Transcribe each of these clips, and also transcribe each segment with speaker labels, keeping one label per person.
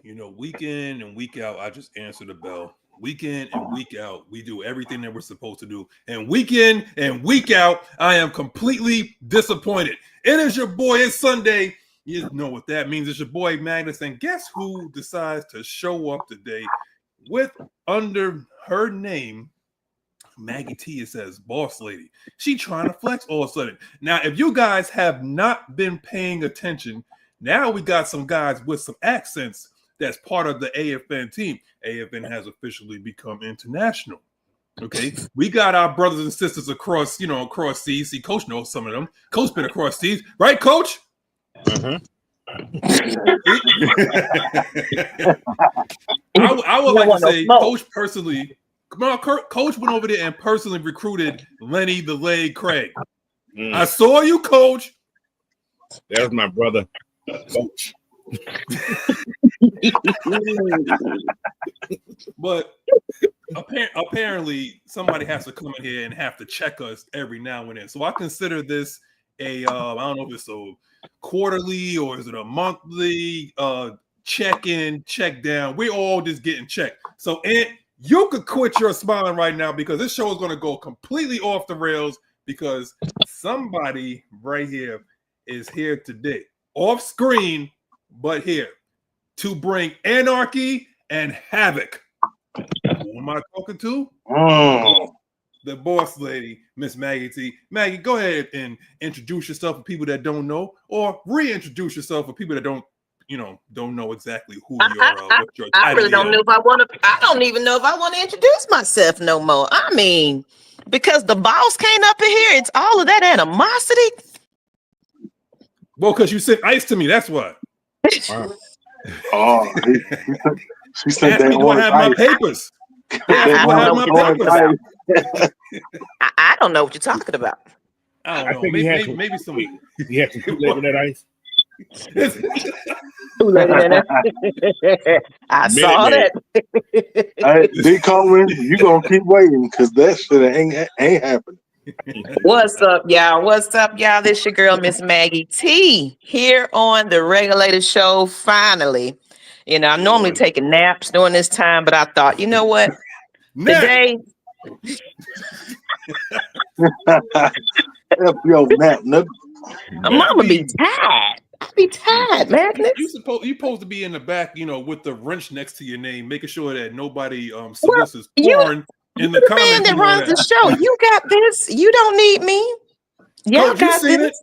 Speaker 1: week in and week out, I just answer the bell. Week in and week out, we do everything that we're supposed to do. And week in and week out, I am completely disappointed. It is your boy. It's Sunday. You know what that means. It's your boy Magnus. And guess who decides to show up today with under her name, Maggie T? It says boss lady. She trying to flex all of a sudden. Now, if you guys have not been paying attention, now we got some guys with some accents that's part of the AFN team. AFN has officially become international. Okay, we got our brothers and sisters across seas. See, Coach knows some of them. Coach been across seas, right, Coach? I would like to say, Coach personally, Coach went over there and personally recruited Lenny the Leg Craig. I saw you, Coach.
Speaker 2: There's my brother, Coach.
Speaker 1: But apparently somebody has to come in here and have to check us every now and then. So I consider this I don't know if it's a quarterly or is it a monthly check in, check down. We're all just getting checked. So Aunt, you could quit your smiling right now because this show is going to go completely off the rails because somebody right here is here today, off screen, but here to bring anarchy and havoc. Who am I talking to? The boss lady, Ms Maggie T. Maggie, go ahead and introduce yourself for people that don't know, or reintroduce yourself for people that don't know exactly who you are. What your
Speaker 3: I really don't know if I want to. I don't even know if I want to introduce myself no more. I mean, because the boss came up in here, it's all of that animosity.
Speaker 1: Well, because you sent ice to me, that's why.
Speaker 4: Oh, she said that.
Speaker 1: Do I have my papers?
Speaker 3: I don't know what you're talking about.
Speaker 1: I don't know. Maybe some.
Speaker 2: You have to Kool-Aid in that ice.
Speaker 3: I saw that.
Speaker 4: Hey, D. Coleman, you gonna keep waiting because that shit ain't happening.
Speaker 3: What's up, y'all? What's up, y'all? This your girl, Ms Maggie T, here on the Regulators show. Finally, I'm normally taking naps during this time, but I thought, you know what? Today,
Speaker 4: yo, Matt,
Speaker 3: I'm gonna be tired. I'll be tired, man.
Speaker 1: You supposed to be in the back, with the wrench next to your name, making sure that nobody solicits porn. In the
Speaker 3: man that runs the show, you got this. You don't need me. Yeah,
Speaker 1: Coach, you seen it?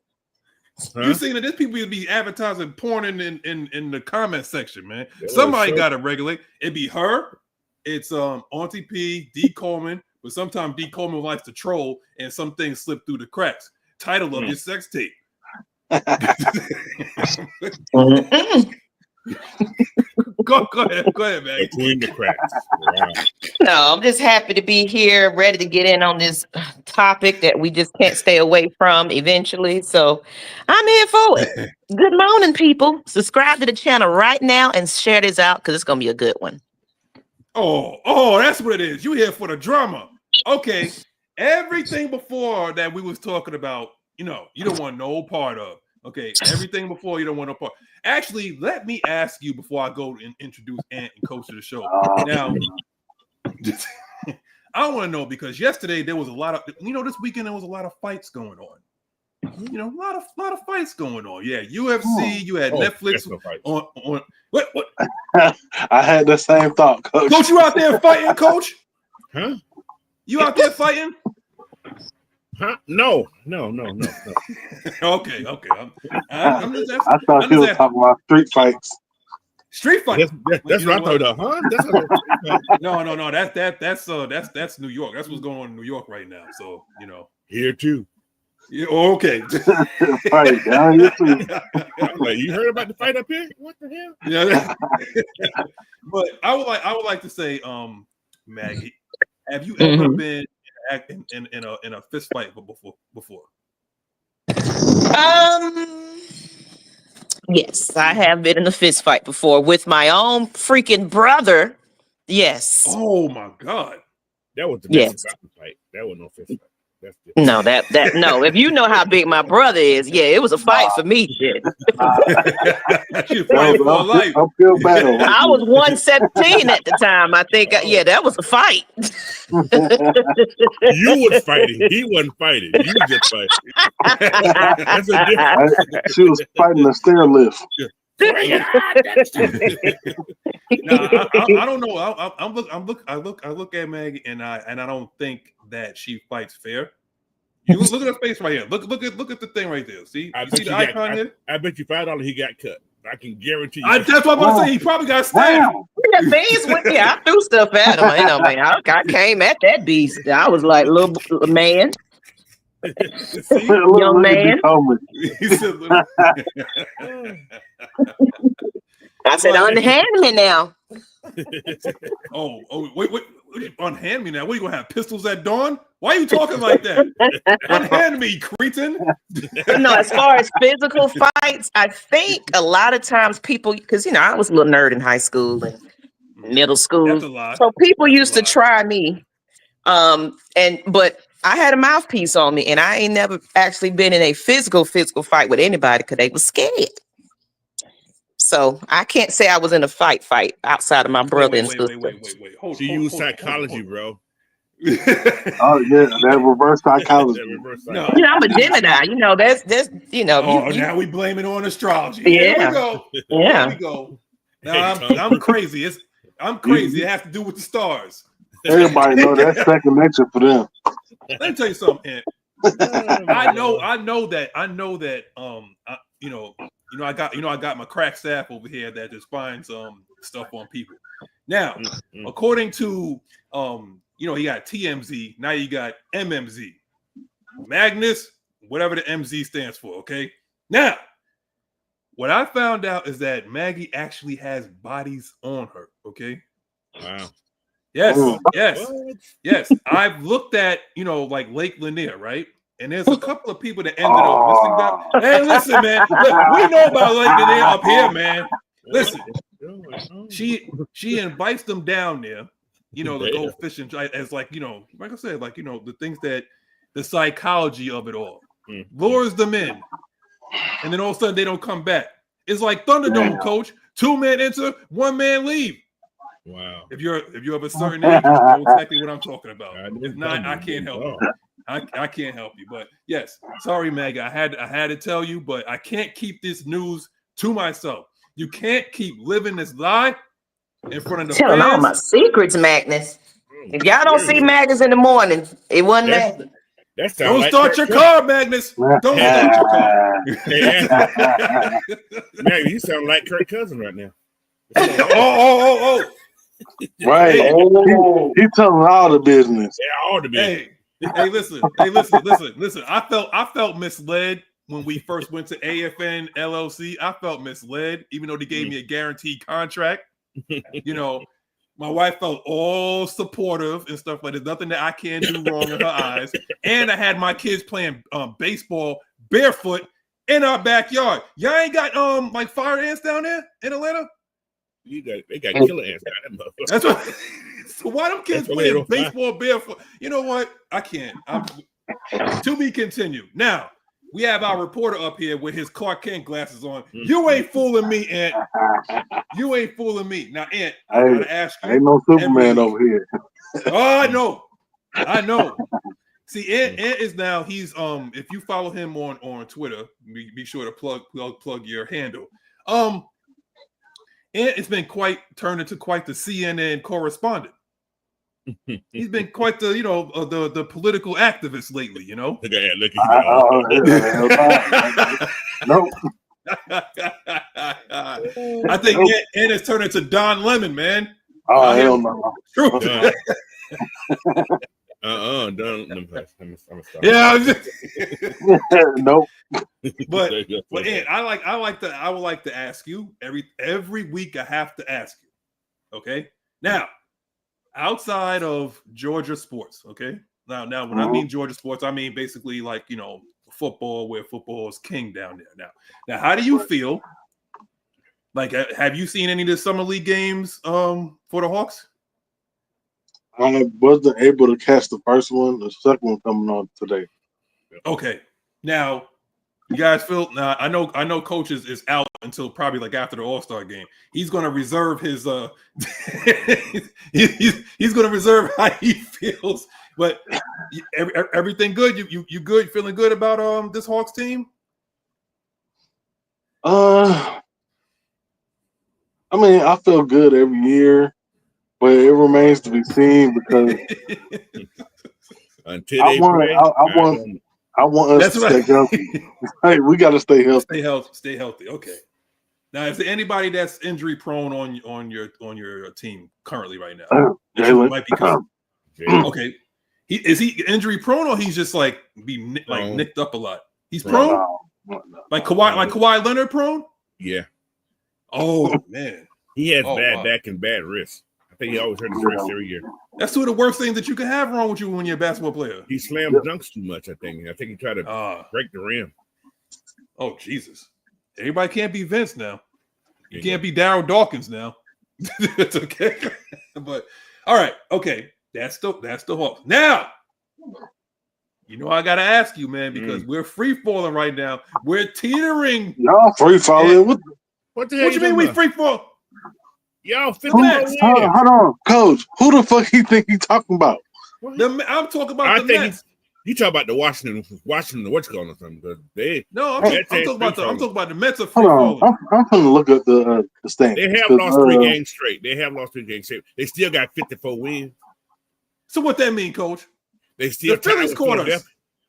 Speaker 1: Huh? You seen it? There's people be advertising porn in the comment section, man. Somebody got to regulate. It be her. It's Auntie P, D Coleman, but sometimes D Coleman likes to troll, and some things slip through the cracks. Title of your sex tape. Go ahead, man.
Speaker 2: Between the cracks. Wow.
Speaker 3: No, I'm just happy to be here, ready to get in on this topic that we just can't stay away from eventually. So I'm here for it. Good morning, people. Subscribe to the channel right now and share this out because it's gonna be a good one.
Speaker 1: Oh, that's what it is. You here for the drama. Okay. Everything before that we was talking about, you don't want no part of. Okay, everything before you don't want no part. Actually, let me ask you before I go and introduce Ant and Coach to the show. Now, I want to know because yesterday there was a lot of, this weekend there was a lot of fights going on. A lot of fights going on. Yeah, UFC. You had Netflix on. What?
Speaker 4: I had the same thought, Coach.
Speaker 1: Coach, you out there fighting, Coach?
Speaker 2: Huh?
Speaker 1: You out there fighting?
Speaker 2: Huh? No.
Speaker 1: Okay. I'm just asking.
Speaker 4: I thought you were talking about street fights.
Speaker 1: Street fights.
Speaker 2: That's what I thought of, huh?
Speaker 1: No. That's New York. That's what's going on in New York right now. So
Speaker 2: Here too.
Speaker 1: Yeah, okay.
Speaker 4: Right down here too.
Speaker 2: I'm like, you heard about the fight up here? What the hell?
Speaker 1: Yeah. But I would like to say, Maggie, have you ever been in a fist fight before?
Speaker 3: Yes, I have been in a fist fight before with my own freaking brother. Yes.
Speaker 1: Oh my God.
Speaker 2: That was the fight. That was no fist fight. That's it.
Speaker 3: No, no. If you know how big my brother is, yeah, it was a fight for me. Shit.
Speaker 1: She's fighting for her life.
Speaker 4: Uphill battle. Right
Speaker 3: I was 117 at the time. I think, yeah, that was a fight.
Speaker 2: You was fighting. He wasn't fighting. You was just fighting. That's a difference.
Speaker 4: She was fighting the stair lift.
Speaker 1: No, I don't know. I look at Maggie and I don't think that she fights fair. You look at her face right here. Look at the thing right there. See, you see the icon here?
Speaker 2: I bet you $5 he got cut. I can guarantee you.
Speaker 1: That's what I'm gonna say. He probably got stabbed.
Speaker 3: I threw stuff at him. You know, man. I came at that beast. I was like, little man.
Speaker 1: See?
Speaker 3: Young man.
Speaker 1: He said,
Speaker 3: I said, unhand me now.
Speaker 1: Wait, unhand me now. What, are you gonna have pistols at dawn? Why are you talking like that? Unhand me, cretin.
Speaker 3: No, as far as physical fights, I think a lot of times people, because I was a little nerd in high school and middle school,
Speaker 1: That's a lie.
Speaker 3: so people used to try me. But I had a mouthpiece on me, and I ain't never actually been in a physical fight with anybody because they was scared. So I can't say I was in a fight outside of my brother and sister.
Speaker 1: Wait.
Speaker 2: She used psychology, bro.
Speaker 4: Oh yeah, that reverse psychology.
Speaker 1: No.
Speaker 3: I'm a Gemini.
Speaker 1: Now we blame it on astrology.
Speaker 3: Yeah.
Speaker 1: Here we go.
Speaker 3: Yeah.
Speaker 1: Here we go. Now I'm crazy. I'm crazy. It has to do with the stars.
Speaker 4: Everybody know that's second nature for them.
Speaker 1: Let me tell you something, Ant. I know that. I got my crack staff over here that just finds stuff on people. Now, according to you got TMZ, now you got MMZ. Magnus, whatever the MZ stands for, okay? Now, what I found out is that Maggie actually has bodies on her, okay?
Speaker 2: Wow.
Speaker 1: Yes. I've looked at, like Lake Lanier, right? And there's a couple of people that ended up missing that. Hey, listen, man. We know about Lake Lanier up here, man. Listen. She invites them down there, to go fishing as like I said, like, the things that the psychology of it all lures them in. And then all of a sudden they don't come back. It's like Thunderdome, coach. 2 men enter, 1 man leave.
Speaker 2: Wow.
Speaker 1: If you're of a certain age, you know exactly what I'm talking about. If not, I can't help you. I can't help you. But yes, sorry, Maggie. I had to tell you, but I can't keep this news to myself. You can't keep living this lie in front of the
Speaker 3: telling
Speaker 1: fans.
Speaker 3: all my secrets, Magnus. If y'all don't see Magnus in the morning, it wasn't Magnus.
Speaker 1: Don't start your car, Magnus. Don't start your car.
Speaker 2: Man, you sound like Kirk Cousin right now.
Speaker 1: Oh.
Speaker 4: Right. He telling all the business.
Speaker 2: Yeah, all the business.
Speaker 1: Hey, listen. I felt misled when we first went to AFN LLC. I felt misled, even though they gave me a guaranteed contract. My wife felt all supportive and stuff like that. Nothing that I can do wrong in her eyes. And I had my kids playing baseball barefoot in our backyard. Y'all ain't got like fire ants down there in Atlanta?
Speaker 2: They got killer ants down there.
Speaker 1: That's what. So why them kids playing baseball barefoot? You know what? I can't. To be continued. Now we have our reporter up here with his Clark Kent glasses on. You ain't fooling me, Ant. You ain't fooling me. Now, Ant, I gotta ask you.
Speaker 4: Ain't no Superman over here.
Speaker 1: Oh, I know. See, Ant is now. He's If you follow him on Twitter, be sure to plug your handle. Ant has been turned into quite the CNN correspondent. He's been quite the the political activist lately.
Speaker 2: Look at
Speaker 4: Nope.
Speaker 1: I think Ant has turned into Don Lemon, man.
Speaker 4: Oh, hell no.
Speaker 2: Don't.
Speaker 1: Yeah.
Speaker 4: Nope.
Speaker 1: But Ant, I would like to ask you every week. I have to ask you. Okay. Now, outside of Georgia sports, okay. Now when I mean Georgia sports, I mean basically like football, where football is king down there. Now, how do you feel? Like, have you seen any of the summer league games for the Hawks?
Speaker 4: I wasn't able to catch the first one. The second one coming on today.
Speaker 1: Okay. Now, you guys feel now I know coach is out until probably like after the All-Star game. He's gonna reserve his he's gonna reserve how he feels. But everything good? You good? Feeling good about this Hawks team?
Speaker 4: I mean, I feel good every year, but it remains to be seen because
Speaker 2: until they play,
Speaker 4: I want us to stay healthy. Hey, we got to stay healthy.
Speaker 1: Stay healthy. Okay. Now, is there anybody that's injury prone on your team currently right now?
Speaker 4: Jalen
Speaker 1: Might be okay. Is he injury prone or he's just like nicked up a lot? He's prone. No. Like Kawhi Leonard prone.
Speaker 2: Yeah.
Speaker 1: Oh man.
Speaker 2: He has bad back and bad wrist. I think he always hurt his wrist every year.
Speaker 1: That's two of the worst things that you can have wrong with you when you're a basketball player.
Speaker 2: He slammed dunks too much, I think. I think he tried to break the rim.
Speaker 1: Oh, Jesus. Everybody can't be Vince now. You can't be Darryl Dawkins now. It's okay. But all right, okay. That's the Hawks. Now, you know I gotta ask you, man, because we're free falling right now. We're teetering.
Speaker 4: Y'all free falling.
Speaker 2: What the hell?
Speaker 1: What you mean we free fall?
Speaker 2: Y'all,
Speaker 4: hold on, Coach. Who the fuck he think he talking about?
Speaker 1: I'm talking about the Mets.
Speaker 2: You talk about the Washington, what's going on or something? Because
Speaker 1: I'm talking about the Mets are free
Speaker 4: falling. I'm trying to look at the standings.
Speaker 2: They have lost 3 games straight. They still got 54 wins.
Speaker 1: So what that mean, Coach?
Speaker 2: They still
Speaker 1: the Phillies corners.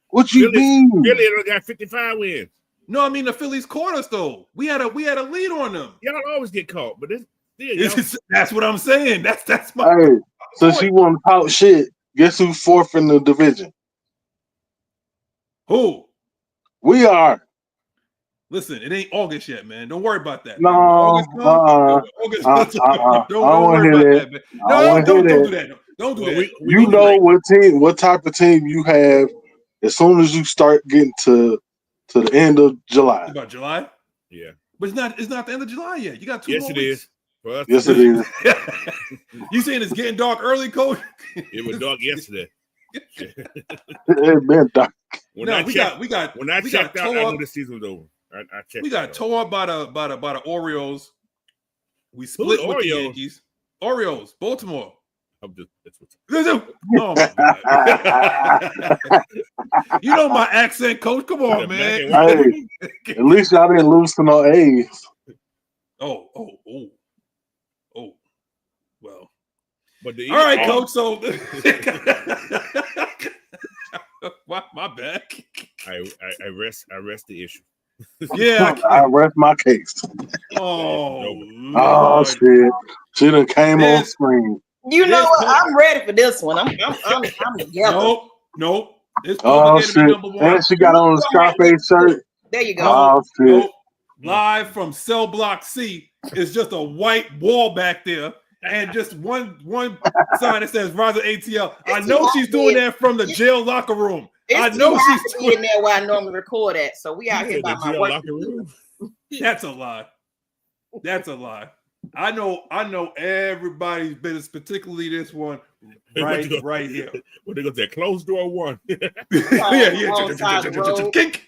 Speaker 4: What you mean?
Speaker 2: Philly got 55 wins.
Speaker 1: No, I mean the Phillies corners though. We had a lead on them.
Speaker 2: Y'all always get caught, but
Speaker 1: that's what I'm saying. That's my.
Speaker 4: Hey, since you want to talk shit, guess who's fourth in the division?
Speaker 1: Who?
Speaker 4: We are.
Speaker 1: Listen, it ain't August yet, man. Don't worry about that.
Speaker 4: No,
Speaker 1: August. Don't worry about that, man. No, don't do that. Don't do that.
Speaker 4: You know what type of team you have as soon as you start getting to the end of July.
Speaker 1: About July?
Speaker 2: Yeah.
Speaker 1: But it's not the end of July yet. You got 2
Speaker 2: more
Speaker 1: weeks.
Speaker 4: Yes, it is.
Speaker 1: You saying it's getting dark early, Coach?
Speaker 2: It was dark yesterday.
Speaker 4: It been dark.
Speaker 2: When I checked out, I knew the season was over. I checked.
Speaker 1: We got tore up by the Orioles. We split with the Yankees. Orioles, Baltimore. Oh my God. You know my accent, Coach. Come on, man.
Speaker 4: Hey, at least y'all didn't lose to no A's.
Speaker 1: Oh. Well.
Speaker 2: But
Speaker 1: all right, Coach. So my bad.
Speaker 2: I rest the issue.
Speaker 1: Yeah,
Speaker 4: I rest my case.
Speaker 1: Oh
Speaker 4: shit! She done came on screen.
Speaker 3: You know what? I'm ready for this one. I'm together.
Speaker 1: Nope.
Speaker 4: Oh shit! And she got on a Scarface shirt.
Speaker 3: There you go.
Speaker 4: Oh shit!
Speaker 1: Nope. Live from Cell Block C is just a white wall back there. And just one sign that says Ryder ATL. I know she's doing that from the jail locker room. I know she's doing
Speaker 3: in there where I normally record at. So we out here by my work.
Speaker 2: Locker room.
Speaker 1: That's a lie. I know everybody's business, particularly this one right here.
Speaker 2: What they go to that closed door one?
Speaker 1: Yeah.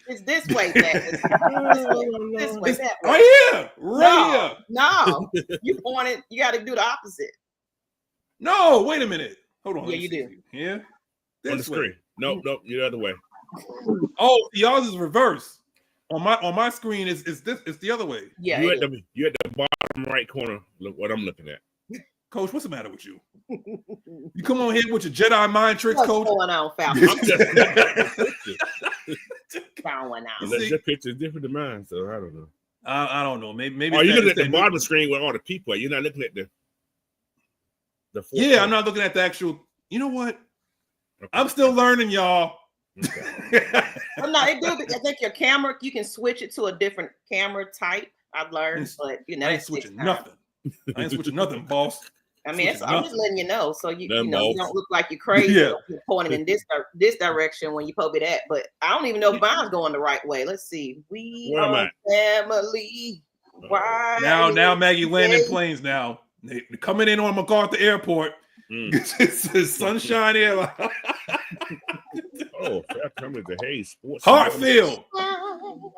Speaker 3: It's this way, Zach. This way, that way.
Speaker 1: Right here.
Speaker 3: No, you pointed. You got to do the opposite.
Speaker 1: No, wait a minute. Hold on.
Speaker 3: Yeah, you do.
Speaker 1: Yeah.
Speaker 2: On the screen. Nope. You're the other way.
Speaker 1: Oh, yours is reverse. On my screen is this? It's the other way.
Speaker 3: Yeah.
Speaker 2: You at the bottom right corner. Look what I'm looking at.
Speaker 1: Coach, what's the matter with you? You come on here with your Jedi mind tricks, Coach.
Speaker 3: What's going on, Falcon?
Speaker 2: Your picture is different than mine, so I don't know.
Speaker 1: I don't know. Maybe.
Speaker 2: Are you looking at the bottom screen with all the people? You're not looking at the.
Speaker 1: Yeah, I'm not looking at the actual. You know what? Okay. I'm still learning, y'all.
Speaker 3: Okay. I think your camera, you can switch it to a different camera type. I've learned, but
Speaker 1: I ain't switching nothing. I ain't switching nothing, boss.
Speaker 3: I mean, I'm just letting you know, so you don't look like you're crazy. Yeah. You're pointing in this direction when you probably that. But I don't even know if mine's going the right way. Let's see. We are family. Why?
Speaker 1: Now Maggie landing planes. Now they're coming in on MacArthur Airport. It's sunshine here.
Speaker 2: Coming to Hayes Sports.
Speaker 1: Hartfield.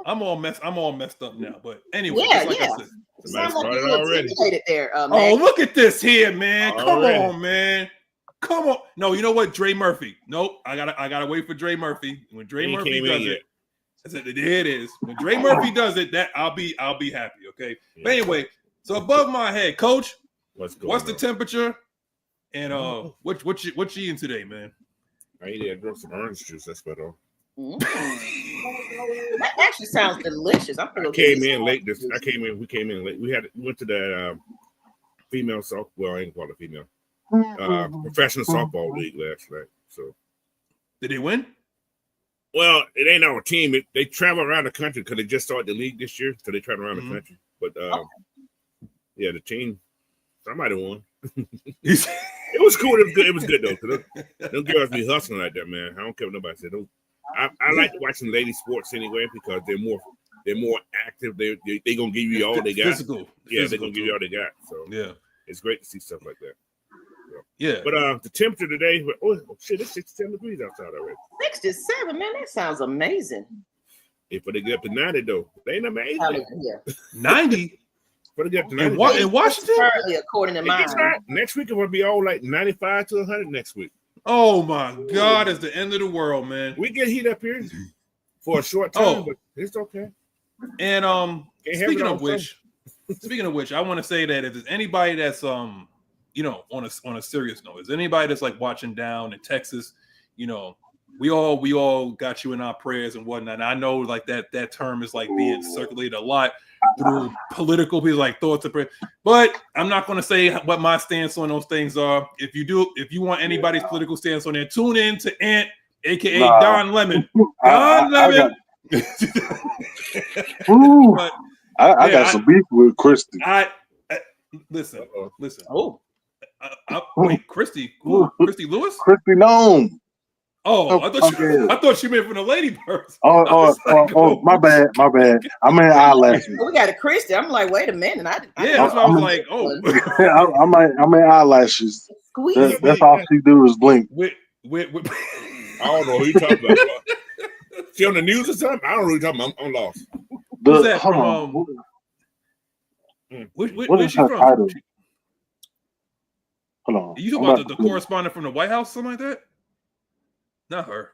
Speaker 1: I'm all messed up now. But anyway,
Speaker 5: Yeah,
Speaker 1: like I said,
Speaker 5: sounds like
Speaker 2: started
Speaker 5: you're
Speaker 2: already.
Speaker 5: intimidated there,
Speaker 1: oh, look at this here, man.
Speaker 2: Already.
Speaker 1: Come on, man. Come on. No, you know what? Dre Murphy. Nope. I gotta wait for Dre Murphy. When Dre Murphy does it, I said, there it is. When Dre Murphy does it, that I'll be happy. Okay. Yeah. But anyway, so above my head, Coach, what's the temperature? And what you eating today, man?
Speaker 2: I ate a drink some orange juice. That's what all.
Speaker 5: That actually sounds delicious. We
Speaker 2: came in late. We came in late. We went to that female softball. Well, I ain't call it female. Professional softball league last night. So,
Speaker 1: did they win?
Speaker 2: Well, it ain't our team. They travel around the country because they just started the league this year, so they travel around the country. But yeah, the team, somebody won. It was cool. It was good though. Them girls be hustling like that, man. I don't care what nobody said. I like watching lady sports anyway because they're more active. They gonna give you all they got.
Speaker 1: Physical.
Speaker 2: Yeah, they're gonna give you all they got. So
Speaker 1: yeah,
Speaker 2: it's great to see stuff like that.
Speaker 1: Yeah.
Speaker 2: But the temperature today, it's 67 degrees outside already.
Speaker 5: 67, man, that sounds amazing.
Speaker 2: If they get up to 90 though, they ain't amazing.
Speaker 1: 90.
Speaker 2: But they get up to 90
Speaker 1: in Washington,
Speaker 5: currently, according to mine.
Speaker 2: Next week it will be all like 95 to 100 next week.
Speaker 1: Oh my God, it's the end of the world, man.
Speaker 2: We get heat up here for a short time, but it's okay.
Speaker 1: And speaking of which, I want to say that if there's anybody that's on a serious note, is anybody that's like watching down in Texas, we all got you in our prayers and whatnot. And I know like that term is like being circulated a lot through political people, like thoughts of prayer. But I'm not going to say what my stance on those things are. If you want anybody's political stance on there, tune in to Ant, aka Don Lemon. Don Lemon.
Speaker 4: I got some beef with Christy.
Speaker 1: Listen.
Speaker 5: Oh.
Speaker 1: Wait, Christy? Who? Christy Lewis?
Speaker 4: Christy Nome.
Speaker 1: Oh, I thought you meant from the lady person.
Speaker 4: Oh, my bad. I mean eyelashes.
Speaker 5: We got a Christy. I'm like, wait a minute.
Speaker 1: That's why I was like, oh.
Speaker 4: I mean eyelashes. That's all she do is blink.
Speaker 2: I don't know who you talking about. She on the news or something? I don't know who you talking about. I'm lost.
Speaker 1: Who's that from? Where's she from?
Speaker 4: Title? Hold on.
Speaker 1: You talking about the correspondent from the White House, something like that? Not her.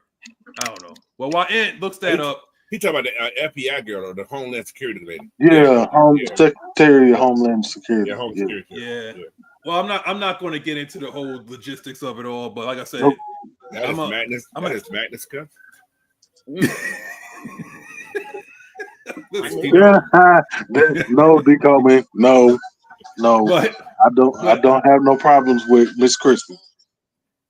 Speaker 1: I don't know. Well, while Ant looks that up,
Speaker 2: he talking about the FBI girl or the Homeland Security lady.
Speaker 4: Yeah, Secretary of Homeland Security.
Speaker 2: Yeah, Home Security.
Speaker 1: Yeah. Well, I'm not going to get into the whole logistics of it all, but like I said,
Speaker 2: that is madness. That is madness, cup.
Speaker 4: No, decode me. No.
Speaker 1: What?
Speaker 4: I don't have no problems with Miss Christie.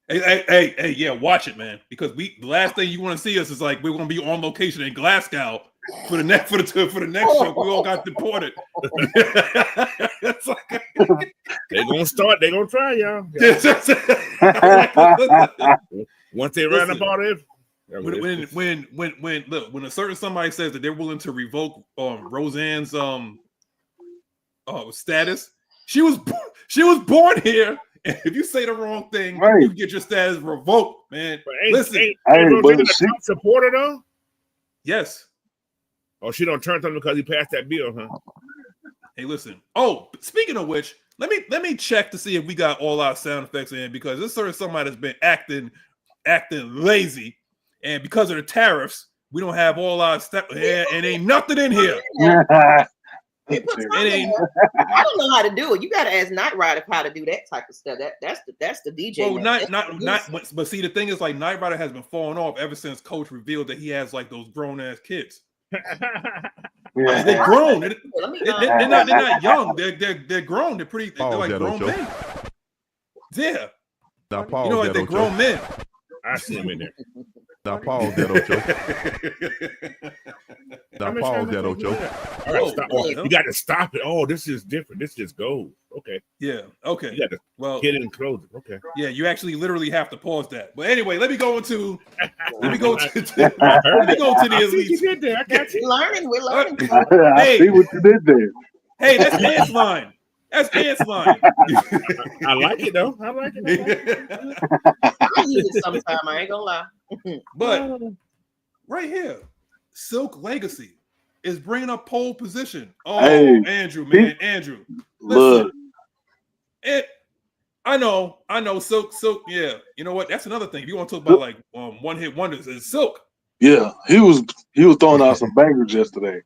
Speaker 1: Hey, yeah, watch it, man. Because the last thing you want to see us is like we're gonna be on location in Glasgow for the next show. We all got deported.
Speaker 2: They're gonna start. They're gonna try, y'all. Once they run up all it. When
Speaker 1: a certain somebody says that they're willing to revoke Roseanne's status, she was born here. And if you say the wrong thing, you get your status revoked, man. Listen,
Speaker 2: but she supporter though.
Speaker 1: Yes.
Speaker 2: Oh, she don't turn on him because he passed that bill, huh?
Speaker 1: Hey, listen. Oh, speaking of which, let me check to see if we got all our sound effects in, because this sort of somebody that's been acting lazy, and because of the tariffs, we don't have all our stuff, and ain't nothing in here.
Speaker 5: I don't know how to do it. You got to ask Nyght Ryder how to do that type of stuff. That's the DJ.
Speaker 1: Well, not. But see, the thing is, like, Nyght Ryder has been falling off ever since Coach revealed that he has like those grown ass kids. They're grown. They're not young. They're grown. They're pretty. They're like grown men. Yeah.
Speaker 6: Now, Paul,
Speaker 1: you know, like they're grown men.
Speaker 2: I see him in there.
Speaker 6: Now pause that, Ocho. Now pause that, Ocho.
Speaker 2: All right, stop. You got to stop it. Oh, this is different. This just goes. Okay.
Speaker 1: Yeah. Okay.
Speaker 2: You got to get it and close it. Okay.
Speaker 1: Yeah, you actually literally have to pause that. But anyway, let me go to the elite.
Speaker 2: You did there. I got you.
Speaker 5: We're learning.
Speaker 4: I see what you did there.
Speaker 1: Hey, that's Ant's line. That's Ant's line.
Speaker 2: I like it though. I like it.
Speaker 5: I use it sometime. I ain't gonna lie.
Speaker 1: But right here, Silk Legacy is bringing up pole position. Oh,
Speaker 4: Hey,
Speaker 1: Andrew, man, Andrew.
Speaker 4: Look,
Speaker 1: Listen, I know, Silk, yeah. You know what? That's another thing. If you want to talk about like one hit wonders, is Silk.
Speaker 4: yeah, he was throwing out some bangers yesterday.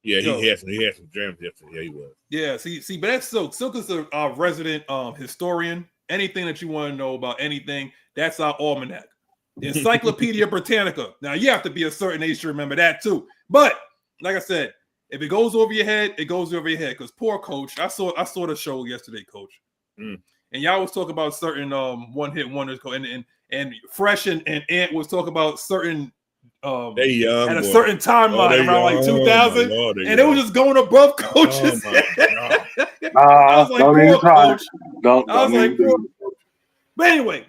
Speaker 2: Yeah, he had some jams yesterday. Yeah, he was.
Speaker 1: Yeah, see, but that's Silk. Silk is our resident historian. Anything that you want to know about anything, that's our almanac. Encyclopedia Britannica. Now you have to be a certain age to remember that too. But like I said, if it goes over your head, it goes over your head. Because poor Coach, I saw the show yesterday, Coach, and y'all was talking about certain one hit wonders, and Fresh and Ant was talking about certain
Speaker 2: they young
Speaker 1: at a
Speaker 2: boy.
Speaker 1: certain timeline around like 2000, and it was just going above Coach's head. I was like,
Speaker 4: don't
Speaker 1: poor
Speaker 4: even try.
Speaker 1: Coach.
Speaker 4: Don't
Speaker 1: I was like,
Speaker 4: even do it.
Speaker 1: But anyway,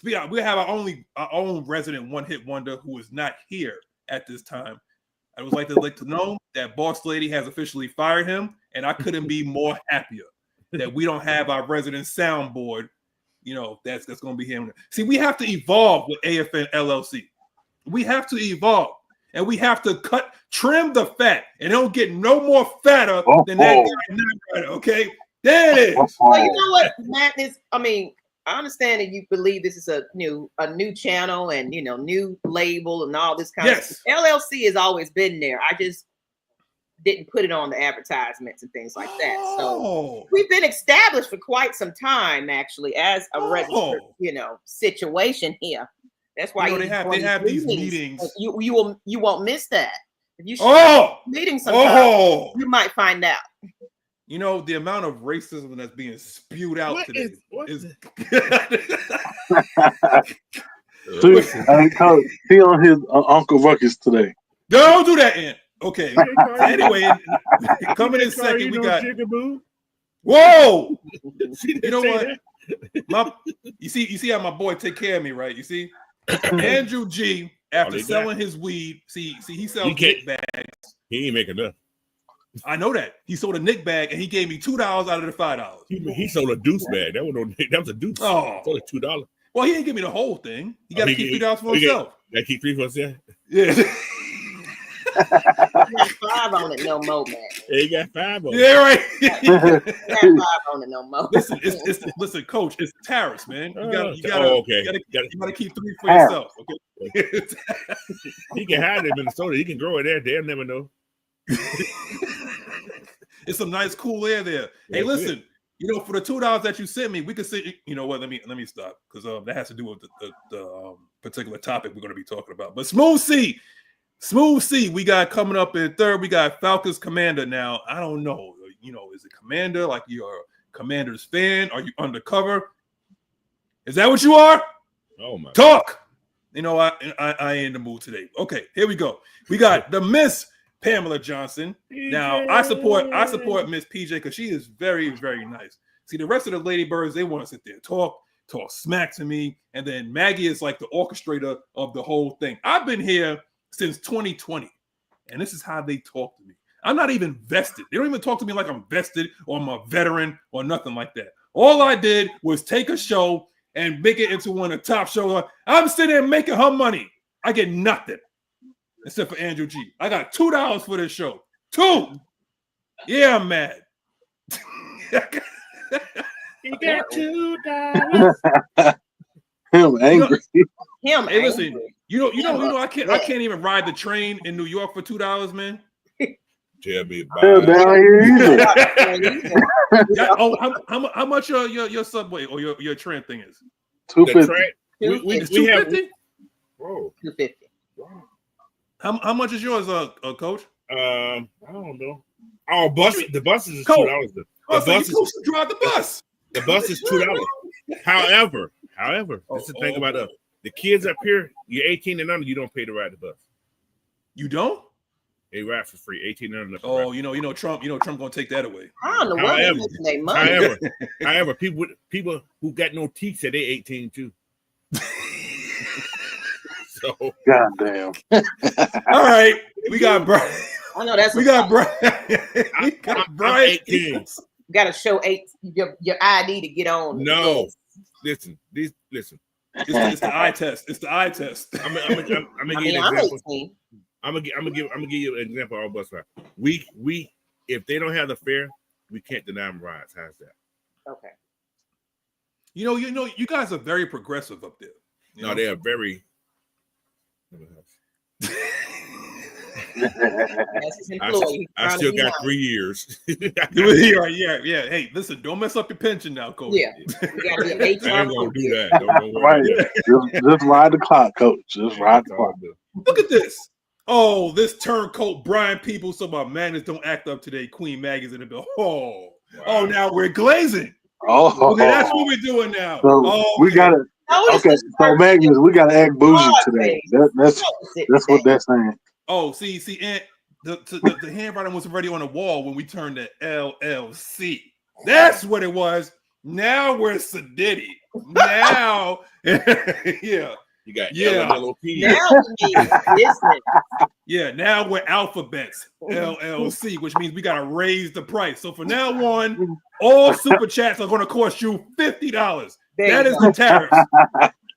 Speaker 1: we have our own resident one hit wonder who is not here at this time. I would like to know that Boss Lady has officially fired him, and I couldn't be more happier that we don't have our resident soundboard. You know, that's going to be him. See, we have to evolve with AFN LLC. We have to evolve, and we have to trim the fat, and don't get no more fatter than that guy. Okay, there it is.
Speaker 5: Well, you know what, Matt? I understand that you believe this is a new channel and new label and all this kind of stuff. LLC has always been there. I just didn't put it on the advertisements and things like that. So we've been established for quite some time, actually, as a registered, situation here. That's why
Speaker 1: they have these meetings.
Speaker 5: You won't miss that. If you show meetings sometime, you might find out.
Speaker 1: You know, the amount of racism that's being spewed out today is
Speaker 4: Coach, he on his Uncle Ruckus today.
Speaker 1: Don't do that, Ant. Okay. Anyway, coming in second, we got. Whoa! You know what? You see how my boy take care of me, right? You see, Andrew G. After selling his weed, he sells Nick bags. He
Speaker 2: ain't making enough.
Speaker 1: I know that. He sold a Nick bag and he gave me $2 out of the $5.
Speaker 2: He sold a deuce bag. That was a deuce.
Speaker 1: Oh,
Speaker 2: only $2.
Speaker 1: Well, he didn't give me the whole thing. He got to keep $3 for himself.
Speaker 2: Got to keep $3 for himself.
Speaker 1: Yeah.
Speaker 5: He got 5 on it no more, man.
Speaker 2: Yeah, he got 5 on it.
Speaker 1: Yeah, right.
Speaker 5: He got 5 on it no more.
Speaker 1: Listen, Coach. It's tariffs, man. You gotta keep 3 for yourself. Okay.
Speaker 2: He can hide in Minnesota. He can grow it there. They'll never know.
Speaker 1: It's some nice cool air there. Hey, listen, for the $2 that you sent me, we could say, you know what? Let me stop because that has to do with the particular topic we're going to be talking about. But Smooth C, we got coming up in third. We got Falcons Commander now. I don't know. Is it Commander? Like you're a Commander's fan? Are you undercover? Is that what you are?
Speaker 2: Oh my!
Speaker 1: Talk. I ain't in the mood today. Okay, here we go. We got the Miss Pamela Johnson. Now, I support Miss PJ because she is very, very nice. See, the rest of the Ladybirds, they want to sit there, talk smack to me, and then Maggie is like the orchestrator of the whole thing. I've been here since 2020, and this is how they talk to me. I'm not even vested. They don't even talk to me like I'm vested or I'm a veteran or nothing like that. All I did was take a show and make it into one of the top shows. I'm sitting there making her money. I get nothing. Except for Andrew G. I got $2 for this show. 2. Yeah, I'm mad.
Speaker 2: You got $2.
Speaker 4: Him angry.
Speaker 1: Hey, listen. You know. I can't even ride the train in New York for $2, man.
Speaker 2: Tell me about
Speaker 1: it. How much your subway or your train thing is?
Speaker 4: $250.
Speaker 2: We have
Speaker 5: $250.
Speaker 1: How much is yours, Coach?
Speaker 2: I don't know. Oh, the buses is $2. The buses
Speaker 1: drive the bus.
Speaker 2: The bus is $2. However, that's the thing about the kids up here. You're 18 and under, you don't pay to ride the bus.
Speaker 1: You don't?
Speaker 2: They ride for free. 18 and under.
Speaker 1: Oh, Trump gonna take that away.
Speaker 5: I don't know.
Speaker 2: However, people who got no teeth say they 18 too. So
Speaker 4: goddamn.
Speaker 1: All right, we got Brian.
Speaker 5: I know that's
Speaker 1: we got Brian. We got Brian.
Speaker 5: Got to show your ID to get on.
Speaker 2: No, listen. Listen.
Speaker 1: It's the eye test. It's the eye test.
Speaker 2: I'm gonna give you an example. I'm gonna give you an example of our bus ride. We if they don't have the fare, we can't deny them rides. How's that?
Speaker 5: Okay.
Speaker 1: You know, you guys are very progressive up there.
Speaker 2: No, they are very. I still got 3 years.
Speaker 1: Yeah. Hey, listen, don't mess up your pension now, Coach.
Speaker 5: Yeah, I ain't
Speaker 2: gonna do that.
Speaker 4: Right. Just ride the clock, Coach. Just ride the clock.
Speaker 1: Look at this. Oh, this turncoat Brian People. So my madness don't act up today. Queen Maggie's in the bill. Oh, wow. Oh, now we're glazing.
Speaker 4: Oh,
Speaker 1: okay, that's what we're doing now.
Speaker 4: So we got it. Okay, so Magnus, we got to act bougie today. That's what they're saying.
Speaker 1: Oh, see, and the handwriting was already on the wall when we turned to LLC. That's what it was. Now we're Sadiddy. Now, yeah.
Speaker 2: You got
Speaker 1: now we're Alphabets LLC, which means we got to raise the price. So from now on, all super chats are going to cost you $50. That is the tariffs.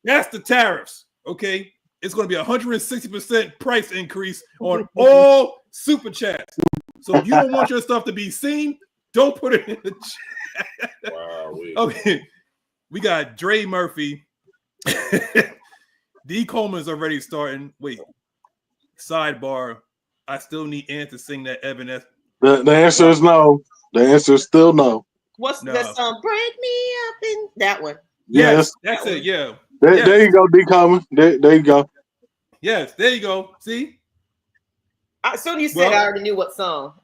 Speaker 1: That's the tariffs. Okay, it's going to be 160% price increase on all super chats. So if you don't want your stuff to be seen, don't put it in the chat.
Speaker 2: Wow.
Speaker 1: Okay, we got Dre Murphy. D. Coleman's already starting. Wait, sidebar. I still need Ant to sing that Evanescence.
Speaker 4: The answer is no. The answer is still no.
Speaker 5: What's that song? Break me up in that one.
Speaker 4: Yes,
Speaker 1: that's it. Yeah.
Speaker 4: There you go, D. Coleman. There you go.
Speaker 1: Yes, there you go. See?
Speaker 5: As soon as you said, I already knew what song.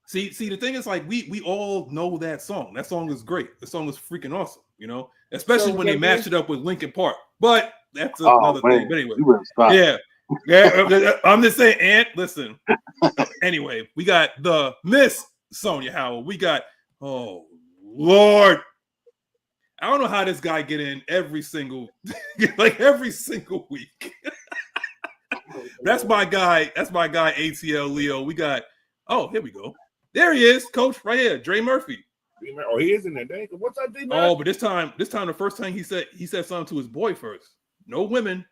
Speaker 1: See, the thing is, like, we all know that song. That song is great. The song is freaking awesome, you know, especially when they matched it up with Linkin Park. But that's another thing. But anyway, yeah. I'm just saying, Ant, listen. Anyway, we got the Miss Sonia Howell. We got, oh Lord, I don't know how this guy get in every single week. That's my guy. That's my guy, ATL Leo. We got. Oh, here we go. There he is, Coach, right here, Dre Murphy.
Speaker 2: Oh, he is in there. Dang. What's up, D?
Speaker 1: Oh, but this time, the first time he said something to his boy first. No women.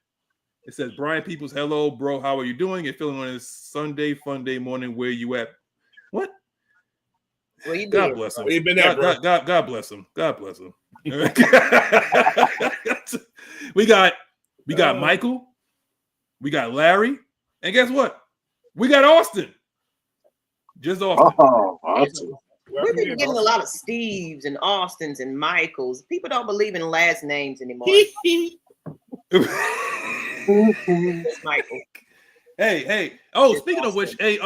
Speaker 1: It says, Brian Peoples, hello, bro. How are you doing? You're feeling on this Sunday fun day morning. Where you at? What? God bless him.
Speaker 2: Where you been at, bro?
Speaker 1: God bless him. God bless him. we got Michael. We got Larry. And guess what? We got Austin. Just Austin.
Speaker 4: Oh, Austin.
Speaker 5: We've been getting a lot of Steves and Austins and Michaels. People don't believe in last names anymore. It's Michael.
Speaker 1: Hey. Oh, speaking of which, hey,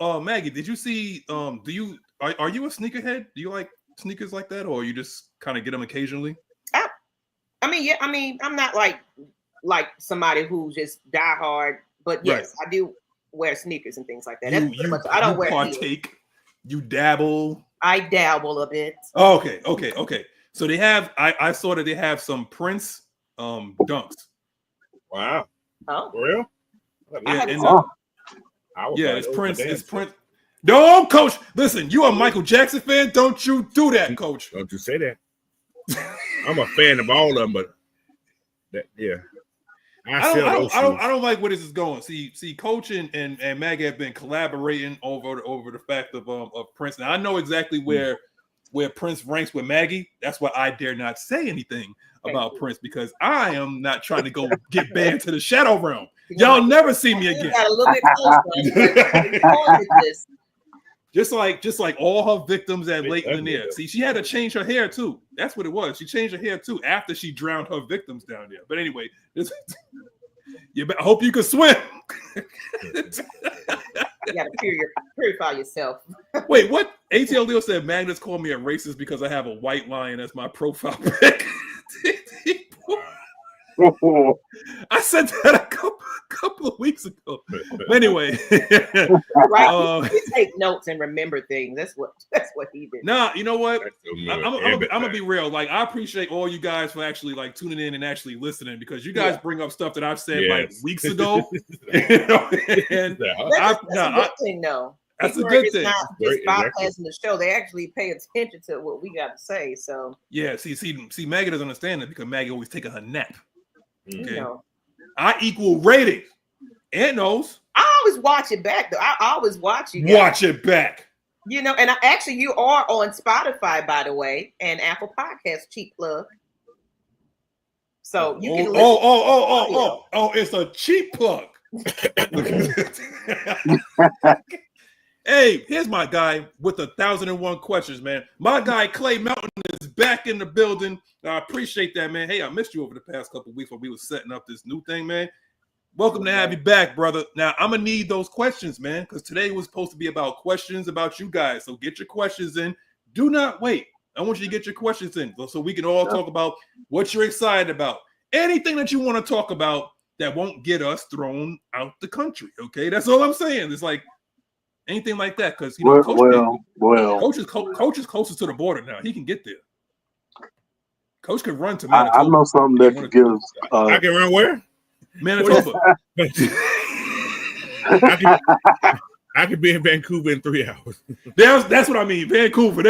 Speaker 1: Maggie, did you see? Are you a sneakerhead? Do you like sneakers like that, or you just kind of get them occasionally?
Speaker 5: I mean, I'm not like somebody who's just diehard, but yes, right. I do wear sneakers and things like that. I don't wear
Speaker 1: partake. Heels. You dabble.
Speaker 5: I dabble a bit.
Speaker 1: Oh, okay. So they have. I saw that they have some Prince dunks.
Speaker 2: Wow.
Speaker 5: Oh,
Speaker 2: for real?
Speaker 1: Yeah, it's Prince. It's Prince. No, Coach. Listen, you a Michael Jackson fan? Don't you do that, Coach?
Speaker 2: Don't you say that? I'm a fan of all of them, but yeah.
Speaker 1: I don't like where this is going. See, Coach and Maggie have been collaborating over the fact of Prince. Now I know exactly where Prince ranks with Maggie. That's why I dare not say anything about Prince, because I am not trying to go get banned to the shadow realm. Y'all never see me again.
Speaker 5: Got a little bit closer.
Speaker 1: Just like all her victims at Leighton Lanier. See, she had to change her hair too. That's what it was. She changed her hair too after she drowned her victims down there. But anyway, I hope you can swim.
Speaker 5: You got to purify yourself.
Speaker 1: Wait, what? ATL Leo said Magnus called me a racist because I have a white lion as my profile pic. I said that a couple of weeks ago. But anyway,
Speaker 5: Right? He take notes and remember things. That's what he did.
Speaker 1: Nah, you know what? I'm gonna be real. Like, I appreciate all you guys for actually like tuning in and actually listening, because you guys bring up stuff that I've said like weeks ago. You know? And
Speaker 5: that's a good thing, though.
Speaker 1: That's a good thing.
Speaker 5: Not just bypassing the show; they actually pay attention to what we got to say. So
Speaker 1: yeah, see, Maggie doesn't understand that because Maggie always taking her nap. Okay,
Speaker 5: you know.
Speaker 1: I equal ratings. Aunt knows.
Speaker 5: I always watch it back, though. I always watch you.
Speaker 1: Watch it back.
Speaker 5: You know, and actually, you are on Spotify, by the way, and Apple Podcasts. Cheap plug. So you can listen.
Speaker 1: Oh! It's a cheap plug. Hey, here's my guy with 1,001 questions, man. My guy Clay Mountain is back in the building. I appreciate that, man. Hey, I missed you over the past couple of weeks when we were setting up this new thing, man. Welcome to have you back, brother. Now, I'm going to need those questions, man, because today was supposed to be about questions about you guys. So get your questions in. Do not wait. I want you to get your questions in so we can all talk about what you're excited about. Anything that you want to talk about that won't get us thrown out the country, okay? That's all I'm saying. It's like anything like that, because, you know, Coach is closer to the border now. He can get there. Coach can run to Manitoba.
Speaker 4: I know something that could give us.
Speaker 2: I can run where?
Speaker 1: Manitoba.
Speaker 2: I could be in Vancouver in 3 hours.
Speaker 1: That's what I mean. Vancouver.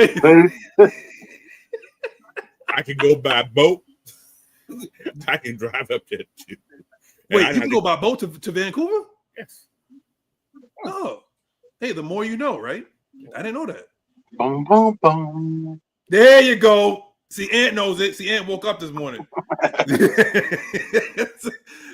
Speaker 2: I can go by boat. I can drive up there too.
Speaker 1: Wait, you can go by boat to Vancouver?
Speaker 2: Yes.
Speaker 1: Oh. Hey, the more you know, right? I didn't know that.
Speaker 4: Boom, boom, boom.
Speaker 1: There you go. See, Ant knows it. See, Ant woke up this morning.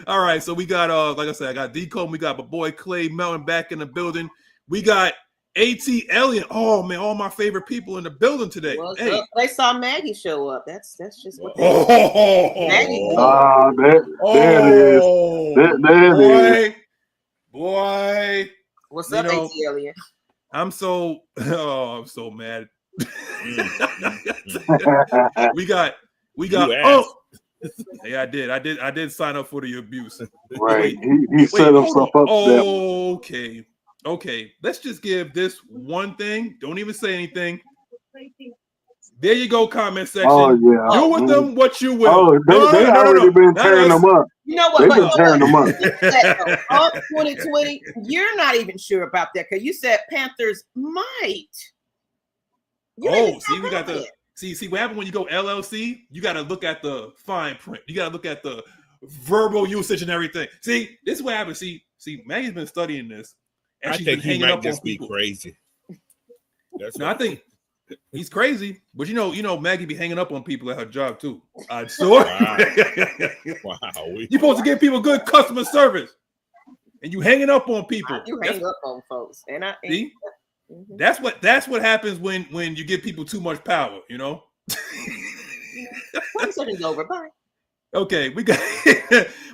Speaker 1: All right, so we got like I said, I got D-Code, we got my boy Clay Mountain back in the building. We got AT Elliott. Oh man, all my favorite people in the building today.
Speaker 5: Hey, they saw Maggie show up. That's just what
Speaker 1: Maggie.
Speaker 4: There it is. There it is.
Speaker 1: Boy.
Speaker 5: What's up, AT Elliott?
Speaker 1: I'm so mad. we got hey, I did sign up for the abuse.
Speaker 4: Right. He set himself up.
Speaker 1: Okay. Let's just give this one thing. Don't even say anything. There you go, comment section.
Speaker 4: Oh, yeah.
Speaker 1: Do with them what you will.
Speaker 4: Oh, they already been tearing them up.
Speaker 5: You know what?
Speaker 4: They've been tearing them up.
Speaker 5: Up 2020, you're not even sure about that because you said Panthers might.
Speaker 1: See, we got the see what happened when you go LLC. You got to look at the fine print. You got to look at the verbal usage and everything. See, this is what happens. See, Maggie's been studying this, and she's been hanging up on people.
Speaker 2: Crazy.
Speaker 1: I think he's crazy, but you know, Maggie be hanging up on people at her job too. I'm sure. Wow. You're supposed to give people good customer service, and you hanging up on people.
Speaker 5: You hang up on folks, and I
Speaker 1: see. That's what happens when you give people too much power, you know.
Speaker 5: 20 seconds over. Bye.
Speaker 1: Okay, we got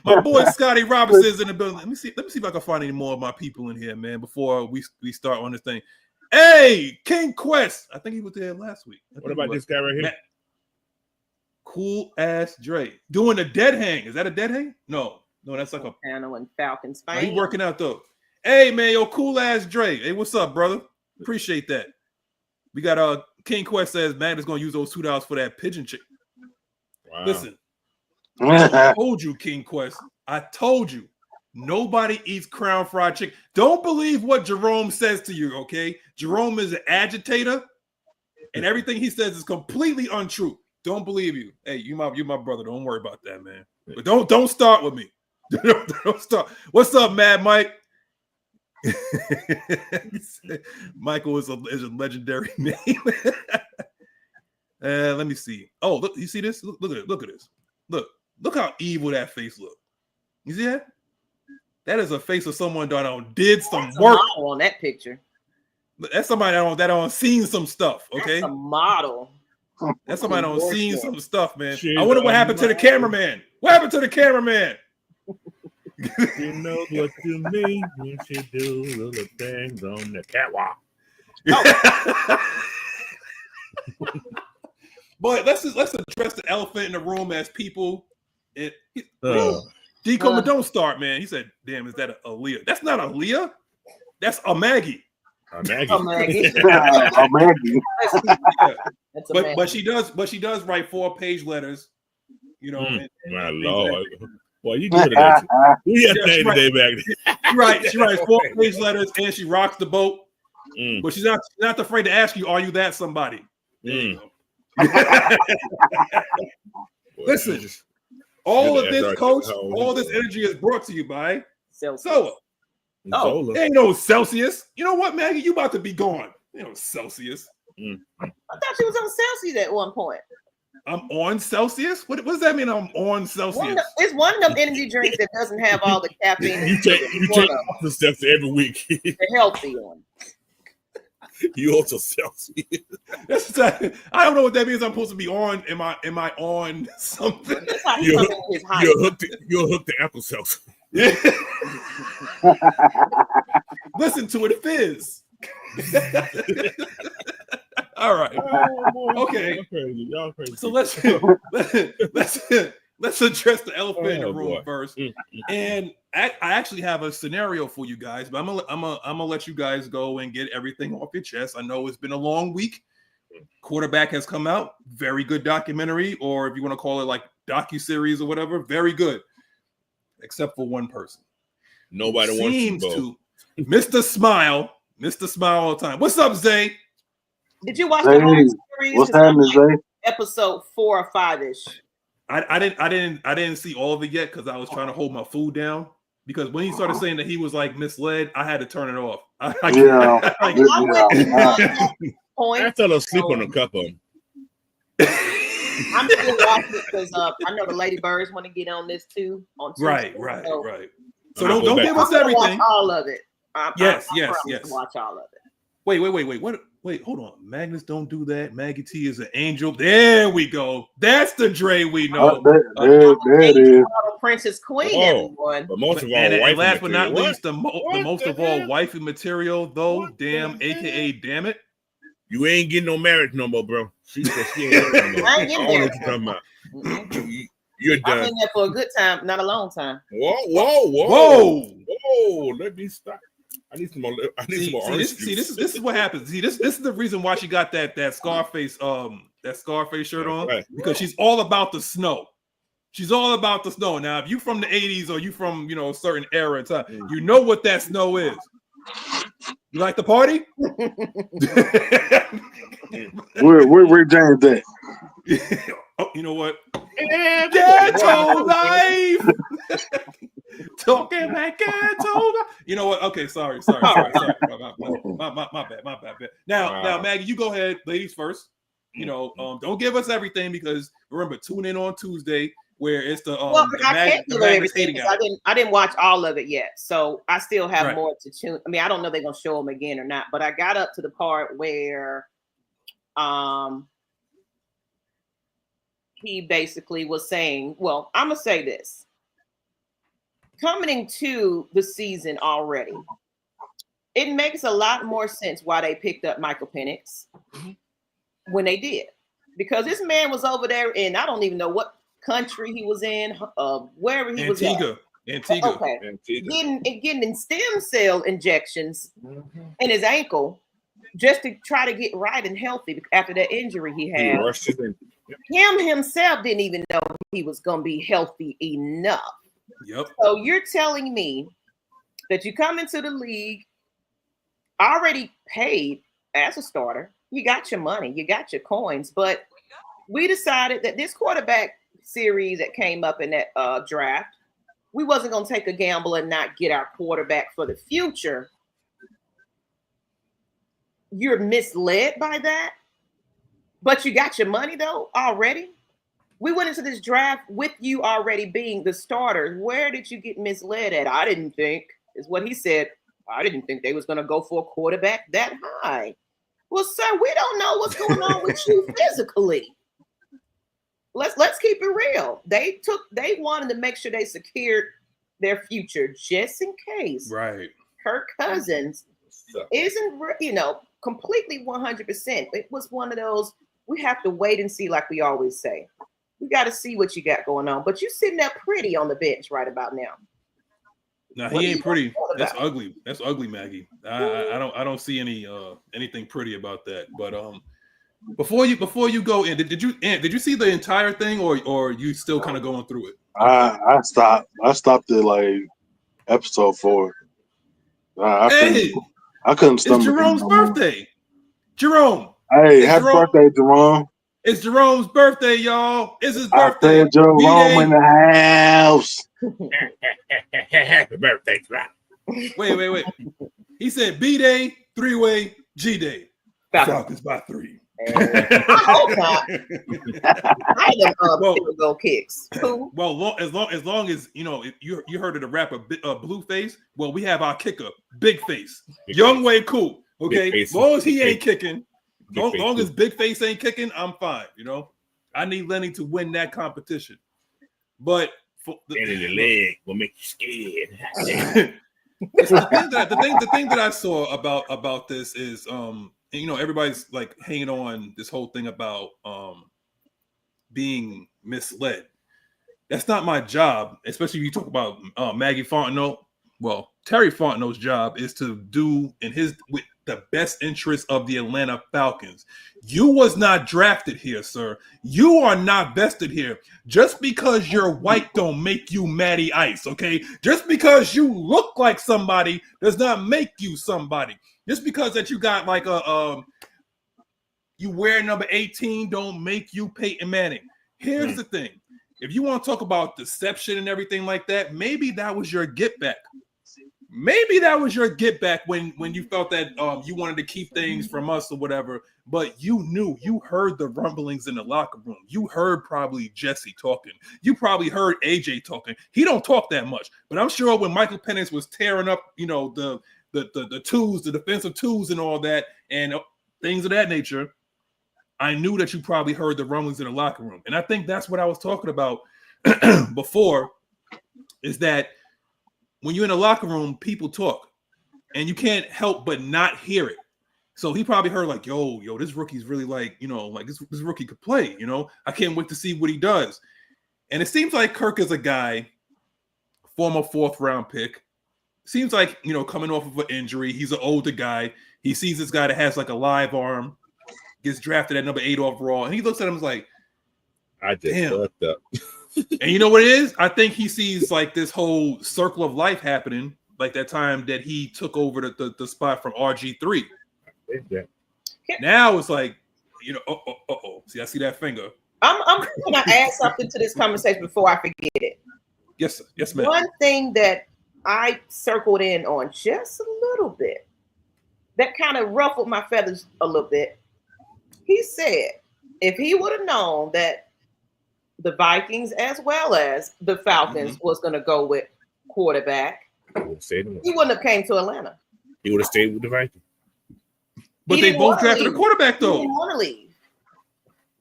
Speaker 1: my boy Scotty Robinson's in the building. Let me see if I can find any more of my people in here, man, before we start on this thing. Hey, King Quest. I think he was there last week.
Speaker 2: What about this guy right here?
Speaker 1: Cool ass Dre doing a dead hang. Is that a dead hang? No, that's like a
Speaker 5: panel and Falcons.
Speaker 1: He working out though. Hey man, yo, cool ass Dre. Hey, what's up, brother? Appreciate that. We got King Quest says Matt is gonna use those $2 for that pigeon chick.
Speaker 2: Wow.
Speaker 1: Listen, I told you, King Quest. I told you. Nobody eats crown fried chicken. Don't believe what Jerome says to you, okay? Jerome is an agitator, and everything he says is completely untrue. Don't believe you. Hey, you my brother. Don't worry about that, man. But don't start with me. Don't start. What's up, Mad Mike? Michael is a legendary name. Let me see. Oh, look, you see this? Look at it. Look at this. Look how evil that face looks. You see that? That is a face of someone that did some work
Speaker 5: on that picture.
Speaker 1: That's somebody that on seen some stuff. Okay,
Speaker 5: that's a model.
Speaker 1: That's somebody on seen some stuff, man. I wonder what happened to the cameraman. What happened to the cameraman?
Speaker 2: You know what you mean when you do little things on the catwalk.
Speaker 1: But let's address the elephant in the room as people D. Coleman, don't start, man. He said, "Damn, is that a Aaliyah? That's not Aaliyah. That's a Maggie."
Speaker 2: Maggie.
Speaker 5: Maggie.
Speaker 4: Maggie.
Speaker 1: Yeah. But she does write 4-page letters. You know,
Speaker 2: my Lord. Boy, you doing it. We have thing today, Maggie.
Speaker 1: She writes 4-page letters and she rocks the boat. But she's not afraid to ask you, "Are you that somebody?" Listen, all of this, Coach, all this energy is brought to you by Zola. Oh, there ain't no Celsius. You know what, Maggie? You about to be gone. You know, Celsius.
Speaker 5: I thought she was on Celsius at one point.
Speaker 1: I'm on Celsius? What does that mean? I'm on Celsius?
Speaker 5: It's one of them energy drinks that doesn't have all the caffeine.
Speaker 2: You take the steps every week.
Speaker 5: They're healthy on.
Speaker 2: You also Celsius.
Speaker 1: I don't know what that means. I'm supposed to be on. Am I on something?
Speaker 2: You're hooked to apple Celsius.
Speaker 1: Yeah. Listen to it, fizz. All right. Okay.
Speaker 2: Y'all crazy.
Speaker 1: So let's address the elephant in the room first. And I actually have a scenario for you guys, but I'm gonna let you guys go and get everything off your chest. I know it's been a long week. Quarterback has come out, very good documentary, or if you want to call it like docuseries or whatever, very good, except for one person.
Speaker 2: Nobody
Speaker 1: seems
Speaker 2: wants
Speaker 1: to. Mr. Smile all the time. What's up, Zay?
Speaker 5: Did you watch the whole series?
Speaker 4: What's happening, Zay?
Speaker 5: Episode 4 or 5-ish.
Speaker 1: I didn't see all of it yet because I was trying to hold my food down. Because when he started saying that he was like misled, I had to turn it off. I
Speaker 2: fell asleep on a couple.
Speaker 5: I'm still watching it because I know the Lady Birds want to get on this too. On Tuesday,
Speaker 1: right.
Speaker 5: So
Speaker 1: don't give us everything.
Speaker 5: Watch all of it.
Speaker 1: Yes.
Speaker 5: Watch all of it.
Speaker 1: Wait. What? Wait, hold on. Magnus, don't do that. Maggie T is an angel. There we go. That's the Dre we know.
Speaker 4: There it is.
Speaker 5: Princess Queen, everyone.
Speaker 2: But most of all,
Speaker 1: and last but not least, the most of all wifey material, though. Damn, aka damn it.
Speaker 2: You ain't getting no marriage no more, bro. She ain't
Speaker 5: I ain't getting there.
Speaker 2: You're done.
Speaker 5: I've been there for a good time, not a long time.
Speaker 2: Whoa. Let me stop. I need some more. This
Speaker 1: is what happens. This is the reason why she got that Scarface shirt on, right. Because she's all about the snow. She's all about the snow. Now, if you from the 80s or you from a certain era and time, you know what that snow is. You like the party?
Speaker 4: Where James at?
Speaker 1: Oh, you know what? Ghetto life. Talking about ghetto life. You know what? Okay, sorry. My bad. Now, Maggie, you go ahead. Ladies first. Don't give us everything because remember, tune in on Tuesday where it's the
Speaker 5: I can't do everything because I didn't watch all of it yet, so I still have more to tune. I mean, I don't know if they're gonna show them again or not, but I got up to the part where he basically was saying, well, I'm gonna say this. Coming into the season already, it makes a lot more sense why they picked up Michael Penix when they did. Because this man was over there in, I don't even know what country he was in, wherever he was at.
Speaker 1: Antigua.
Speaker 5: Okay. Getting stem cell injections in his ankle just to try to get right and healthy after that injury he had. Him himself didn't even know he was going to be healthy enough.
Speaker 1: Yep.
Speaker 5: So you're telling me that you come into the league already paid as a starter. You got your money, you got your coins, but we decided that this quarterback series that came up in that draft, we wasn't going to take a gamble and not get our quarterback for the future. You're misled by that, but you got your money though already. We went into this draft with you already being the starters. Where did you get misled at? I didn't think, is what he said. I didn't think they was going to go for a quarterback that high. Well, sir, we don't know what's going on with you physically. Let's keep it real. They wanted to make sure they secured their future just in case.
Speaker 1: Right.
Speaker 5: Kirk Cousins isn't, completely 100%. It was one of those, we have to wait and see, like we always say. We got to see what you got going on. But you sitting there pretty on the bench right about now.
Speaker 1: No, he ain't pretty. That's ugly. That's ugly, Maggie. I don't see anything pretty about that. But before you go in, did you see the entire thing, or you still kind of going through it?
Speaker 4: I stopped at like episode 4. I couldn't stomach.
Speaker 1: It's Jerome's birthday. Jerome.
Speaker 4: Hey, happy birthday, Jerome.
Speaker 1: It's Jerome's birthday, y'all. It's his birthday.
Speaker 4: I said Jerome in the house.
Speaker 2: Happy birthday, right?
Speaker 1: Wait. He said B-Day, 3-way, G-Day. Falcons by 3.
Speaker 5: I hope not. I didn't go kicks. Cool.
Speaker 1: Well, as long as you heard of the rapper Blueface. Well, we have our kicker, Big Face, Young Way, cool. Okay, as long as he ain't kicking, long as Big Face ain't kicking, I'm fine. I need Lenny to win that competition. But
Speaker 2: the leg will make you scared.
Speaker 1: the thing that I saw about this is everybody's like hanging on this whole thing about being misled. That's not my job, especially if you talk about Maggie Fontenot. Well, Terry Fontenot's job is to do with the best interest of the Atlanta Falcons. You was not drafted here, sir. You are not vested here. Just because you're white don't make you Matty Ice, okay? Just because you look like somebody does not make you somebody. Just because that you got like you wear number 18 don't make you Peyton Manning. Here's the thing. If you want to talk about deception and everything like that, maybe that was your get back. Maybe that was your get back when you felt that you wanted to keep things from us or whatever, but you heard the rumblings in the locker room. You heard probably Jesse talking. You probably heard AJ talking. He don't talk that much, but I'm sure when Michael Penix was tearing up, the tools, the defensive tools and all that and things of that nature, I knew that you probably heard the rumblings in the locker room. And I think that's what I was talking about before, is that when you're in the locker room, people talk and you can't help but not hear it. So he probably heard like, yo, this rookie's really like, this rookie could play, I can't wait to see what he does. And it seems like Kirk is a guy, former 4th round pick. Seems like, coming off of an injury, he's an older guy. He sees this guy that has like a live arm, gets drafted at number 8 overall. And he looks at him and is like,
Speaker 2: I just fucked up.
Speaker 1: And you know what it is? I think he sees like this whole circle of life happening, like that time that he took over the spot from RG3.
Speaker 2: Yeah.
Speaker 1: Now it's like, see, I see that finger.
Speaker 5: I'm going to add something to this conversation before I forget it.
Speaker 1: Yes, sir. Yes, ma'am.
Speaker 5: One thing that I circled in on just a little bit that kind of ruffled my feathers a little bit. He said if he would have known that the Vikings as well as the Falcons was going to go with quarterback, he wouldn't have came to Atlanta.
Speaker 2: He would have stayed with the Vikings.
Speaker 1: But they both drafted a quarterback, though.
Speaker 5: He didn't want to leave.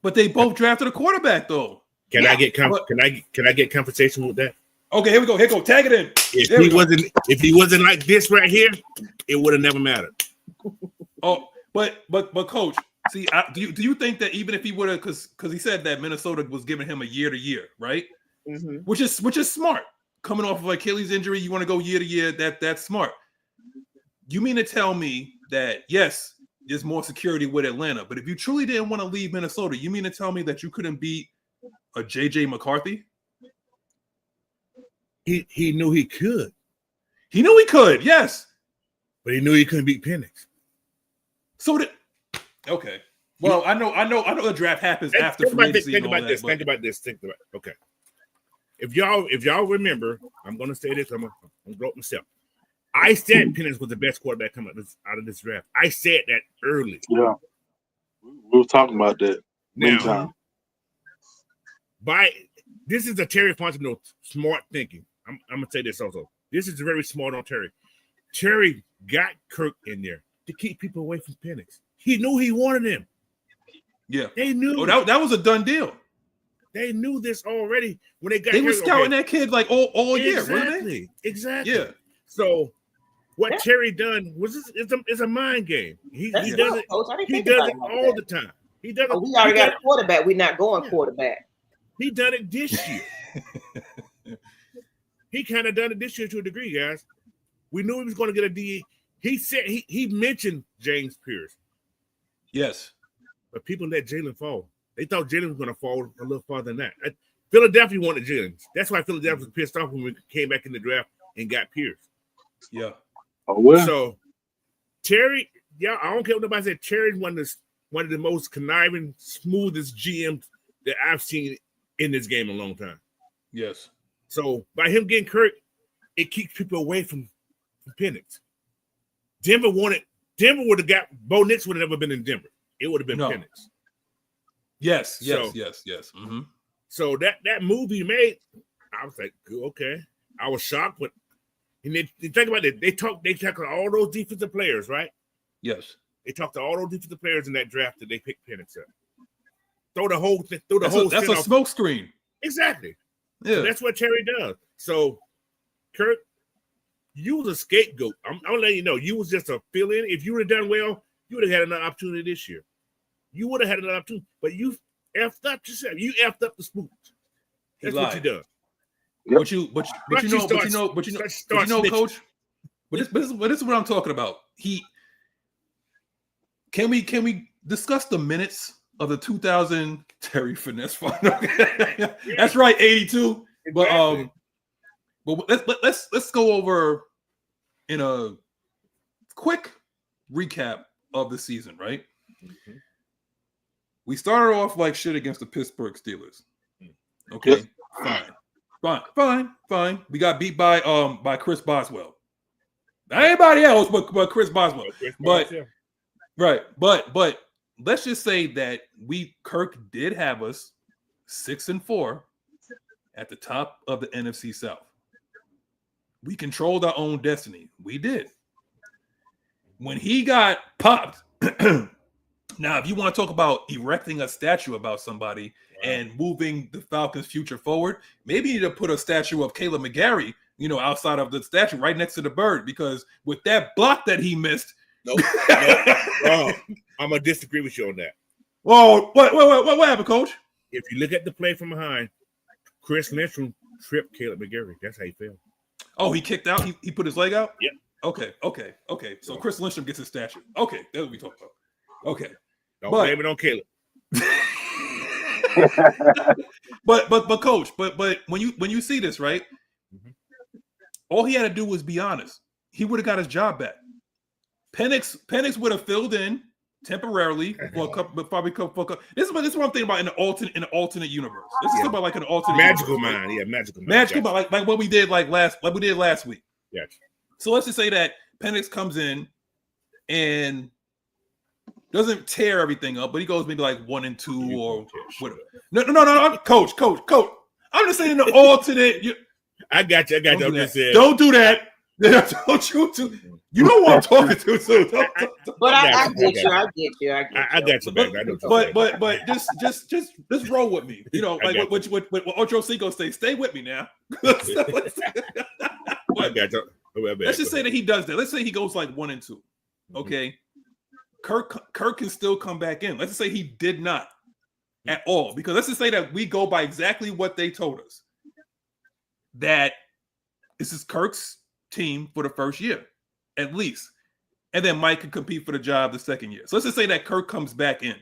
Speaker 1: But they both drafted a quarterback, though.
Speaker 2: Can I get compensation with that?
Speaker 1: Okay, here we go. Here we go. Tag it in.
Speaker 2: If he wasn't like this right here, it would have never mattered.
Speaker 1: Oh, but coach, see, do you think that even if he would have, because he said that Minnesota was giving him a year to year, right? Mm-hmm. Which is smart. Coming off of Achilles injury, you want to go year to year. That's smart. You mean to tell me that yes, there's more security with Atlanta, but if you truly didn't want to leave Minnesota, you mean to tell me that you couldn't beat a JJ McCarthy?
Speaker 2: He knew he could.
Speaker 1: He knew he could, yes.
Speaker 2: But he knew he couldn't beat Penix.
Speaker 1: So okay. Well, I know the draft happens after free agency.
Speaker 2: Think about this. Okay. If y'all remember, I'm gonna say this, I'm gonna blow up myself. I said Penix was the best quarterback coming out of this draft. I said that early.
Speaker 4: Yeah. We were talking about that.
Speaker 2: Now, this is a Terry Fontenot smart thinking. I'm gonna say this also. This is very smart on Terry. Terry got Kirk in there to keep people away from Penix. He knew he wanted him.
Speaker 1: Yeah,
Speaker 2: they knew.
Speaker 1: Oh, that was a done deal.
Speaker 2: They knew this already when they got.
Speaker 1: They were scouting that kid like all year, weren't they?
Speaker 2: Exactly.
Speaker 1: Yeah.
Speaker 2: So what Terry done was it's a mind game. He does it. He does it all the time. He does it.
Speaker 5: We already got a quarterback. We're not going quarterback.
Speaker 2: He done it this year. He kind of done it this year to a degree, guys. We knew he was going to get a DE. He said he mentioned James Pierce.
Speaker 1: Yes.
Speaker 2: But people let Jalen fall. They thought Jalen was going to fall a little farther than that. Philadelphia wanted Jalen. That's why Philadelphia was pissed off when we came back in the draft and got Pierce.
Speaker 1: Yeah.
Speaker 4: Oh, well.
Speaker 2: So Terry, yeah, I don't care what nobody said. Terry's one of the most conniving, smoothest GMs that I've seen in this game in a long time.
Speaker 1: Yes.
Speaker 2: So by him getting Kirk, it keeps people away from Penix. Denver would have got Bo Nix would have never been in Denver. It would have been Penix.
Speaker 1: Yes.
Speaker 2: So,
Speaker 1: Yes. Mm-hmm.
Speaker 2: So that move he made, I was like, okay. I was shocked, but and then think about it. They talked to all those defensive players, right?
Speaker 1: Yes.
Speaker 2: They talked to all those defensive players in that draft that they picked Penix up. Throw the whole
Speaker 1: That's a smoke screen.
Speaker 2: Exactly.
Speaker 1: Yeah.
Speaker 2: So that's what Terry does. So Kirk, you was a scapegoat. I'm letting you know, you was just a fill-in. If you would have done well, you would have had another opportunity this year. You would have had another opportunity, but you effed up yourself. You effed up the Spooks. That's what you done.
Speaker 4: Yep.
Speaker 1: But you know, Coach. But this is what I'm talking about. Can we discuss the minutes of the 2000 Terry Finesse final? That's right, 82.
Speaker 2: Exactly.
Speaker 1: But let's go over in a quick recap of the season, right?
Speaker 2: Mm-hmm.
Speaker 1: We started off like shit against the Pittsburgh Steelers. Okay, fine. We got beat by Chris Boswell. Not anybody else, but Chris Boswell. But let's just say that Kirk did have us 6-4 at the top of the NFC South. We controlled our own destiny. We did. When he got popped, now if you want to talk about erecting a statue about somebody and moving the Falcons' future forward, maybe you need to put a statue of Caleb McGarry, outside of the statue right next to the bird, because with that block that he missed.
Speaker 2: Nope. I'm gonna disagree with you on that.
Speaker 1: Oh, what happened, Coach?
Speaker 2: If you look at the play from behind, Chris Lindstrom tripped Caleb McGarry. That's how he fell.
Speaker 1: Oh, he kicked out. He put his leg out.
Speaker 2: Yep.
Speaker 1: Okay. So Chris Lindstrom gets his statue. Okay, that's what we talking about. Okay.
Speaker 2: Don't blame it on Caleb.
Speaker 1: but Coach, but when you see this, right?
Speaker 2: Mm-hmm.
Speaker 1: All he had to do was be honest. He would have got his job back. Penix would have filled in temporarily for a couple, but probably couple. This is what I'm thinking about in an alternate universe. This is about like an alternate
Speaker 2: magical
Speaker 1: universe,
Speaker 2: mind,
Speaker 1: right?
Speaker 2: magical
Speaker 1: mind, like what we did last week.
Speaker 2: Yes.
Speaker 1: So let's just say that Penix comes in and doesn't tear everything up, but he goes maybe like 1-2 or whatever. No, Coach. I'm just saying the alternate.
Speaker 2: I got you.
Speaker 1: Don't do that. Don't you know what I'm talking to? So
Speaker 5: but I get you. I get you.
Speaker 2: I got you back.
Speaker 1: But just roll with me. Like what Ocho Cinco say. Stay with me now.
Speaker 2: I got you.
Speaker 1: Let's just say that he does that. Let's say he goes like 1-2. Okay. Kirk can still come back in. Let's just say he did not at all, because let's just say that we go by exactly what they told us, that this is Kirk's team for the first year, at least, and then Mike can compete for the job the second year. So let's just say that Kirk comes back in.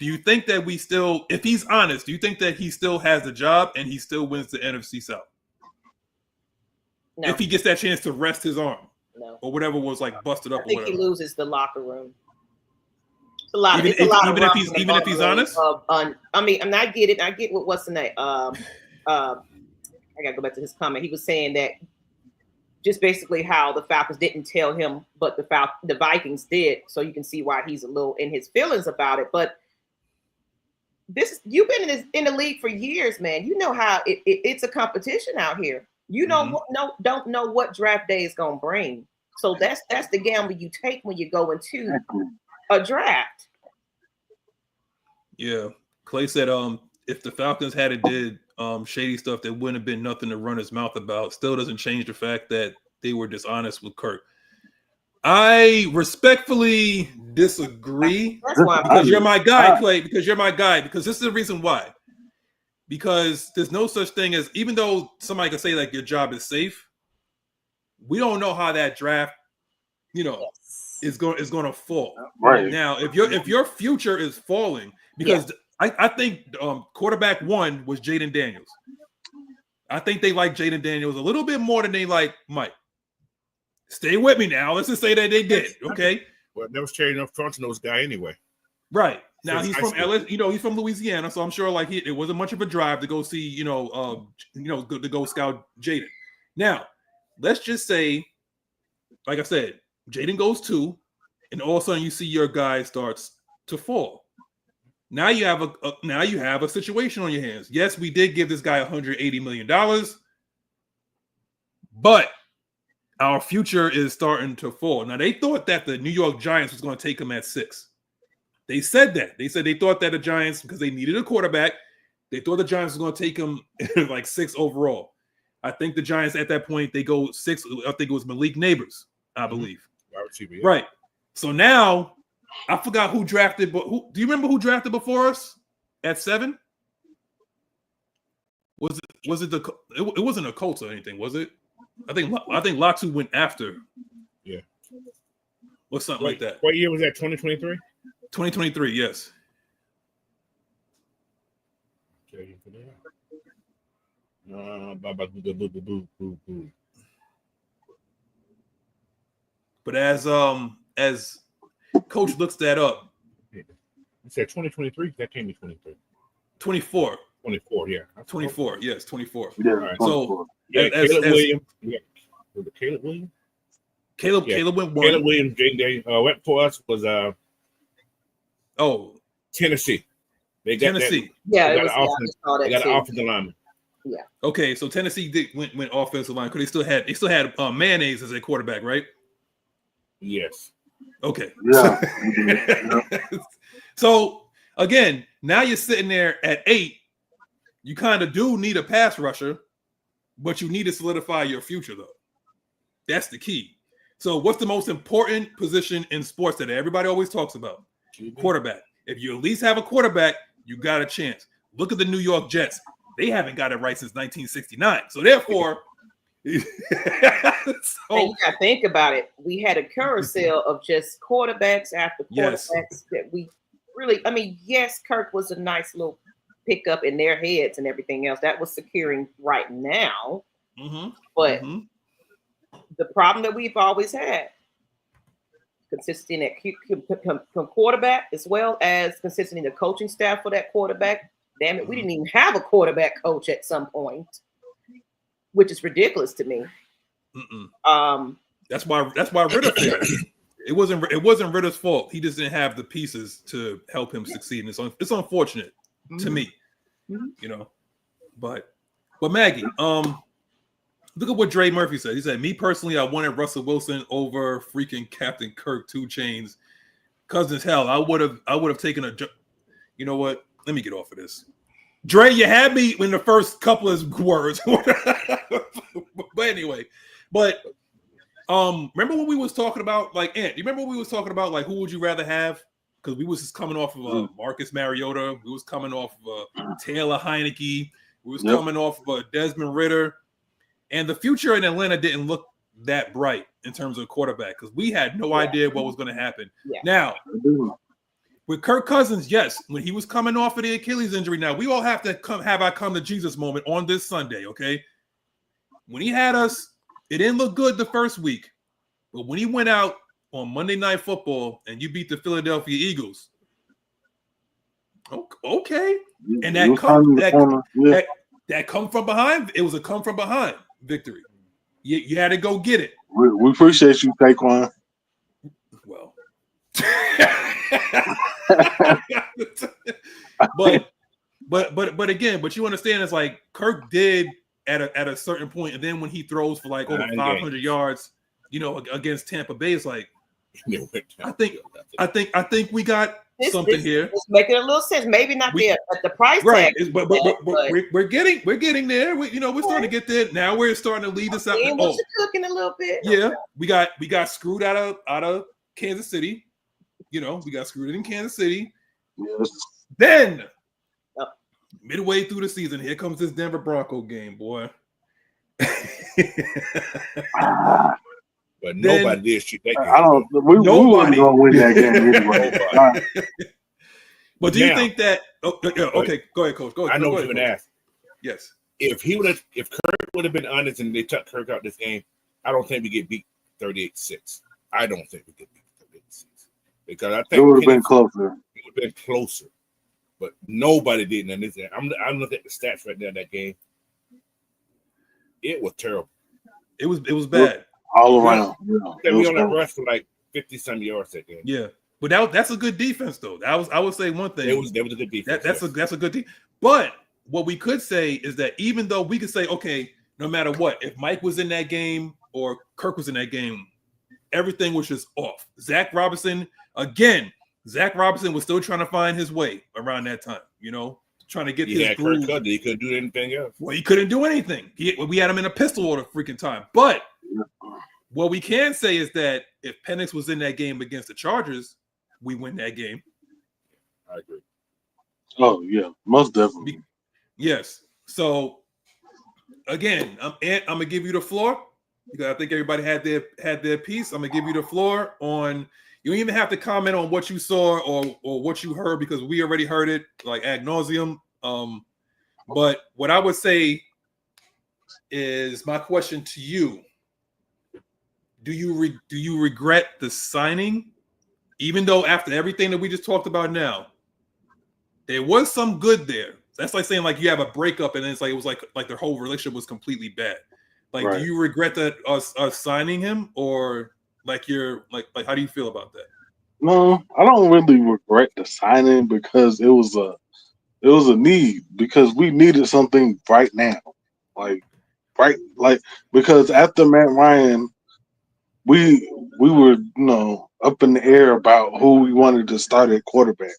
Speaker 1: Do you think that we still, if he's honest, do you think that he still has the job and he still wins the NFC South?
Speaker 5: No.
Speaker 1: If he gets that chance to rest his arm, or whatever was like busted up.
Speaker 5: I think
Speaker 1: or whatever.
Speaker 5: He loses the locker room. It's a lot.
Speaker 1: Even if he's honest.
Speaker 5: I mean, I get it. I get what's the name. I gotta go back to his comment. He was saying that just basically how the Falcons didn't tell him, but the Vikings did. So you can see why he's a little in his feelings about it. But you've been in the league for years, man. You know how it's a competition out here. You don't know what draft day is gonna bring. So that's the gamble you take when you go into a draft.
Speaker 1: Yeah, Clay said if the Falcons had did shady stuff, there wouldn't have been nothing to run his mouth about. Still doesn't change the fact that they were dishonest with Kirk. I respectfully disagree.
Speaker 5: That's why
Speaker 1: because you're my guy, Clay. Because you're my guy. Because this is the reason why. because there's no such thing as, even though somebody could say like your job is safe, we don't know how that draft, is going to fall.
Speaker 4: Right
Speaker 1: Now, if your future is falling, because I think quarterback 1 was Jaden Daniels. I think they like Jaden Daniels a little bit more than they like Mike. Stay with me now. Let's just say that they did. Okay.
Speaker 2: Well, that was Terry Fontenot's guy anyway.
Speaker 1: Right. Now he's from
Speaker 2: LS,
Speaker 1: he's from Louisiana, so I'm sure like it wasn't much of a drive to go see, to go scout Jaden. Now, let's just say, like I said, Jaden goes 2, and all of a sudden you see your guy starts to fall. Now you have a situation on your hands. Yes, we did give this guy $180 million, but our future is starting to fall. Now, they thought that the New York Giants was going to take him at 6. They said that. They said they thought that the Giants, because they needed a quarterback, they thought the Giants was going to take him like 6 overall. I think the Giants at that point, they go 6. I think it was Malik Neighbors, I believe. Right. So now, I forgot who drafted, but do you remember who drafted before us at 7? Was it it wasn't a Colts or anything, was it? I think Latu went after.
Speaker 2: Yeah.
Speaker 1: Or something like that.
Speaker 2: What year was that? 2023?
Speaker 1: 2023, yes. But as Coach looks that up,
Speaker 2: you said 2023. That came in 23.
Speaker 1: 24.
Speaker 2: 24, yeah.
Speaker 1: 24, yes, 24.
Speaker 4: yeah
Speaker 2: right.
Speaker 1: So
Speaker 2: Caleb Williams. Yeah. Was it Caleb Williams?
Speaker 1: Caleb went 1.
Speaker 2: Caleb Williams, went for us was Tennessee. They got
Speaker 1: Tennessee.
Speaker 2: They got an offensive lineman.
Speaker 5: Yeah.
Speaker 1: Okay, so Tennessee went offensive line because they still had Mayonnaise as a quarterback, right?
Speaker 2: Yes.
Speaker 1: Okay.
Speaker 4: Yeah.
Speaker 1: So again, now you're sitting there at 8. You kind of do need a pass rusher, but you need to solidify your future, though. That's the key. So what's the most important position in sports that everybody always talks about? Quarterback. If you at least have a quarterback, you got a chance. Look at the New York Jets. They haven't got it right since 1969. So therefore,
Speaker 5: and you got to think about it. We had a carousel of just quarterbacks after quarterbacks that we really, yes, Kirk was a nice little pickup in their heads and everything else. That was securing right now. But the problem that we've always had, consistency at quarterback as well as consistency in the coaching staff for that quarterback. Damn it, we didn't even have a quarterback coach at some point, which is ridiculous to me.
Speaker 1: That's why Ryder failed. It wasn't Ritter's fault. He just didn't have the pieces to help him succeed. And it's unfortunate to me, But Maggie, look at what Dre Murphy said. He said, "Me personally, I wanted Russell Wilson over freaking Captain Kirk 2 Chainz. Cousins, hell, I would have taken a. You know what? Let me get off of this. Dre, you had me in the first couple of words. But anyway, remember when we was talking about like Ant? You remember when we was talking about like who would you rather have? Because we was just coming off of Marcus Mariota, we was coming off of Taylor Heineke, we was coming off of Desmond Ridder, and the future in Atlanta didn't look that bright in terms of quarterback because we had no idea what was going to happen. Now, with Kirk Cousins, yes, when he was coming off of the Achilles injury, now we all have to have our come to Jesus moment on this Sunday, okay? When he had us, it didn't look good the first week, but when he went out on Monday Night Football and you beat the Philadelphia Eagles, okay, and that come from behind, it was a come from behind victory. You had to go get it.
Speaker 4: We appreciate you, Taquan.
Speaker 1: Well, but again, but you understand, it's like Kirk did at a certain point, and then when he throws for like over 500 yards, against Tampa Bay, it's like I think we got something here.
Speaker 5: It's making a little sense. Maybe not at the price tag,
Speaker 1: but we're getting there. We're starting to get there. Now we're starting to lead us out.
Speaker 5: Cooking a little bit.
Speaker 1: Yeah, we got screwed out of Kansas City. We got screwed in Kansas City.
Speaker 4: Yes.
Speaker 1: Then midway through the season, here comes this Denver Bronco game, boy.
Speaker 2: But nobody did shit that game.
Speaker 4: I don't. We wasn't gonna win that game anyway.
Speaker 1: But do you think that? Okay, go ahead, Coach. Go ahead.
Speaker 2: I know
Speaker 1: what
Speaker 2: you're gonna ask.
Speaker 1: Yes.
Speaker 2: If Kirk would have been honest and they took Kirk out this game, I don't think we get beat 38-6. I don't think we get beat 38-6 because I think
Speaker 4: it would have been closer.
Speaker 2: It would have been closer, but nobody did none of this. I'm looking at the stats right now. That game, it was terrible.
Speaker 1: It was bad
Speaker 4: all around.
Speaker 2: Yeah. We only rushed for like 50-some yards that game.
Speaker 1: Yeah, but that's a good defense though. I would say one thing.
Speaker 2: That was a good defense.
Speaker 1: That's a good defense. But what we could say is that even though we could say, okay, no matter what, if Mike was in that game or Kirk was in that game, everything was just off. Zach Robinson was still trying to find his way around that time, trying to get his groove.
Speaker 2: He couldn't do anything else.
Speaker 1: Well, he couldn't do anything. We had him in a pistol all the freaking time. But what we can say is that if Penix was in that game against the Chargers, we win that game.
Speaker 2: I agree.
Speaker 4: Oh, yeah, most definitely.
Speaker 1: Yes. So, again, I'm going to give you the floor because I think everybody had their piece. I'm going to give you the floor on – you don't even have to comment on what you saw or what you heard because we already heard it like ad nauseum. But what I would say is my question to you: Do you regret the signing, even though after everything that we just talked about now, there was some good there? That's like saying like you have a breakup and then it's like it was like their whole relationship was completely bad. Like, right. Do you regret that us signing him or? Like you're like how do you feel about that?
Speaker 4: No, I don't really regret the signing because it was a need because we needed something right now. Because after Matt Ryan, we were up in the air about who we wanted to start at quarterback.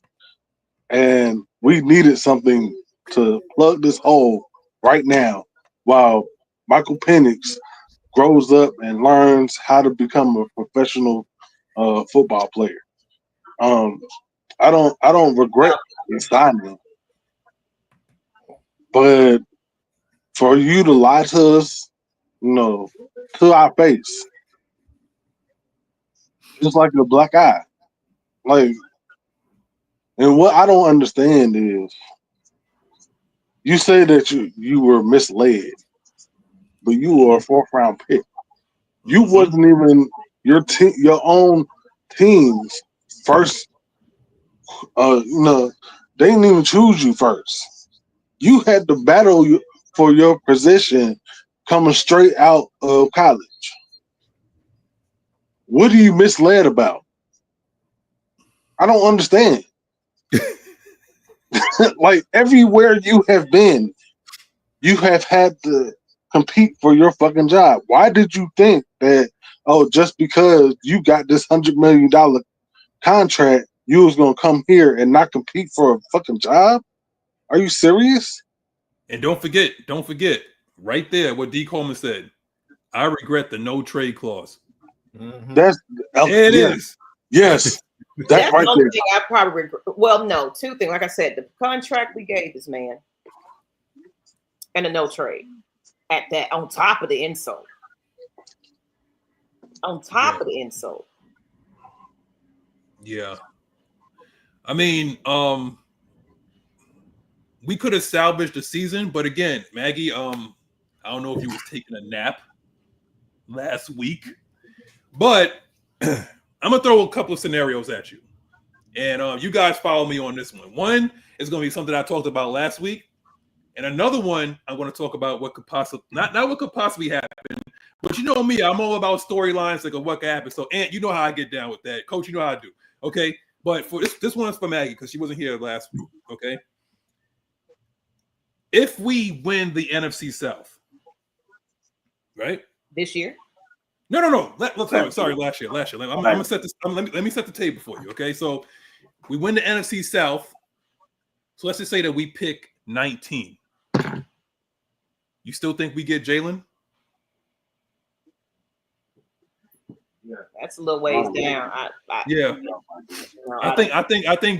Speaker 4: And we needed something to plug this hole right now while Michael Penix grows up and learns how to become a professional football player. I don't regret signing, but for you to lie to us, to our face, it's like a black eye. And what I don't understand is, you say that you were misled. But you were a 4th-round pick. You wasn't even your own team's first. They didn't even choose you first. You had to battle for your position coming straight out of college. What are you misled about? I don't understand. Like everywhere you have been, you have had to compete for your fucking job. Why did you think that, just because you got this $100 million contract, you was going to come here and not compete for a fucking job? Are you serious?
Speaker 1: And don't forget, right there, what D. Coleman said, I regret the no trade clause.
Speaker 4: Mm-hmm.
Speaker 1: It is.
Speaker 4: Yes.
Speaker 5: That's
Speaker 4: right
Speaker 5: one
Speaker 4: there.
Speaker 5: thing I probably regret. Well, no, two things. Like I said, the contract we gave this man and a no trade. At that, on top of the insult. Of the insult.
Speaker 1: Yeah. I mean, we could have salvaged the season, but again, Maggie, I don't know if you was taking a nap last week, but I'm gonna throw a couple of scenarios at you, and you guys follow me on this one. One is gonna be something I talked about last week. And another one, I'm going to talk about what could possibly, not what could possibly happen, but you know me, I'm all about storylines, like what could happen. So, Aunt, you know how I get down with that. Coach, you know how I do. Okay. But for this one is for Maggie because she wasn't here last week. Okay. If we win the NFC South, right?
Speaker 5: This year?
Speaker 1: No. Sorry, last year. I'm gonna set this. Let me set the table for you. Okay. So we win the NFC South. So let's just say that we pick 19. You still think we get Jalen?
Speaker 5: Yeah, that's a little ways down. I
Speaker 1: think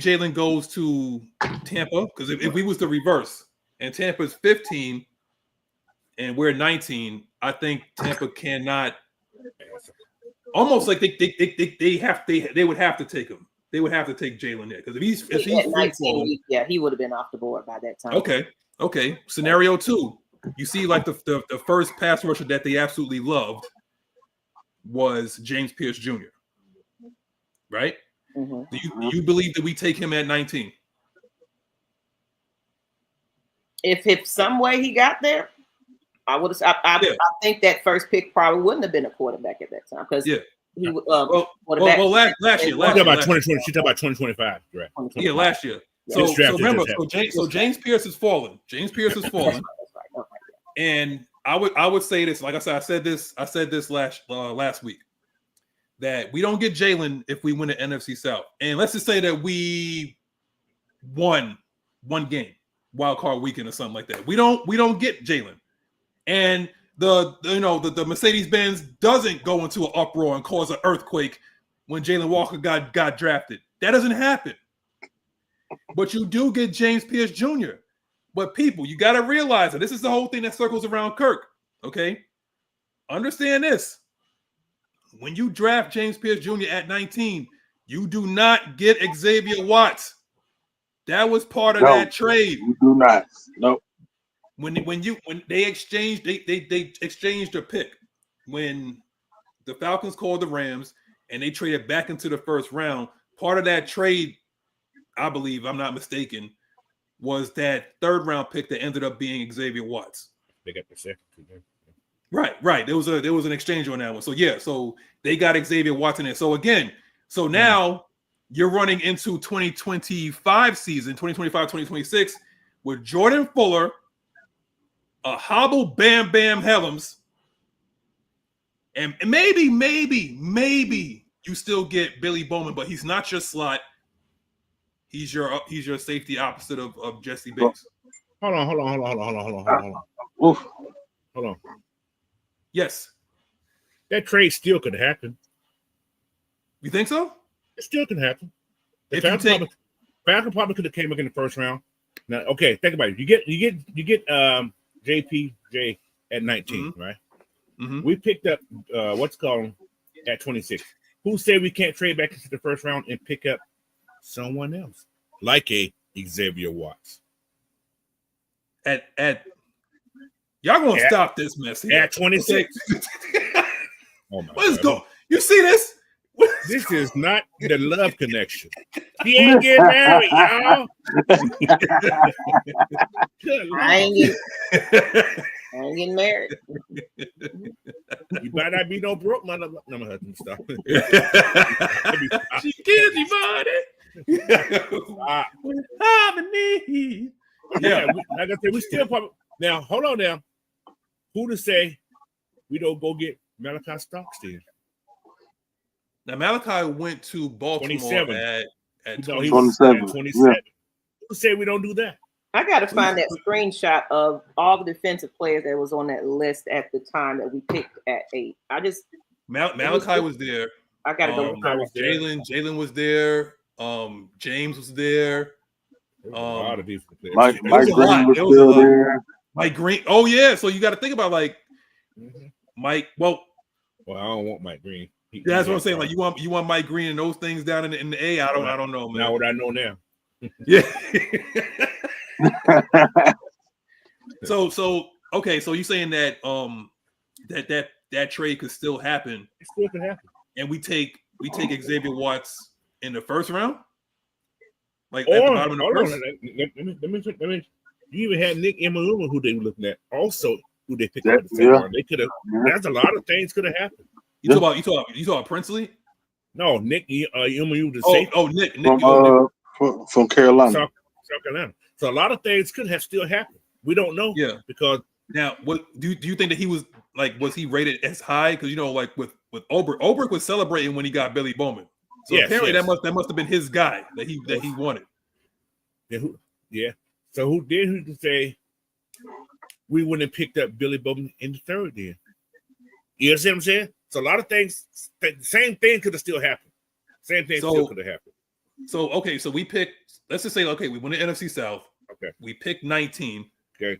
Speaker 1: Jalen goes to Tampa because if we was the reverse, and Tampa's 15, and we're 19, I think Tampa cannot. Almost like they would have to take him. They would have to take Jalen there because if he's free
Speaker 5: 19, yeah, he would have been off the board by that time.
Speaker 1: Okay. Scenario 2, you see, like the first pass rusher that they absolutely loved was James Pierce Jr. Right?
Speaker 5: Mm-hmm.
Speaker 1: Do you believe that we take him at 19?
Speaker 5: If some way he got there, I would have. I think that first pick probably wouldn't have been a quarterback at that time because he
Speaker 1: last year.
Speaker 2: She talked about 2020. She talked about 2025. Right?
Speaker 1: Yeah, last year. So remember, James Pierce has fallen. James Pierce has fallen. And I would say this. Like I said, I said this last week that we don't get Jalen if we win the NFC South. And let's just say that we won one game, wild card weekend or something like that. We don't get Jalen. And the Mercedes-Benz doesn't go into an uproar and cause an earthquake when Jalen Walker got drafted. That doesn't happen. But you do get James Pierce Jr. But people, you got to realize that this is the whole thing that circles around Kirk. Okay? Understand this. When you draft James Pierce Jr. at 19, you do not get Xavier Watts. That was part of that trade.
Speaker 4: You do not. Nope.
Speaker 1: When they exchanged a pick when the Falcons called the Rams and they traded back into the first round. Part of that trade, I believe, I'm not mistaken, was that third round pick that ended up being Xavier Watts.
Speaker 2: They got the second.
Speaker 1: Right. There was an exchange on that one. So they got Xavier Watts in there. So again, now you're running into 2025 season, 2025-2026 with Jordan Fuller, a hobble Bam Bam Helms, and maybe you still get Billy Bowman, but he's not your slot. He's your safety opposite of Jesse Bates.
Speaker 2: Hold on. Hold on.
Speaker 1: Yes.
Speaker 2: That trade still could happen.
Speaker 1: You think so?
Speaker 2: It still can happen.
Speaker 1: Falcons
Speaker 2: probably could have came up in the first round. Now, okay, think about it. You get JPJ at 19, right?
Speaker 1: Mm-hmm.
Speaker 2: We picked up what's called at 26. Who said we can't trade back into the first round and pick up someone else like a Xavier Watts?
Speaker 1: At y'all gonna stop this mess here.
Speaker 2: At 26. Oh my
Speaker 1: Let's
Speaker 2: God.
Speaker 1: go. You see this?
Speaker 2: This is not the love connection. He ain't getting married, y'all.
Speaker 5: I ain't getting married.
Speaker 2: You better not be no broke mother. No, my husband, stop.
Speaker 1: She can't divide it. I'm in need.
Speaker 2: Yeah, like I said, we still probably now. Hold on now. Who to say we don't go get Malachi Stocks then?
Speaker 1: Now Malachi went to Baltimore
Speaker 2: 27.
Speaker 1: at
Speaker 4: 27.
Speaker 2: 27.
Speaker 4: Yeah.
Speaker 2: Who say we don't do that?
Speaker 5: I got to find that screenshot of all the defensive players that was on that list at the time that we picked at 8.
Speaker 1: Malachi was there.
Speaker 5: I got to go.
Speaker 1: Jalen was there. James was there.
Speaker 2: A lot of these players.
Speaker 4: Mike Green was still there.
Speaker 1: Mike Green. Oh yeah. So you got to think about Mike. Well,
Speaker 2: I don't want Mike Green.
Speaker 1: That's what I'm saying. Like you want Mike Green and those things down in the A. I don't know, man.
Speaker 2: Now what I know now.
Speaker 1: Yeah. So okay. So you saying that that trade could still happen?
Speaker 2: It still could happen.
Speaker 1: And we take Xavier Watts in the first round, like
Speaker 2: or,
Speaker 1: at the bottom of the first.
Speaker 2: Let me. You even had Nick Emaluma, who they were looking at, also who they picked up. They could have. That's a lot of things could have happened.
Speaker 1: You talk about Princely?
Speaker 2: No, Nick Emaluma the
Speaker 1: safety. Nick
Speaker 4: from Carolina.
Speaker 2: South Carolina. So a lot of things could have still happened. We don't know.
Speaker 1: Yeah.
Speaker 2: Because
Speaker 1: now, what do you think that he was was he rated as high? Because with Oberk was celebrating when he got Billy Bowman. So apparently that must have been his guy that he wanted.
Speaker 2: Yeah. So who to say we wouldn't have picked up Billy Bowman in the third then? You know what I'm saying? So a lot of things, the same thing could have still happened. Same thing still could have happened.
Speaker 1: So okay, so we picked. Let's just say we won the NFC South.
Speaker 2: Okay.
Speaker 1: We picked 19.
Speaker 2: Okay.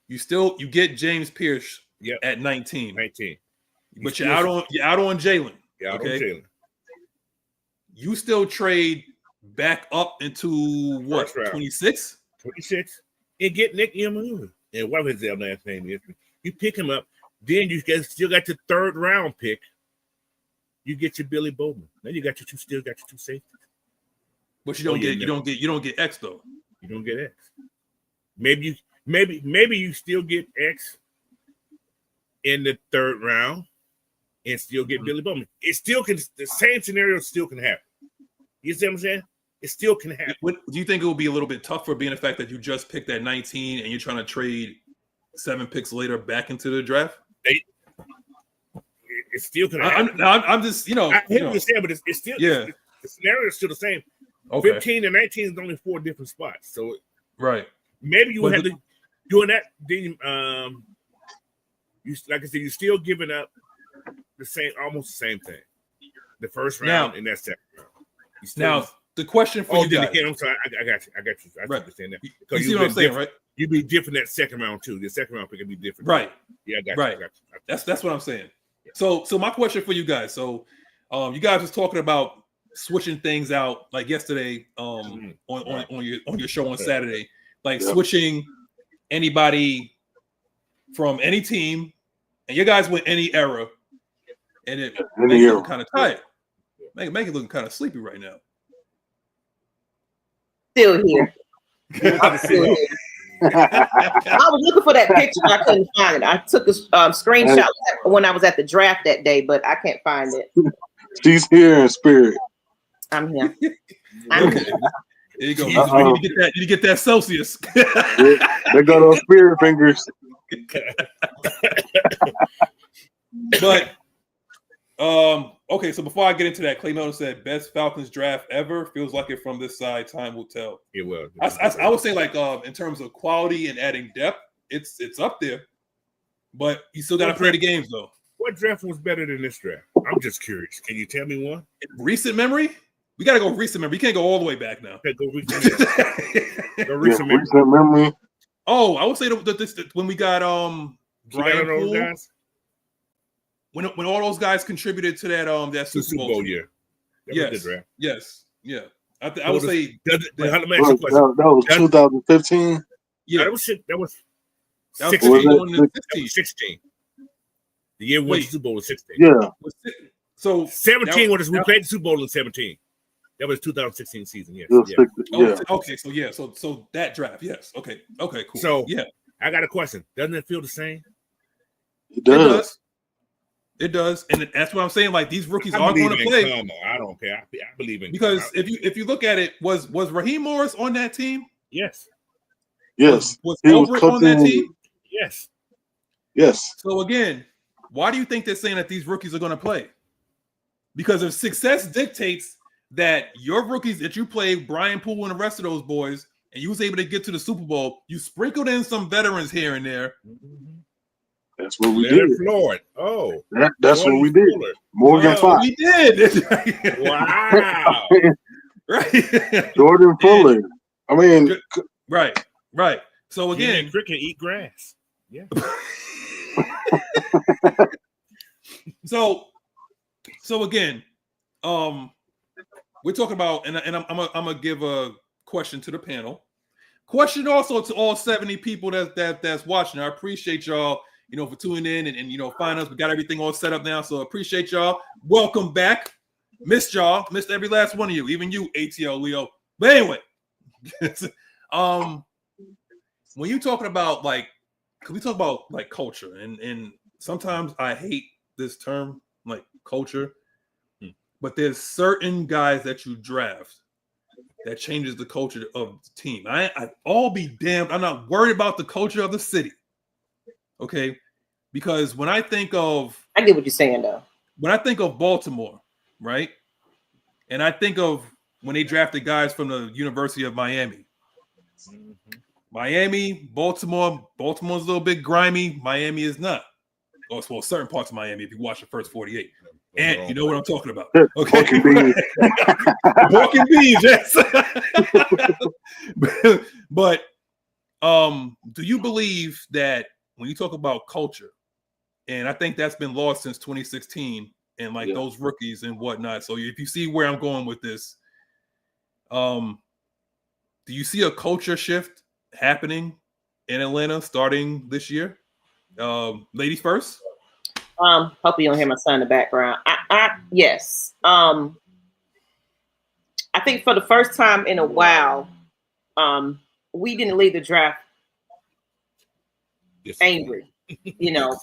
Speaker 1: You get James Pierce at 19.
Speaker 2: 19.
Speaker 1: But you're out on Jalen.
Speaker 2: Yeah,
Speaker 1: okay?
Speaker 2: on Jalen.
Speaker 1: You still trade back up into what? 26?
Speaker 2: 26. And get Nick Yamu. And what was their last name is? You pick him up, then you still got your 3rd round pick. You get your Billy Bowman. Then you got still got your 2 safeties.
Speaker 1: But you don't get X though.
Speaker 2: You don't get X. Maybe you still get X in the 3rd round and still get Billy Bowman. It still can. The same scenario still can happen. You see what I'm saying? It still can happen.
Speaker 1: Do you think it will be a little bit tougher, being the fact that you just picked that 19 and you're trying to trade 7 picks later back into the draft?
Speaker 2: It still can happen.
Speaker 1: I'm just,
Speaker 2: I understand, but it's still the scenario is still the same.
Speaker 1: Okay.
Speaker 2: 15 and 19 is only 4 different spots. So
Speaker 1: right.
Speaker 2: Maybe you have to doing that. Then you like I said, you're still giving up almost the same thing. The 1st round and that 2nd round.
Speaker 1: Now the question for you guys.
Speaker 2: I'm sorry, I got you. I
Speaker 1: right.
Speaker 2: understand that.
Speaker 1: You see what I'm saying, right?
Speaker 2: You'd be different that 2nd round too. The 2nd round pick would be different.
Speaker 1: Right.
Speaker 2: Yeah, I got
Speaker 1: right.
Speaker 2: you.
Speaker 1: That's what I'm saying. So my question for you guys. So you guys was talking about switching things out like yesterday on your show on Saturday, like switching anybody from any team, and you guys went any era, and it makes it look kind of tired. Make it looking kind of sleepy right now.
Speaker 5: Still here. I'm still here. I was looking for that picture, but I couldn't find it. I took a screenshot when I was at the draft that day, but I can't find it.
Speaker 4: She's here in spirit.
Speaker 5: I'm here. I'm here.
Speaker 1: There you go. You need to get that Celsius.
Speaker 4: They go those spirit fingers.
Speaker 1: But okay, so before I get into that, Clay Melton said best Falcons draft ever. Feels like it from this side. Time will tell.
Speaker 2: It will.
Speaker 1: I would say like in terms of quality and adding depth, it's up there. But you still got to play the games though.
Speaker 2: What draft was better than this draft? I'm just curious. Can you tell me one?
Speaker 1: In recent memory? We got to go recent memory. We can't go all the way back now.
Speaker 2: Okay, go recent
Speaker 4: memory.
Speaker 1: Oh, I would say when we got Brian
Speaker 2: those
Speaker 1: Poole,
Speaker 2: guys?
Speaker 1: When all those guys contributed to that Super Bowl
Speaker 2: year.
Speaker 1: Yes. Yeah. I would say
Speaker 2: that was
Speaker 4: 2015.
Speaker 2: Yeah, that was 16. The year we won the Super Bowl was 16.
Speaker 4: Yeah.
Speaker 1: So
Speaker 2: 17 we played the Super Bowl in 17. That was 2016 season. Yes.
Speaker 1: Okay. So that draft. Yes. Okay. Cool.
Speaker 2: So I got a question. Doesn't it feel the same?
Speaker 4: It does.
Speaker 1: It does, and that's what I'm saying. Like these rookies are going to play.
Speaker 2: I don't care. I believe in
Speaker 1: because if you look at it, was Raheem Morris on that team?
Speaker 2: Yes.
Speaker 4: Was
Speaker 1: Albert on that team?
Speaker 4: Yes.
Speaker 1: So again, why do you think they're saying that these rookies are going to play? Because if success dictates that your rookies that you played, Brian Poole and the rest of those boys, and you was able to get to the Super Bowl, you sprinkled in some veterans here and there.
Speaker 4: That's what we did.
Speaker 2: Floyd. Oh,
Speaker 4: that's what we did. Morgan Fox.
Speaker 1: We did.
Speaker 2: Wow.
Speaker 1: Right.
Speaker 4: Jordan Fuller. I mean,
Speaker 1: right. So again,
Speaker 2: cricket eat grass. Yeah.
Speaker 1: So again, we're talking about, and I'm gonna give a question to the panel. Question also to all 70 people that's watching. I appreciate y'all, for tuning in and find us. We got everything all set up now, so appreciate y'all. Welcome back. Missed y'all. Missed every last one of you, even you, ATL Leo. But anyway, when you talking about we talk about culture, and sometimes I hate this term culture, but there's certain guys that you draft that changes the culture of the team. I'll be damned. I'm not worried about the culture of the city. Okay. Because when I think of,
Speaker 5: I get what you're saying though.
Speaker 1: When I think of Baltimore, right? And I think of when they drafted guys from the University of Miami. Miami, Baltimore's a little bit grimy. Miami is not. Oh, well, certain parts of Miami, if you watch the first 48. And you know what I'm talking about. Okay. Pork and beans, yes. But Do you believe that when you talk about culture, and I think that's been lost since 2016, and like those rookies and whatnot. So if you see where I'm going with this, do you see a culture shift happening in Atlanta starting this year? Ladies first.
Speaker 5: Hope you don't hear my son in the background. Yes. I think for the first time in a while, we didn't leave the draft angry. You know,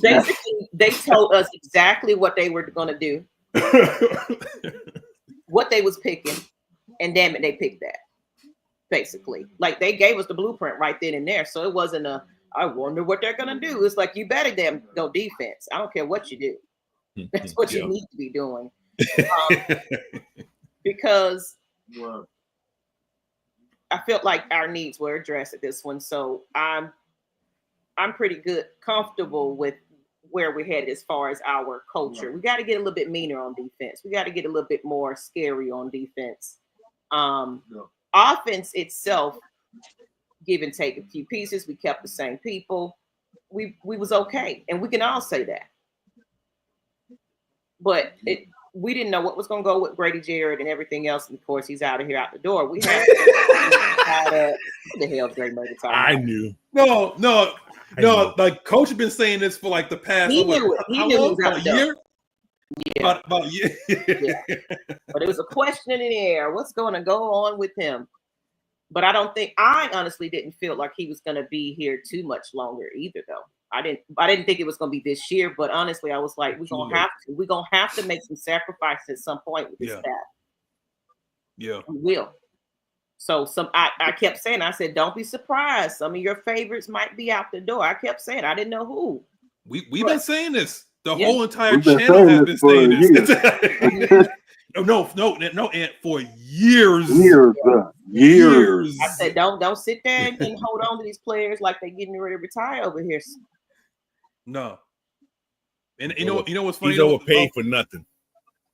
Speaker 5: basically they told us exactly what they were going to do, what they was picking, and damn it, they picked that. Basically, like they gave us the blueprint right then and there. So it wasn't I wonder what they're going to do. It's like, you better damn go defense. I don't care what you do. That's what you need to be doing. Because I felt like our needs were addressed at this one. So I'm pretty comfortable with where we're headed as far as our culture. We got to get a little bit meaner on defense. We got to get a little bit more scary on defense. Offense itself, give and take a few pieces. We kept the same people. We was okay, and we can all say that. But we didn't know what was going to go with Grady Jarrett and everything else. And of course, he's out of here out the door. We had what the hell, Grady Jarrett?
Speaker 2: I knew.
Speaker 1: No. Like Coach has been saying this for like the past.
Speaker 5: He knew it. He knew it was
Speaker 1: about a year.
Speaker 5: Yeah.
Speaker 1: About a year.
Speaker 5: Yeah. But it was a question in the air. What's going to go on with him? But I honestly didn't feel like he was going to be here too much longer either, though. I didn't think it was going to be this year, but honestly, I was like, we're going to have to make some sacrifices at some point with this staff.
Speaker 1: Yeah.
Speaker 5: We will. So I kept saying, I said, don't be surprised. Some of your favorites might be out the door. I kept saying, I didn't know who.
Speaker 1: We've been saying this. The whole entire channel has been saying this. No, Aunt, for years. Years.
Speaker 5: I said, don't sit there and hold on to these players like they're getting ready to retire over here.
Speaker 1: No. And you know what's funny?
Speaker 2: He's overpaid for nothing.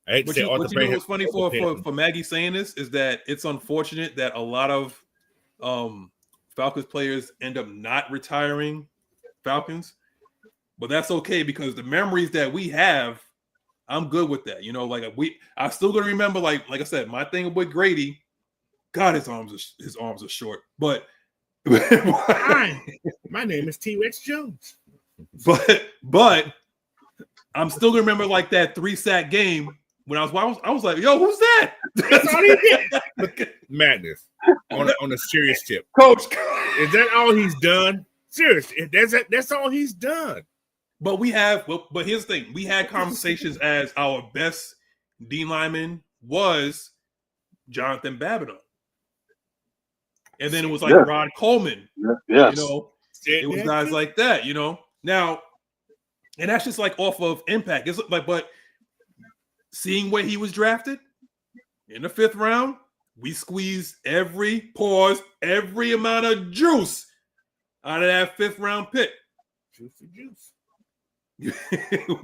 Speaker 1: But you know what's funny for Maggie saying this is that it's unfortunate that a lot of Falcons players end up not retiring Falcons. But that's okay, because the memories that we have, I'm good with that. You know, like I still gonna remember, like I said, my thing with Grady, God, his arms are short. But
Speaker 2: my name is T-Rex Jones.
Speaker 1: But I'm still gonna remember like that 3-sack game when I was like, yo, who's that?
Speaker 2: That's all he did. Madness. On a serious tip.
Speaker 1: Coach,
Speaker 2: is that all he's done? Seriously, that's all he's done.
Speaker 1: But but here's the thing. We had conversations as our best D lineman was Jonathan Babbitt. And then it was like Rod Coleman.
Speaker 4: Yes.
Speaker 1: You know, it was guys like that, you know. Now, and that's just like off of impact. It's like, but seeing where he was drafted in the 5th round, we squeezed every amount of juice out of that 5th round pick.
Speaker 2: Juice.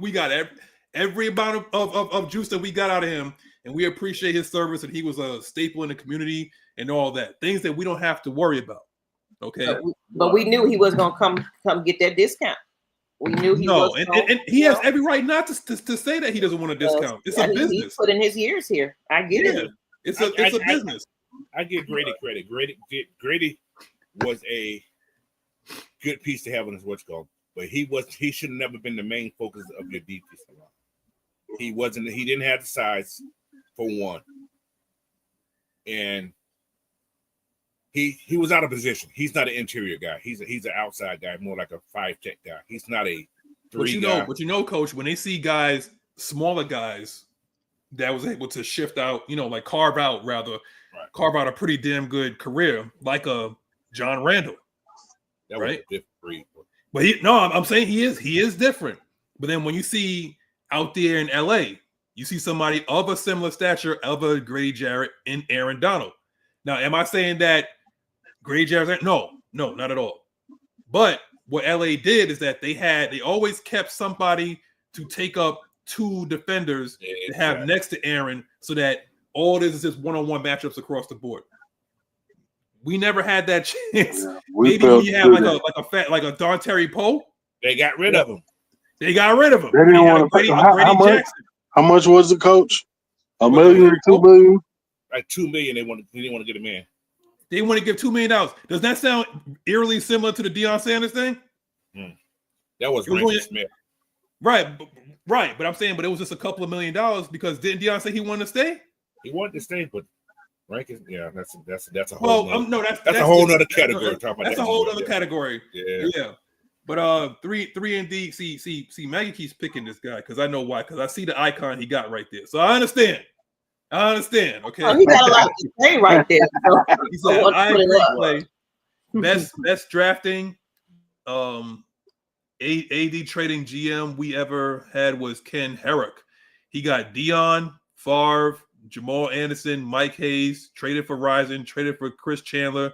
Speaker 1: We got every amount of juice that we got out of him, and we appreciate his service, and he was a staple in the community and all that. Things that we don't have to worry about. Okay.
Speaker 5: But we knew he was gonna come get that discount. We knew he was.
Speaker 1: And he has every right not to say that he doesn't want a discount. It's a business.
Speaker 5: He put in his years here. I get it.
Speaker 1: It's a business.
Speaker 2: I give Grady credit. Grady was a good piece to have on his what's called. But he should have never been the main focus of your defense. He didn't have the size for one. And he was out of position. He's not an interior guy. He's an outside guy, more like a 5-tech guy. He's not a 3 guy. But Coach,
Speaker 1: when they see guys, smaller guys that was able to shift out, like carve out a pretty damn good career, like a John Randall.
Speaker 2: That was
Speaker 1: right?
Speaker 2: a different breed.
Speaker 1: But I'm saying he is different. But then when you see out there in LA, you see somebody of a similar stature of a Grady Jarrett and Aaron Donald. Now, am I saying that Grady Jarrett? No, not at all. But what LA did is that they always kept somebody to take up 2 defenders to have next to Aaron, so that all this is just one-on-one matchups across the board. We never had that chance.
Speaker 4: Yeah,
Speaker 1: Maybe when you have like a Dante Poe.
Speaker 2: They got rid of him.
Speaker 1: They got rid of him.
Speaker 4: They didn't want to pay. How much?
Speaker 1: Jackson.
Speaker 4: How much was the coach? $1 million, $2 million?
Speaker 2: Like $2 million. They didn't want to get him in.
Speaker 1: They want to give $2 million. Does that sound eerily similar to the Deion Sanders thing?
Speaker 2: That was Rankin Smith.
Speaker 1: Right. But I'm saying, but it was just a couple of $1 million because didn't Deion say he wanted to stay?
Speaker 2: He wanted to stay, but Rankin, yeah, that's a
Speaker 1: Well,
Speaker 2: whole. That's
Speaker 1: a
Speaker 2: whole other category.
Speaker 1: That's a whole other category.
Speaker 2: Yeah.
Speaker 1: But 3 and D. See, Maggie keeps picking this guy because I know why. Because I see the icon he got right there, so I understand. Okay.
Speaker 5: Oh, he got a lot to say right there.
Speaker 1: He said, "I play best drafting, AD trading GM we ever had was Ken Herrick. He got Dion, Favre, Jamal Anderson, Mike Hayes, traded for Rising, traded for Chris Chandler,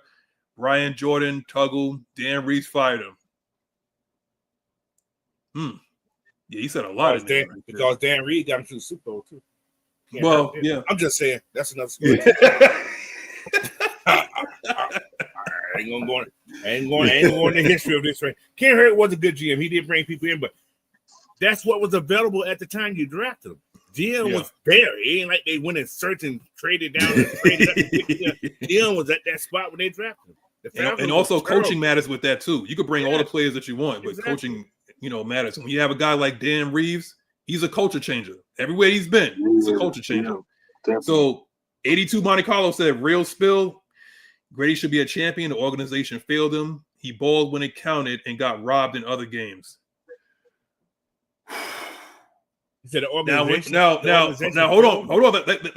Speaker 1: Brian Jordan, Tuggle, Dan Reeves fired him." Yeah, he said a lot
Speaker 2: because Dan Reed got him to the Super Bowl too.
Speaker 1: Yeah.
Speaker 2: I'm just saying that's another story. I ain't going in the history of this right. Ken Herrick was a good GM. He did bring people in, but that's what was available at the time you drafted him. GM was there. It ain't like they went and searched and traded down and traded up. GM was at that spot when they drafted him.
Speaker 1: And also coaching matters with that too. You could bring all the players that you want, but coaching, matters. When you have a guy like Dan Reeves, he's a culture changer. Everywhere he's been, he's a culture changer. So 82 Monte Carlo said, real spill. Grady should be a champion. The organization failed him. He balled when it counted and got robbed in other games.
Speaker 2: He said
Speaker 1: now hold on.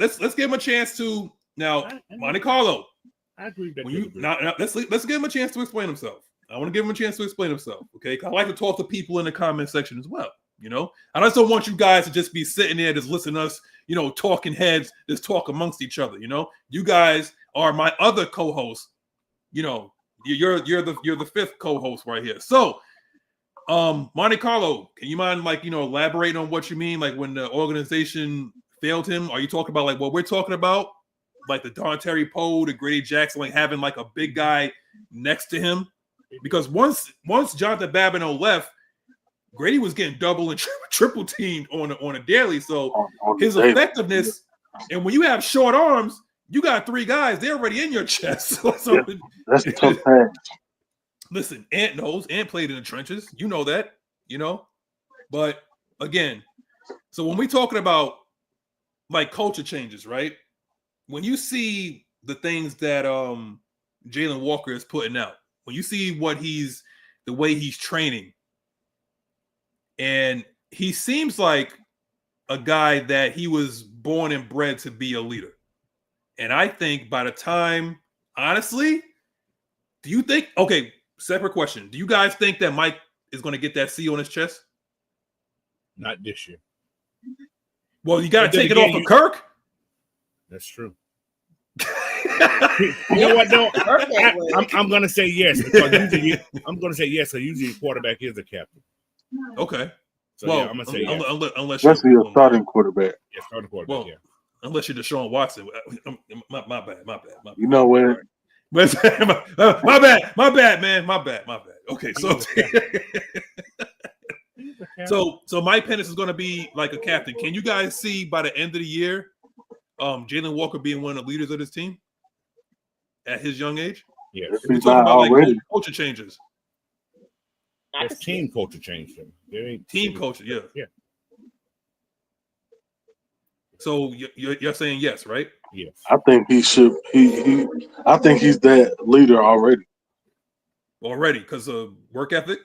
Speaker 1: Let's give him a chance to Monte Carlo.
Speaker 2: I agree with that.
Speaker 1: Now let's give him a chance to explain himself. I want to give him a chance to explain himself. Okay, I like to talk to people in the comment section as well. I just don't want you guys to just be sitting there just listening to us, talking heads, just talk amongst each other. You guys are my other co-hosts. You're the fifth co-host right here. So, Monte Carlo, can you mind elaborating on what you mean? Like when the organization failed him, are you talking about like what we're talking about? Like the Dante Poe, the Grady Jackson, like having like a big guy next to him? Because once Jonathan Babineau left, Grady was getting double and triple teamed on a daily. So his effectiveness, and when you have short arms, you got 3 guys, they're already in your chest. So
Speaker 4: that's a tough pass.
Speaker 1: Listen, Ant knows. Ant played in the trenches. You know that, But again, so when we're talking about like culture changes, right? When you see the things that Jalen Walker is putting out, when you see the way he's training, and he seems like a guy that he was born and bred to be a leader. And I think by the time, honestly, do you think, okay, separate question. Do you guys think that Mike is going to get that C on his chest?
Speaker 2: Not this year.
Speaker 1: Well, you got to take it off of Kirk.
Speaker 2: That's true. You know what? No, I'm going to say yes. Because usually quarterback is the captain.
Speaker 1: Okay.
Speaker 2: So well, I'm going to say yes.
Speaker 4: Unless you're a starting quarterback.
Speaker 2: Yeah, starting quarterback,
Speaker 1: well, unless you're Deshaun Watson. My bad.
Speaker 4: You know what?
Speaker 1: My bad, man. My bad. Okay, so Mike Pennis is going to be like a captain. Can you guys see by the end of the year, Jalen Walker being one of the leaders of this team at his young age?
Speaker 2: Yeah,
Speaker 1: we're talking about like culture changes.
Speaker 2: It's team culture changed him.
Speaker 1: Team culture, yeah. So you're saying yes, right?
Speaker 2: Yes.
Speaker 4: I think he should. I think he's that leader already.
Speaker 1: Already, because of work ethic.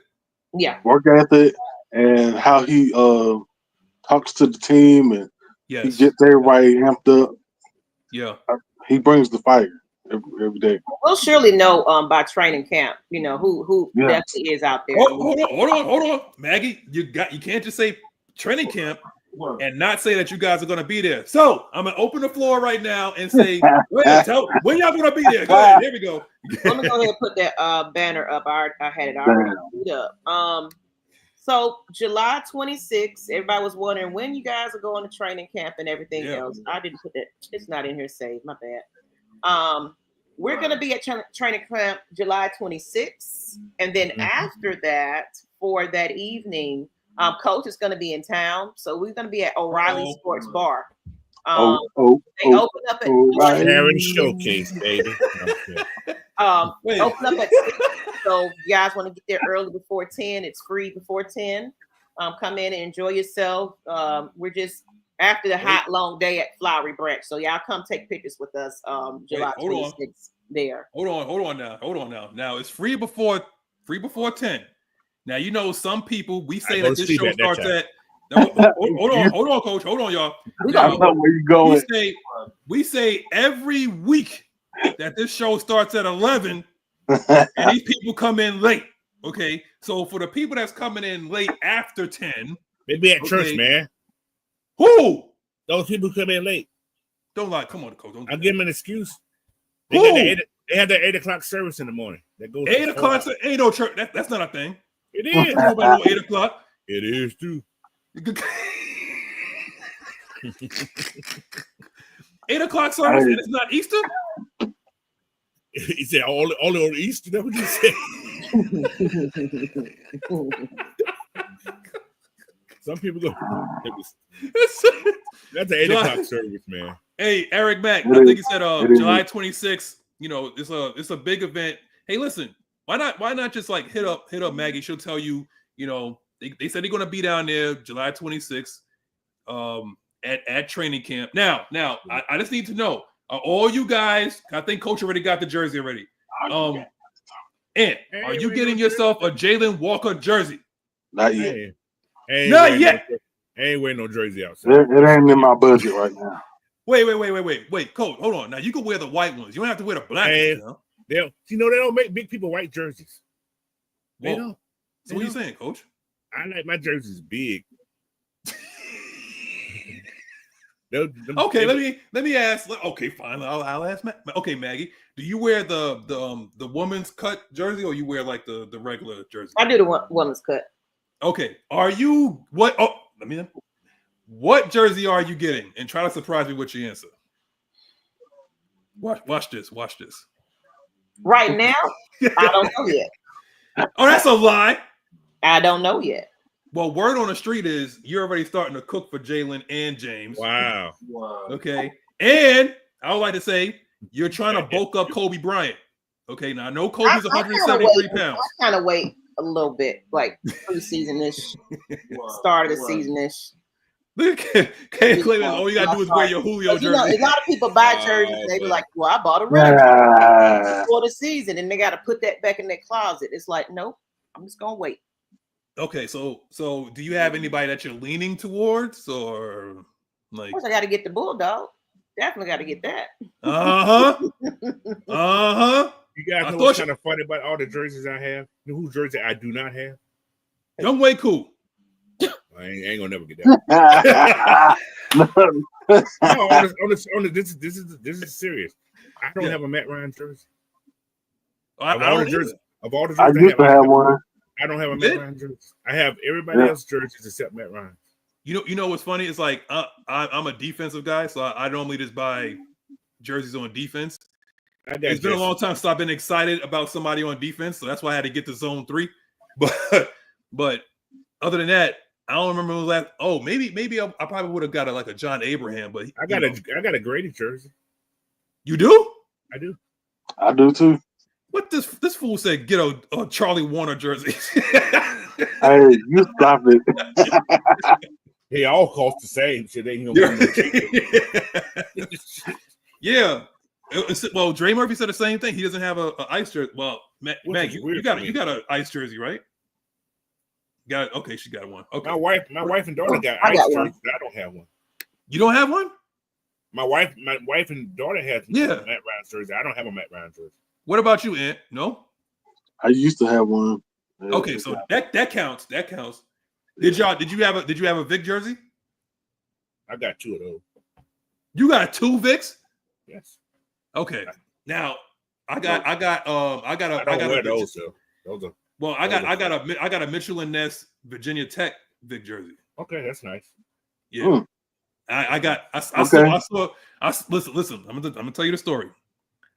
Speaker 5: Yeah,
Speaker 4: work ethic and how he talks to the team and he gets everybody amped up.
Speaker 1: Yeah,
Speaker 4: he brings the fire every day.
Speaker 5: We'll surely know by training camp. Who definitely is out there.
Speaker 1: Hold on, Maggie. You can't just say training camp and not say that you guys are going to be there. So I'm going to open the floor right now and say, when y'all going to be there? Go ahead. Here we go.
Speaker 5: Let me go ahead and put that banner up. I had it already put up. So July 26th, everybody was wondering when you guys are going to training camp and everything else. I didn't put that. It's not in here saved. My bad. we're going to be at training camp July 26th. And then after that, for that evening, Coach is going to be in town. So we're going to be at O'Reilly Sports Bar. They open up at
Speaker 2: Sharon Showcase, baby.
Speaker 5: Open up at 6. So you guys want to get there early before 10. It's free before 10. Come in and enjoy yourself. We're just after the hot long day at Flowery Branch. So y'all come take pictures with us July 26th there.
Speaker 1: Hold on now. Now it's free before 10. Now you know some people we say that this show starts at hold on, Coach. Hold on, y'all.
Speaker 4: Where you going?
Speaker 1: We say every week that this show starts at 11 and these people come in late. Okay. So for the people that's coming in late after 10,
Speaker 2: they be at church, man.
Speaker 1: Who?
Speaker 2: Those people come in late.
Speaker 1: Don't lie. Come on, Coach.
Speaker 2: I'll give them an excuse. They have their 8 o'clock service in the morning. That goes
Speaker 1: 8 o'clock. Ain't no church. That's not a thing.
Speaker 2: It is.
Speaker 1: Nobody know 8 o'clock.
Speaker 2: It is too.
Speaker 1: 8 o'clock service, and it's not Easter.
Speaker 2: He said only on Easter. That's what you said. Some people go. That's an 8 o'clock service, man.
Speaker 1: Hey, Eric Mack, I think he said July 26th. You know, it's a big event. Hey, listen, why not just like hit up Maggie? She'll tell you. You know, they said they're gonna be down there July 26th, at training camp. Now, I just need to know, are all you guys? I think Coach already got the jersey already. And are you getting yourself a Jalen Walker jersey?
Speaker 4: Not yet.
Speaker 1: Not yet.
Speaker 2: I ain't wearing no jersey outside.
Speaker 4: It ain't in my budget right now.
Speaker 1: Wait, Coach, hold on. Now you can wear the white ones. You don't have to wear the black ones.
Speaker 2: They don't make big people white jerseys. They don't.
Speaker 1: So what are you saying, Coach?
Speaker 2: I like my jerseys big.
Speaker 1: Okay, let me ask. Okay, fine. I'll ask. Okay, Maggie, do you wear the woman's cut jersey or you wear like the regular jersey?
Speaker 5: I do the woman's cut.
Speaker 1: Okay, are you what? Oh, let me know. What jersey are you getting? And try to surprise me with your answer. Watch this.
Speaker 5: Right now, I don't know yet.
Speaker 1: Oh, that's a lie.
Speaker 5: I don't know yet.
Speaker 1: Well, word on the street is you're already starting to cook for Jalen and James.
Speaker 2: Wow.
Speaker 1: Okay. And I would like to say you're trying to bulk up Kobe Bryant. Okay. Now I know Kobe's 173 pounds.
Speaker 5: I kind of wait a little bit, like preseason-ish, start of the season-ish.
Speaker 1: Look at Clayton. All you gotta do is wear your Julio jersey.
Speaker 5: You know, a lot of people buy jerseys and they be like, "Well, I bought a red for the season," and they got to put that back in their closet. It's like, nope, I'm just gonna wait.
Speaker 1: Okay, so do you have anybody that you're leaning towards, or like?
Speaker 5: Of course, I got to get the Bulldog. Definitely got to get that.
Speaker 2: You guys know what's kind of funny about all the jerseys I have? You know whose jersey I do not have?
Speaker 1: Young Way Cool.
Speaker 2: I ain't gonna never get that. No, this is serious. I don't have a Matt Ryan jersey. Of all the jerseys
Speaker 4: I used to have one.
Speaker 2: I don't have a Matt Ryan jersey. I have everybody else's jerseys except Matt Ryan.
Speaker 1: You know what's funny? It's like I'm a defensive guy, so I normally just buy jerseys on defense. It's been a long time since I've been excited about somebody on defense, so that's why I had to get to zone 3. But other than that, I don't remember who last. Oh, maybe I probably would have got a John Abraham, but
Speaker 2: I got a Grady jersey.
Speaker 1: You do?
Speaker 2: I do.
Speaker 4: I do too.
Speaker 1: What this fool said? Get a Charlie Warner jersey.
Speaker 4: Hey, you stop it.
Speaker 2: They all cost the same. Shit, they ain't
Speaker 1: Yeah. Well, Dre Murphy said the same thing. He doesn't have a ice jersey. Well, Maggie, you got an ice jersey, right? Got it. Okay, she got one. Okay.
Speaker 2: My wife and daughter got ice jerseys. I don't have one.
Speaker 1: You don't have one?
Speaker 2: My wife and daughter has Matt Ryan jersey. I don't have a Matt Ryan jersey.
Speaker 1: What about you, Ant? No?
Speaker 4: I used to have one.
Speaker 1: Okay, so that counts. That counts. Did you have a Vic jersey?
Speaker 2: I got 2 of those.
Speaker 1: You got 2 Vics?
Speaker 2: Yes.
Speaker 1: Okay. Now I got
Speaker 2: those though. Those are
Speaker 1: I got a Mitchell and Ness Virginia Tech Vic jersey.
Speaker 2: Okay, that's nice.
Speaker 1: Yeah. Listen, I'm gonna tell you the story.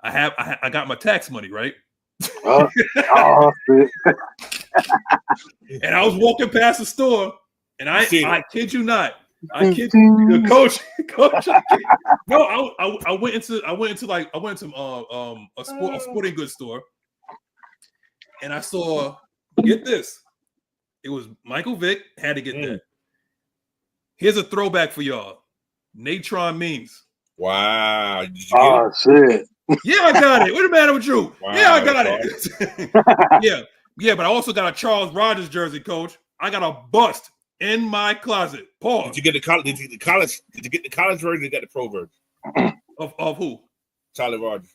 Speaker 1: I got my tax money, right?
Speaker 4: Oh, shit.
Speaker 1: And I was walking past the store, and I kid you not, I kid the coach. No, I went into a sporting goods store, and I saw, get this, it was Michael Vick, had to get that. Here's a throwback for y'all. Natron memes.
Speaker 2: Wow. Did you get it?
Speaker 4: Shit.
Speaker 1: Yeah, I got it. What's the matter with you?
Speaker 2: Wow,
Speaker 1: yeah, I got it. Yeah, but I also got a Charles Rogers jersey, coach. I got a bust in my closet. Pause.
Speaker 2: Did you get the college? Did you get the college version? Or you got the pro version?
Speaker 1: Of who?
Speaker 2: Charlie Rogers.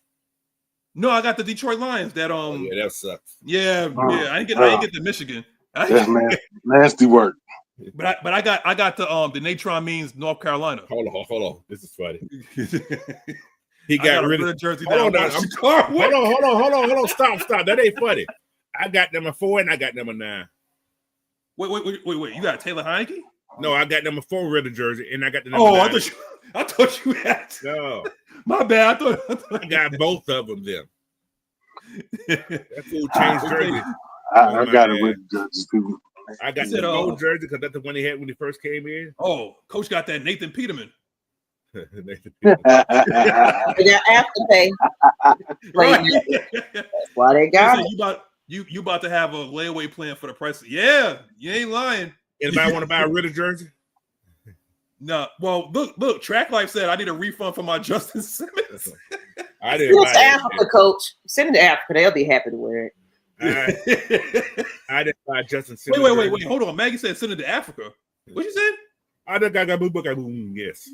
Speaker 1: No, I got the Detroit Lions. That
Speaker 2: yeah, that sucks.
Speaker 1: Yeah. I didn't get the Michigan.
Speaker 4: That's nasty work.
Speaker 1: But I got the Natron means North Carolina.
Speaker 2: Hold on. This is funny. He got rid of
Speaker 1: the jersey.
Speaker 2: Hold on. Stop. That ain't funny. I got number 4 and I got number 9.
Speaker 1: Wait. You got Taylor Heineke?
Speaker 2: No, I got number 4 Ritter jersey and I got the
Speaker 1: number 9. I thought you had.
Speaker 2: No.
Speaker 1: My bad.
Speaker 2: I got both of them then. That fool changed jersey.
Speaker 4: I got it with jerseys too.
Speaker 2: I got the gold jersey because that's the one he had when he first came in.
Speaker 1: Oh, coach got that Nathan Peterman.
Speaker 5: They got afterpay. That's why they got it.
Speaker 1: You about to have a layaway plan for the price? Yeah, you ain't lying.
Speaker 2: Anybody want to buy a Ritter jersey?
Speaker 1: No. Well, look. Track Life said I need a refund for my Justin Simmons.
Speaker 2: I didn't buy
Speaker 5: it. Africa, coach. Send it to Africa. They'll be happy to wear it.
Speaker 2: I didn't buy Justin Simmons.
Speaker 1: Wait. Hold on. Maggie said send it to Africa. What you said?
Speaker 2: I just got yes.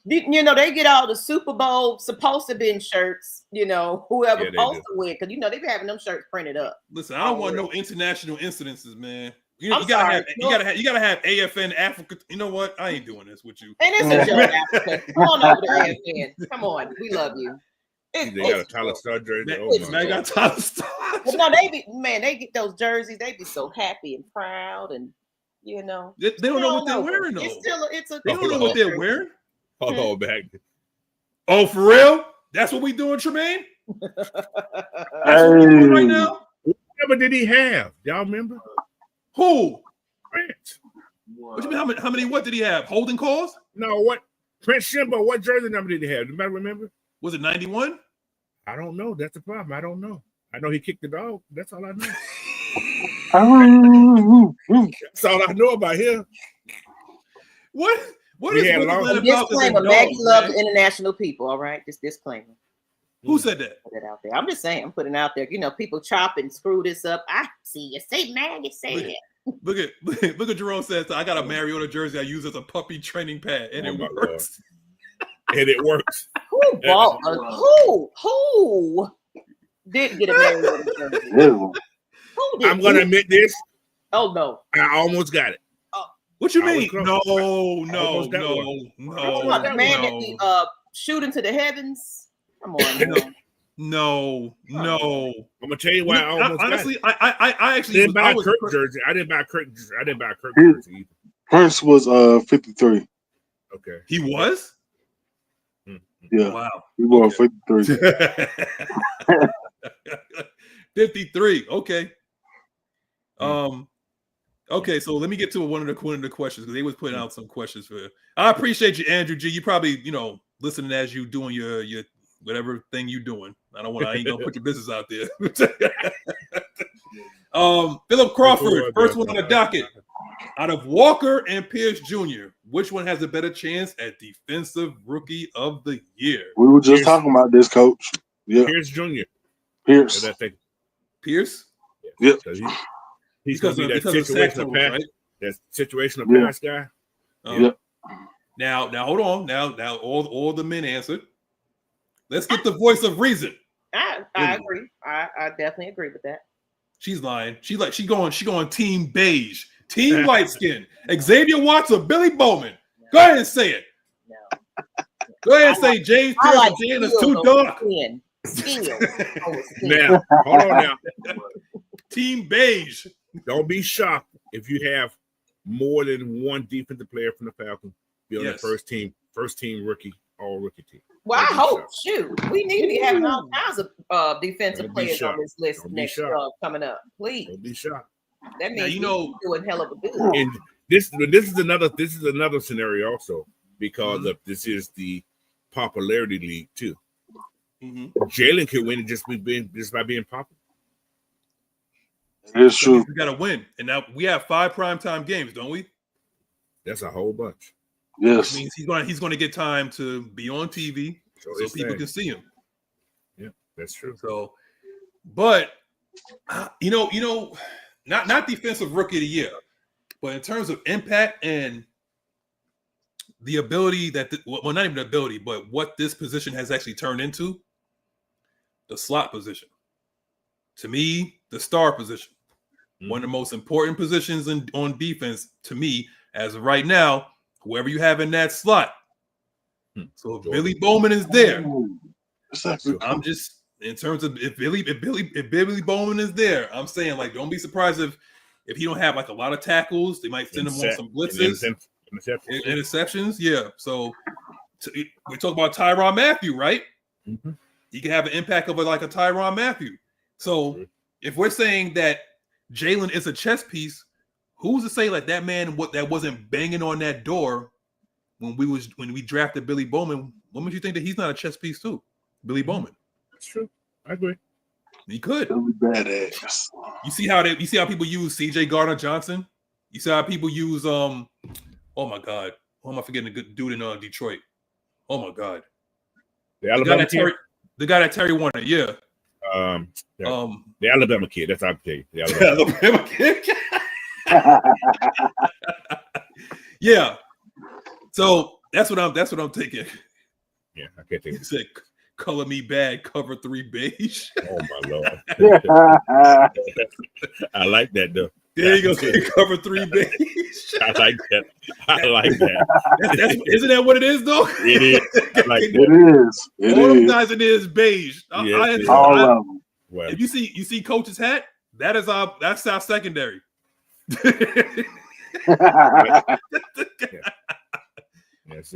Speaker 5: They get all the Super Bowl supposed to be in shirts, whoever supposed to win, because they be having them shirts printed up.
Speaker 1: Listen, I don't want no international incidences, man. You gotta have AFN Africa. You know what? I ain't doing this with you.
Speaker 5: And it's a joke, Africa. Come on over to AFN. Come on, we love you.
Speaker 2: They got a Tyler Star jersey.
Speaker 1: Man, got Tyler Star.
Speaker 5: No, they get those jerseys. They be so happy and proud, and they don't know what they're wearing though.
Speaker 1: They don't know what they're wearing.
Speaker 2: Hold on, back.
Speaker 1: Oh, for real? That's what we doing, Tremaine?
Speaker 4: Right
Speaker 2: now? What number did he have? Y'all remember?
Speaker 1: Who?
Speaker 2: Prince.
Speaker 1: What you mean? How many? What did he have? Holding calls?
Speaker 2: No. What? Prince Shimbo. What jersey number did he have? Do you remember?
Speaker 1: Was it 91?
Speaker 2: I don't know. That's the problem. I don't know. I know he kicked the dog. That's all I know. That's all I know about him.
Speaker 1: What is
Speaker 5: disclaimer? Maggie loves international people. All right, just disclaimer.
Speaker 1: Who said that?
Speaker 5: Put it out there. I'm just saying. I'm putting it out there. People chop and screw this up. I see you. Say Maggie. Say it.
Speaker 1: Look at Jerome says I got a Mariota jersey I use as a puppy training pad, and it works.
Speaker 2: And it works.
Speaker 5: Who bought? Who did get a Mariota jersey? Who did?
Speaker 2: I'm gonna admit this.
Speaker 5: Oh no!
Speaker 2: I almost got it.
Speaker 1: What you mean? No.
Speaker 5: The man that be shooting to the heavens. Come on.
Speaker 1: No.
Speaker 2: I'm gonna tell you why. I almost
Speaker 1: honestly,
Speaker 2: got it.
Speaker 1: I actually
Speaker 2: didn't buy Kirk jersey. I didn't buy Kirk jersey either.
Speaker 4: Prince was 53.
Speaker 2: Okay.
Speaker 1: He was?
Speaker 4: Yeah.
Speaker 1: Wow.
Speaker 4: He was 53.
Speaker 1: 53. Okay. Okay, so let me get to one of the questions because they was putting out some questions for you. I appreciate you, Andrew G. You probably, listening as you doing your whatever thing you doing. I ain't gonna put your business out there. Philip Crawford, first one on the docket. Out of Walker and Pierce Jr., which one has a better chance at Defensive Rookie of the Year?
Speaker 4: We were just talking about this, Coach. Yeah.
Speaker 2: Pierce Jr.
Speaker 4: Pierce.
Speaker 1: Pierce?
Speaker 4: Yep.
Speaker 2: He's going to be that situational pass, right? That situational pass guy.
Speaker 4: Yep.
Speaker 1: Now, hold on. Now, all the men answered. Let's get the voice of reason.
Speaker 5: I agree. I definitely agree with that.
Speaker 1: She's lying. She going team beige, team light skin. Xavier Watts or Billy Bowman. Go ahead and say it.
Speaker 5: No.
Speaker 1: Go ahead and say James Pierce and Jan is too dark.
Speaker 2: Now, hold on now.
Speaker 1: Team beige.
Speaker 2: Don't be shocked if you have more than one defensive player from the Falcons be on the first team rookie, all rookie team.
Speaker 5: Well, I hope. Shoot, we need to be having all kinds of defensive
Speaker 2: Don't be
Speaker 5: players on
Speaker 2: shocked.
Speaker 5: this list
Speaker 2: Don't be
Speaker 5: next
Speaker 2: shocked.
Speaker 5: coming up. Please,
Speaker 2: Don't be shocked.
Speaker 5: that
Speaker 1: Now,
Speaker 5: means
Speaker 1: you know-
Speaker 5: we're doing hell of a good.
Speaker 2: And this is another scenario also because of this is the popularity league too. Jalen could win it just by being popular.
Speaker 4: It's true.
Speaker 1: We got to win, and now we have 5 primetime games, don't we?
Speaker 2: That's a whole bunch.
Speaker 4: Yes.
Speaker 1: Which means he's going to get time to be on TV so
Speaker 2: it's
Speaker 1: people
Speaker 2: saying.
Speaker 1: can see him.
Speaker 2: Yeah, that's true.
Speaker 1: So, but you know, not defensive rookie of the year, but in terms of impact and the ability that well, not even the ability, but what this position has actually turned into, the slot position. To me, the star position, one of the most important positions on defense to me as of right now. Whoever you have in that slot. So if Billy Bowman is there, I'm just in terms of if Billy Bowman is there, I'm saying like don't be surprised if he don't have like a lot of tackles. They might send him on some blitzes, interceptions. Yeah. So we talk about Tyrann Mathieu, right?
Speaker 2: Mm-hmm.
Speaker 1: He can have an impact of like a Tyrann Mathieu. So if we're saying that Jalen is a chess piece, who's to say like that man that wasn't banging on that door when we drafted Billy Bowman? What makes you think that he's not a chess piece too? Billy Bowman.
Speaker 2: That's true. I agree.
Speaker 1: He could.
Speaker 4: Badass.
Speaker 1: You see how people use C.J. Gardner-Johnson? You see how people use oh my God, who am I forgetting? The good dude in Detroit. Oh my God,
Speaker 2: the Alabama kid.
Speaker 1: The guy that Terry Warner. Yeah.
Speaker 2: The Alabama kid. That's what I can tell you. The
Speaker 1: Alabama kid. Yeah. So that's what I'm thinking.
Speaker 2: Yeah, I can't think.
Speaker 1: He said, "Color me bad, cover 3 beige."
Speaker 2: Oh my Lord. I like that though.
Speaker 1: There you go. Cover 3 beige.
Speaker 2: I like that. I like that.
Speaker 1: Isn't that what it is though?
Speaker 2: It is. I like that.
Speaker 4: It is.
Speaker 1: All them guys in there is beige.
Speaker 2: Yes,
Speaker 4: all of them.
Speaker 1: Well, if you see Coach's hat, that's our secondary.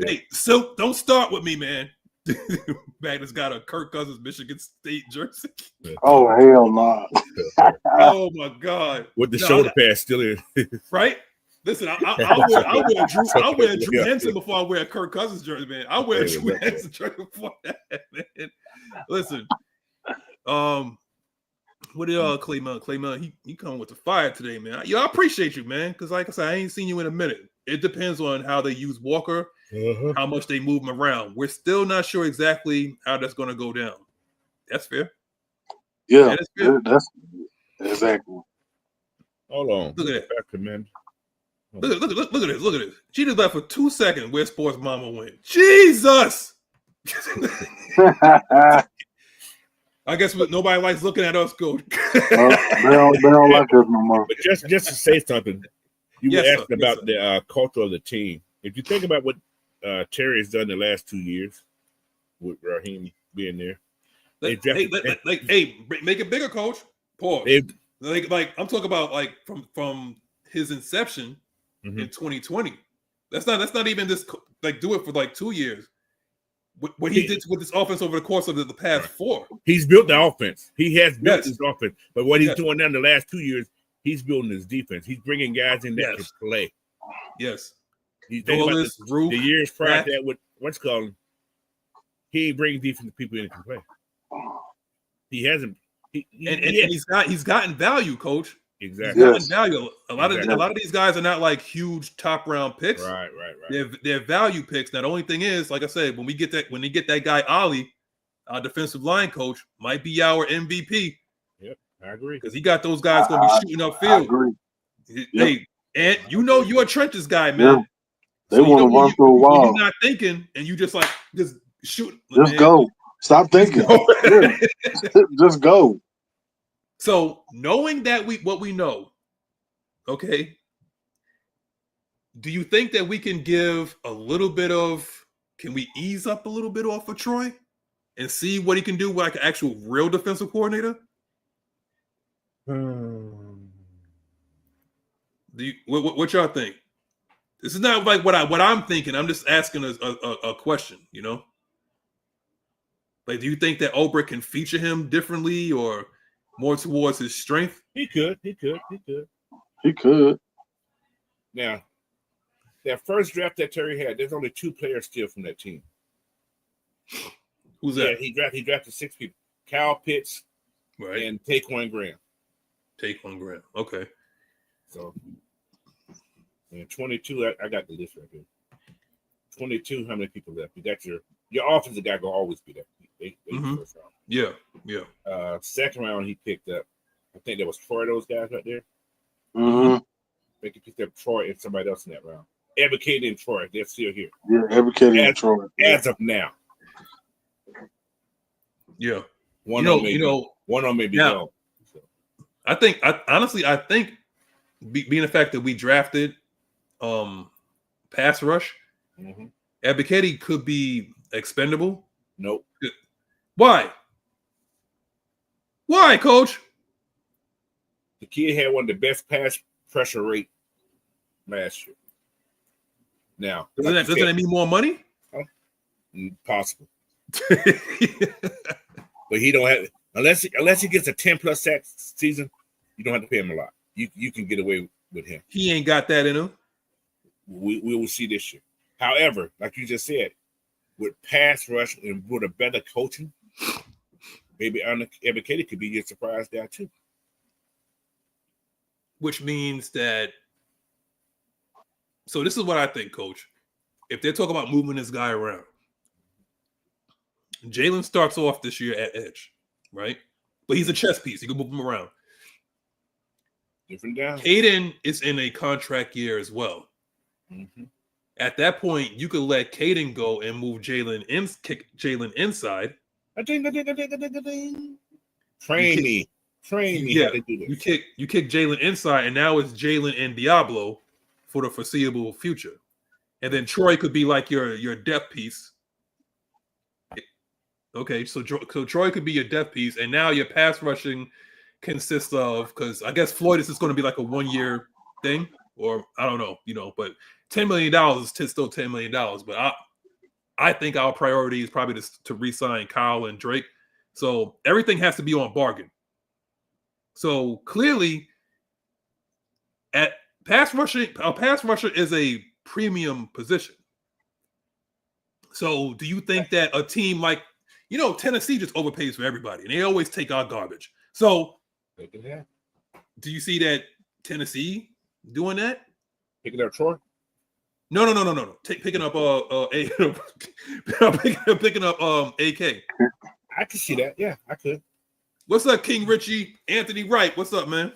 Speaker 1: Hey, so don't start with me, man. Magnus got a Kirk Cousins Michigan State jersey.
Speaker 4: Oh hell no!
Speaker 1: Oh my God!
Speaker 2: With the shoulder pads still in,
Speaker 1: right? Listen, I'll wear Drew Henson before I wear a Kirk Cousins jersey, man. I'll wear a Drew Henson jersey before that, man. Listen, what did Claymont? He coming with the fire today, man. I appreciate you, man, because like I said, I ain't seen you in a minute. It depends on how they use Walker, how much they move him around. We're still not sure exactly how that's going to go down. That's fair.
Speaker 4: Yeah, that's exactly.
Speaker 2: Hold on.
Speaker 1: Look at that, man. Look at this. Look at this. She just left for 2 seconds. Where Sports Mama went. Jesus. I guess nobody likes looking at us go.
Speaker 4: They don't like us no more.
Speaker 2: But just to say something, you were asking about the culture of the team. If you think about what Terry has done the last 2 years with Raheem being there,
Speaker 1: make it bigger, Coach. Pause. Like I'm talking about like from his inception in 2020. That's not even this like do it for like 2 years. What he did with this offense over the course of the past 4.
Speaker 2: He's built the offense. He has built his offense. But what he's doing now in the last 2 years, he's building his defense. He's bringing guys in there to play.
Speaker 1: Yes.
Speaker 2: He's the years prior to that with what's called him. He ain't bringing defensive people in to play. He hasn't.
Speaker 1: He's gotten value, Coach.
Speaker 2: Exactly.
Speaker 1: He's gotten value. A lot of these guys are not like huge top round picks.
Speaker 2: Right.
Speaker 1: They're value picks. Now the only thing is, like I said, when they get that guy Ollie, our defensive line coach, might be our MVP.
Speaker 2: Yep, I agree.
Speaker 1: Because he got those guys going to be shooting upfield. Hey, and you're a trenches guy, man.
Speaker 4: Yeah. They want to run through a wall.
Speaker 1: You're not thinking, and you just like just shoot.
Speaker 4: Just go. Stop thinking. Just go.
Speaker 1: So knowing that what we know, okay. Do you think that we can give a little bit of? Can we ease up a little bit off of Troy and see what he can do like an actual real defensive coordinator? What y'all think? This is not like what I'm thinking. I'm just asking a question, you know. Like, do you think that Ulbrich can feature him differently or more towards his strength?
Speaker 2: He could. Now, that first draft that Terry had, there's only 2 players still from that team.
Speaker 1: Who's that?
Speaker 2: Yeah, he drafted 6 people. Kyle Pitts
Speaker 1: Right.
Speaker 2: and Taquan Graham.
Speaker 1: Okay.
Speaker 2: So, and 22, I got the list right here. 22, how many people left? That's your offensive guy will always be there. They first round.
Speaker 1: Yeah.
Speaker 2: Second round, he picked up, I think there was 4 of those guys right there.
Speaker 4: Mm-hmm.
Speaker 2: I think he picked up Troy and somebody else in that round. Advocating in Troy, they're still here.
Speaker 4: Yeah, advocating in Troy.
Speaker 2: As of now.
Speaker 1: Yeah.
Speaker 2: One of them may be gone. So.
Speaker 1: I think being the fact that we drafted pass rush, Abikedi could be expendable.
Speaker 2: Nope.
Speaker 1: Why, Coach?
Speaker 2: The kid had one of the best pass pressure rate last year. Now,
Speaker 1: doesn't that mean more money?
Speaker 2: Possible. But he don't have unless he gets a 10+ sack season, you don't have to pay him a lot. You can get away with him.
Speaker 1: He ain't got that in him.
Speaker 2: We will see this year. However, like you just said, with pass rush and with a better coaching, maybe Abikedi could be your surprise guy too.
Speaker 1: Which means that. So this is what I think, Coach. If they're talking about moving this guy around, Jalen starts off this year at edge, right? But he's a chess piece. You can move him around.
Speaker 2: Different down.
Speaker 1: Caden is in a contract year as well.
Speaker 2: Mm-hmm.
Speaker 1: At that point, you could let Caden go and move kick Jalen inside.
Speaker 2: Train me.
Speaker 1: Yeah, you kick Jalen inside, and now it's Jalen and Diablo for the foreseeable future. And then Troy could be like your depth piece. Okay, so Troy could be your depth piece, and now your pass rushing consists of, because I guess Floyd is going to be like a 1-year thing, or I don't know, but $10 million is still $10 million. But I think our priority is probably to re-sign Kyle and Drake. So everything has to be on bargain. So clearly, at pass rusher is a premium position. So do you think that a team like, Tennessee just overpays for everybody, and they always take our garbage. So do you see that Tennessee doing that?
Speaker 2: Picking up Troy?
Speaker 1: No. Picking up picking up AK.
Speaker 2: I could see that. Yeah, I could.
Speaker 1: What's up, King Richie? Anthony Wright, what's up, man?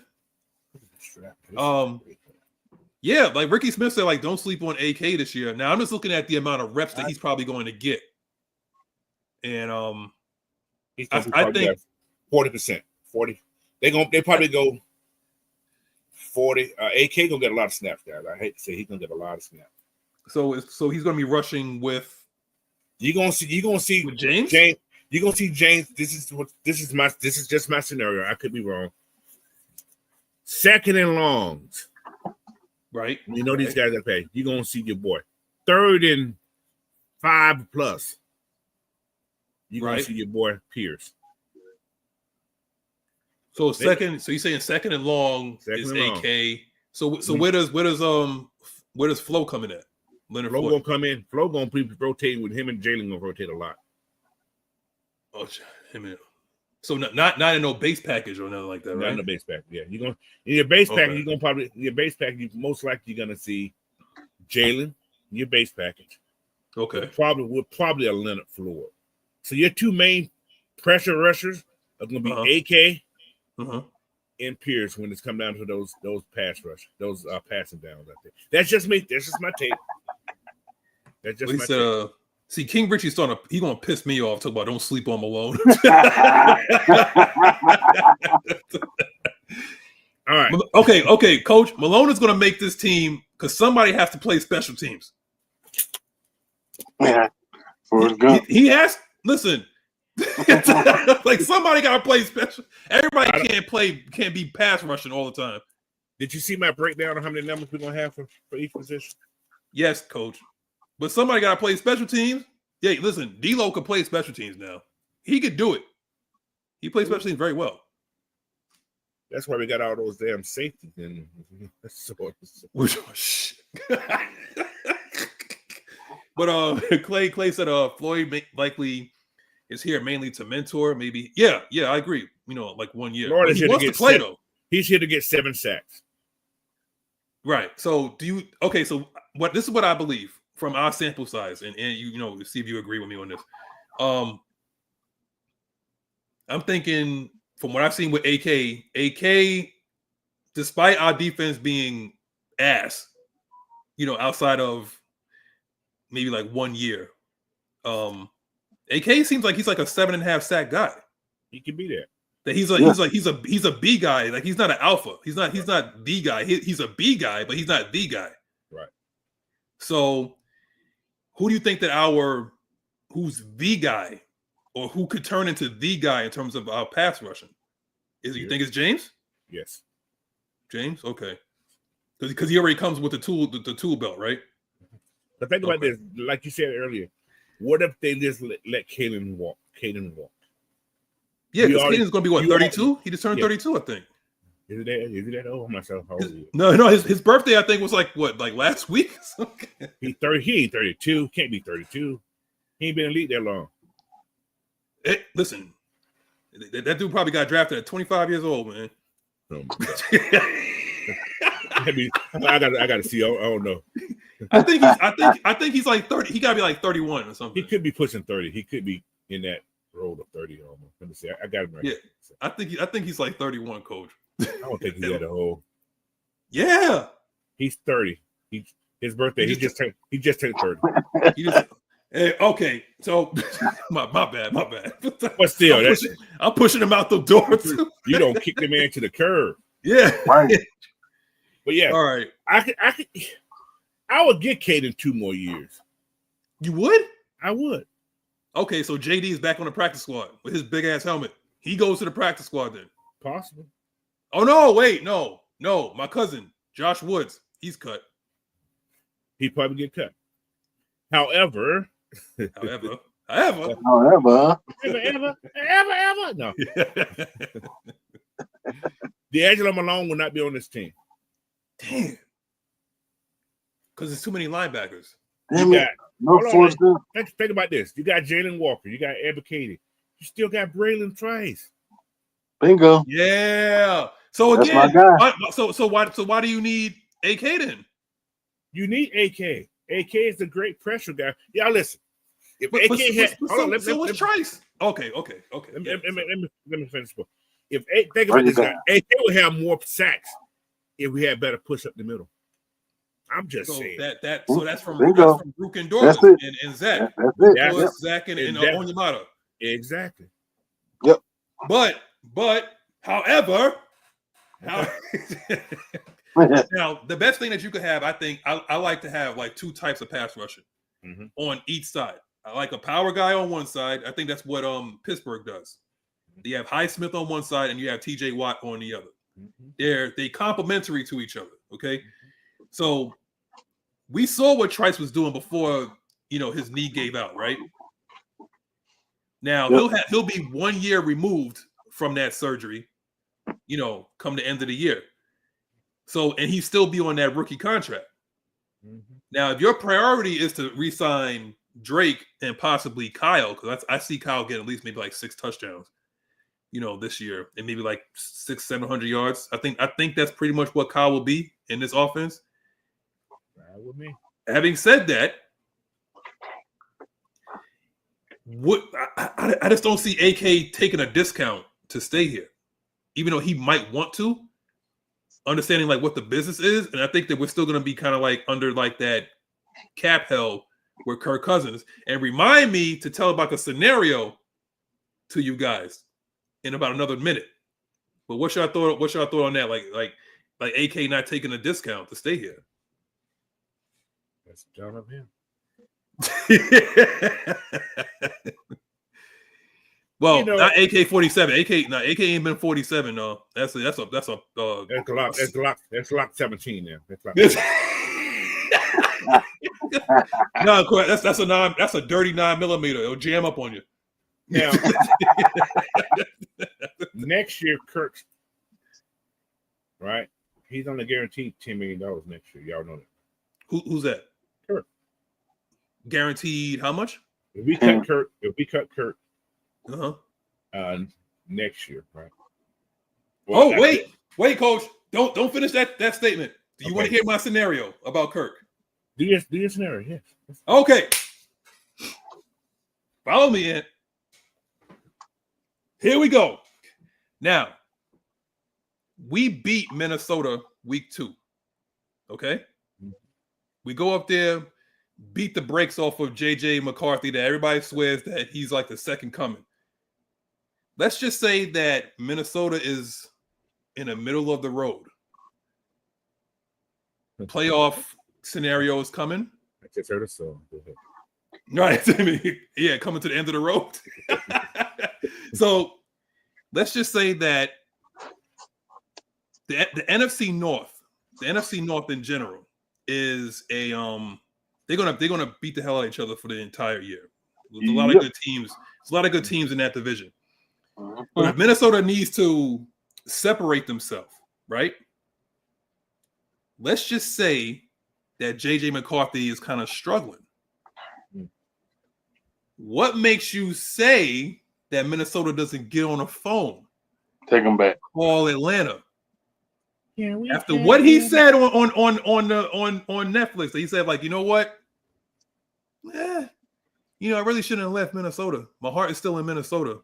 Speaker 1: Yeah, like Ricky Smith said, like, don't sleep on AK this year. Now I'm just looking at the amount of reps that he's probably going to get. And I think
Speaker 2: 40%. 40. They probably go 40. AK gonna get a lot of snaps, guys. I hate to say he's gonna get a lot of snaps.
Speaker 1: So he's gonna be rushing with.
Speaker 2: You're gonna see
Speaker 1: with James.
Speaker 2: You're gonna see James. This is just my scenario. I could be wrong. Second and longs.
Speaker 1: Right.
Speaker 2: These guys that pay. You're gonna see your boy. 3rd and 5+. You're gonna see your boy Pierce. So
Speaker 1: you're saying second and long is AK. So where does Flo come in at? Leonard
Speaker 2: Flo
Speaker 1: Floyd
Speaker 2: gonna come in. Flo gonna be rotating with him, and Jalen gonna rotate a lot.
Speaker 1: Oh, him and so not in no base package or nothing like that, right?
Speaker 2: Not in the base package. Yeah, you're gonna in your base package. You're gonna you most likely you're gonna see Jalen in your base package.
Speaker 1: Okay.
Speaker 2: Probably a Leonard Floyd. So your 2 main pressure rushers are gonna be AK and Pierce when it's come down to those pass rush, those passing downs out there. That's just me. That's just my take. That's just my take.
Speaker 1: See, King Richie's he gonna piss me off talking about don't sleep on Malone.
Speaker 2: All right.
Speaker 1: Okay, Coach. Malone is gonna make this team because somebody has to play special teams.
Speaker 4: Yeah.
Speaker 1: He has listen. Like somebody gotta play special. Everybody can't be pass rushing all the time.
Speaker 2: Did you see my breakdown on how many numbers we're gonna have for each position?
Speaker 1: Yes, Coach. But somebody gotta play special teams. Yeah, listen, D-Lo can play special teams now. he could do it. He plays special teams very well.
Speaker 2: That's why we got all those damn safeties and
Speaker 1: But Clay said Floyd likely is here mainly to mentor. Maybe yeah, I agree. Like 1 year.
Speaker 2: Lord
Speaker 1: he wants to play though.
Speaker 2: He's here to get 7 sacks.
Speaker 1: Right. So so this is what I believe from our sample size, and see if you agree with me on this. I'm thinking from what I've seen with AK, despite our defense being ass, outside of maybe like 1 year, AK seems like he's like a 7.5 sack guy.
Speaker 2: He can be there.
Speaker 1: That he's a B guy. Like he's not an alpha. He's not the guy. He's a B guy, but he's not the guy.
Speaker 2: Right. So
Speaker 1: who do you think that who's the guy, or who could turn into the guy in terms of our pass rushing? You think it's James?
Speaker 2: Yes.
Speaker 1: James? Okay. Because he already comes with the tool belt, right?
Speaker 2: But think about this, like you said earlier. What if they just let Caden walk? Yeah,
Speaker 1: because Caden's going to be what, 32? He just turned 32, I think.
Speaker 2: Is it that old? Myself, how old is he?
Speaker 1: No. His birthday, I think, was like last week?
Speaker 2: He's 30. He ain't 32. Can't be 32. He ain't been in the league that long.
Speaker 1: Hey, listen, that dude probably got drafted at 25 years old, man.
Speaker 2: Oh my God. I gotta see. I don't know.
Speaker 1: I think he's like 30. He gotta be like 31 or something.
Speaker 2: He could be pushing 30. He could be in that role of 30 almost. Let me see. I got him right.
Speaker 1: Yeah, I think he's like 31, coach.
Speaker 2: I don't think he's at a whole.
Speaker 1: Yeah,
Speaker 2: he's 30. His birthday. He just turned 30.
Speaker 1: Okay, so my bad.
Speaker 2: But still,
Speaker 1: I'm pushing him out the door too.
Speaker 2: You don't kick the man to the curb.
Speaker 1: Yeah,
Speaker 4: right.
Speaker 2: But yeah,
Speaker 1: all right.
Speaker 2: I would get Caden 2 more years.
Speaker 1: You would?
Speaker 2: I would.
Speaker 1: Okay, so JD is back on the practice squad with his big ass helmet. He goes to the practice squad then.
Speaker 2: Possible.
Speaker 1: Oh no! Wait, no. My cousin Josh Woods, he's cut.
Speaker 2: He'd probably get cut. However,
Speaker 1: no.
Speaker 2: D'Angelo Malone will not be on this team.
Speaker 1: Damn. Because there's too many linebackers.
Speaker 4: Damn it.
Speaker 2: Think about this. You got Jalen Walker. You got Ebiketie. You still got Braylon Trice.
Speaker 4: Bingo.
Speaker 1: Yeah. So again,
Speaker 4: that's my guy.
Speaker 1: Why do you need AK then?
Speaker 2: You need AK. AK is a great pressure guy. Y'all listen. If AK had,
Speaker 1: so what's Trice? Okay.
Speaker 2: Let me finish. If think about this guy, AK would have more sacks if we had better push up the middle. I'm just saying
Speaker 1: that's from Brook and Dorgan and Zach.
Speaker 4: That's it.
Speaker 1: Zach and Onyemata.
Speaker 2: Exactly.
Speaker 4: Yep.
Speaker 1: But however, now the best thing that you could have, I think, I like to have like 2 types of pass rushing on each side. I like a power guy on one side. I think that's what Pittsburgh does. You have Highsmith on one side and you have TJ Watt on the other. They complementary to each other. Okay. So we saw what Trice was doing before, his knee gave out, right? Now he'll be 1 year removed from that surgery, come the end of the year. So, and he still be on that rookie contract. Now, if your priority is to re-sign Drake and possibly Kyle, because I see Kyle get at least maybe like 6 touchdowns, this year, and maybe like 600-700 yards. I think that's pretty much what Kyle will be in this offense.
Speaker 2: With me.
Speaker 1: Having said that, I just don't see AK taking a discount to stay here, even though he might want to. Understanding like what the business is, and I think that we're still going to be kind of like under like that cap hell with Kirk Cousins. And remind me to tell about the scenario to you guys in about another minute. But what's your thought on that? Like AK not taking a discount to stay here.
Speaker 2: That's John of him.
Speaker 1: Well, not AK-47. AK ain't been 47. No, that's
Speaker 2: Glock 17 now.
Speaker 1: No, that's a dirty 9mm. It'll jam up on you.
Speaker 2: Now, next year, Kirk, right? He's only guaranteed $10 million next year. Y'all know that.
Speaker 1: Who's that?
Speaker 2: Kirk.
Speaker 1: Guaranteed how much?
Speaker 2: If we cut Kirk, next year, right? Well,
Speaker 1: wait, Coach. Don't finish that statement. Do you want to hear my scenario about Kirk?
Speaker 2: Do your scenario, yes.
Speaker 1: Okay. Follow me in. Here we go. Now, we beat Minnesota week 2. Okay? We go up there, beat the brakes off of JJ McCarthy that everybody swears that he's like the second coming. Let's just say that Minnesota is in the middle of the road. Playoff scenario is coming.
Speaker 2: I just heard a song.
Speaker 1: Right. I mean, yeah, coming to the end of the road. So let's just say that the NFC North in general is a they're gonna beat the hell out of each other for the entire year. There's a lot of good teams. There's a lot of good teams in that division. But if Minnesota needs to separate themselves, right? Let's just say that JJ McCarthy is kind of struggling. What makes you say that Minnesota doesn't get on a phone?
Speaker 4: Take him back.
Speaker 1: Call Atlanta. After what he said on Netflix, he said, like, you know what? I really shouldn't have left Minnesota. My heart is still in Minnesota.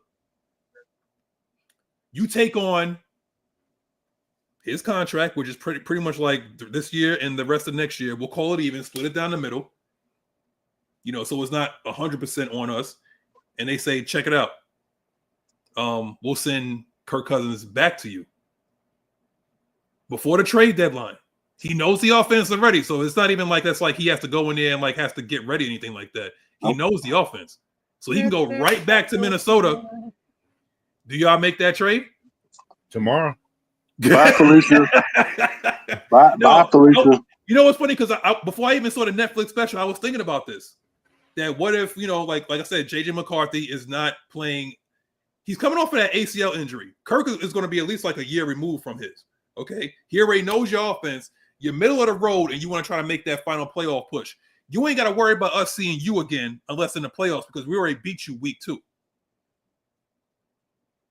Speaker 1: You take on his contract, which is pretty much like this year and the rest of next year. We'll call it even, split it down the middle. So it's not 100% on us. And they say, check it out. We'll send Kirk Cousins back to you before the trade deadline. He knows the offense already, so it's not even like that's like he has to go in there and like has to get ready or anything like that. He knows the offense, so he can go right back to Minnesota. Do y'all make that trade
Speaker 2: tomorrow?
Speaker 4: Bye, Felicia. Bye, Felicia.
Speaker 1: You know what's funny? Because before I even saw the Netflix special, I was thinking about this. That what if, like I said, JJ McCarthy is not playing. He's coming off of that ACL injury. Kirk is going to be at least like a year removed from his. Okay, he already knows your offense. You're middle of the road, and you want to try to make that final playoff push. You ain't got to worry about us seeing you again unless in the playoffs, because we already beat you week 2.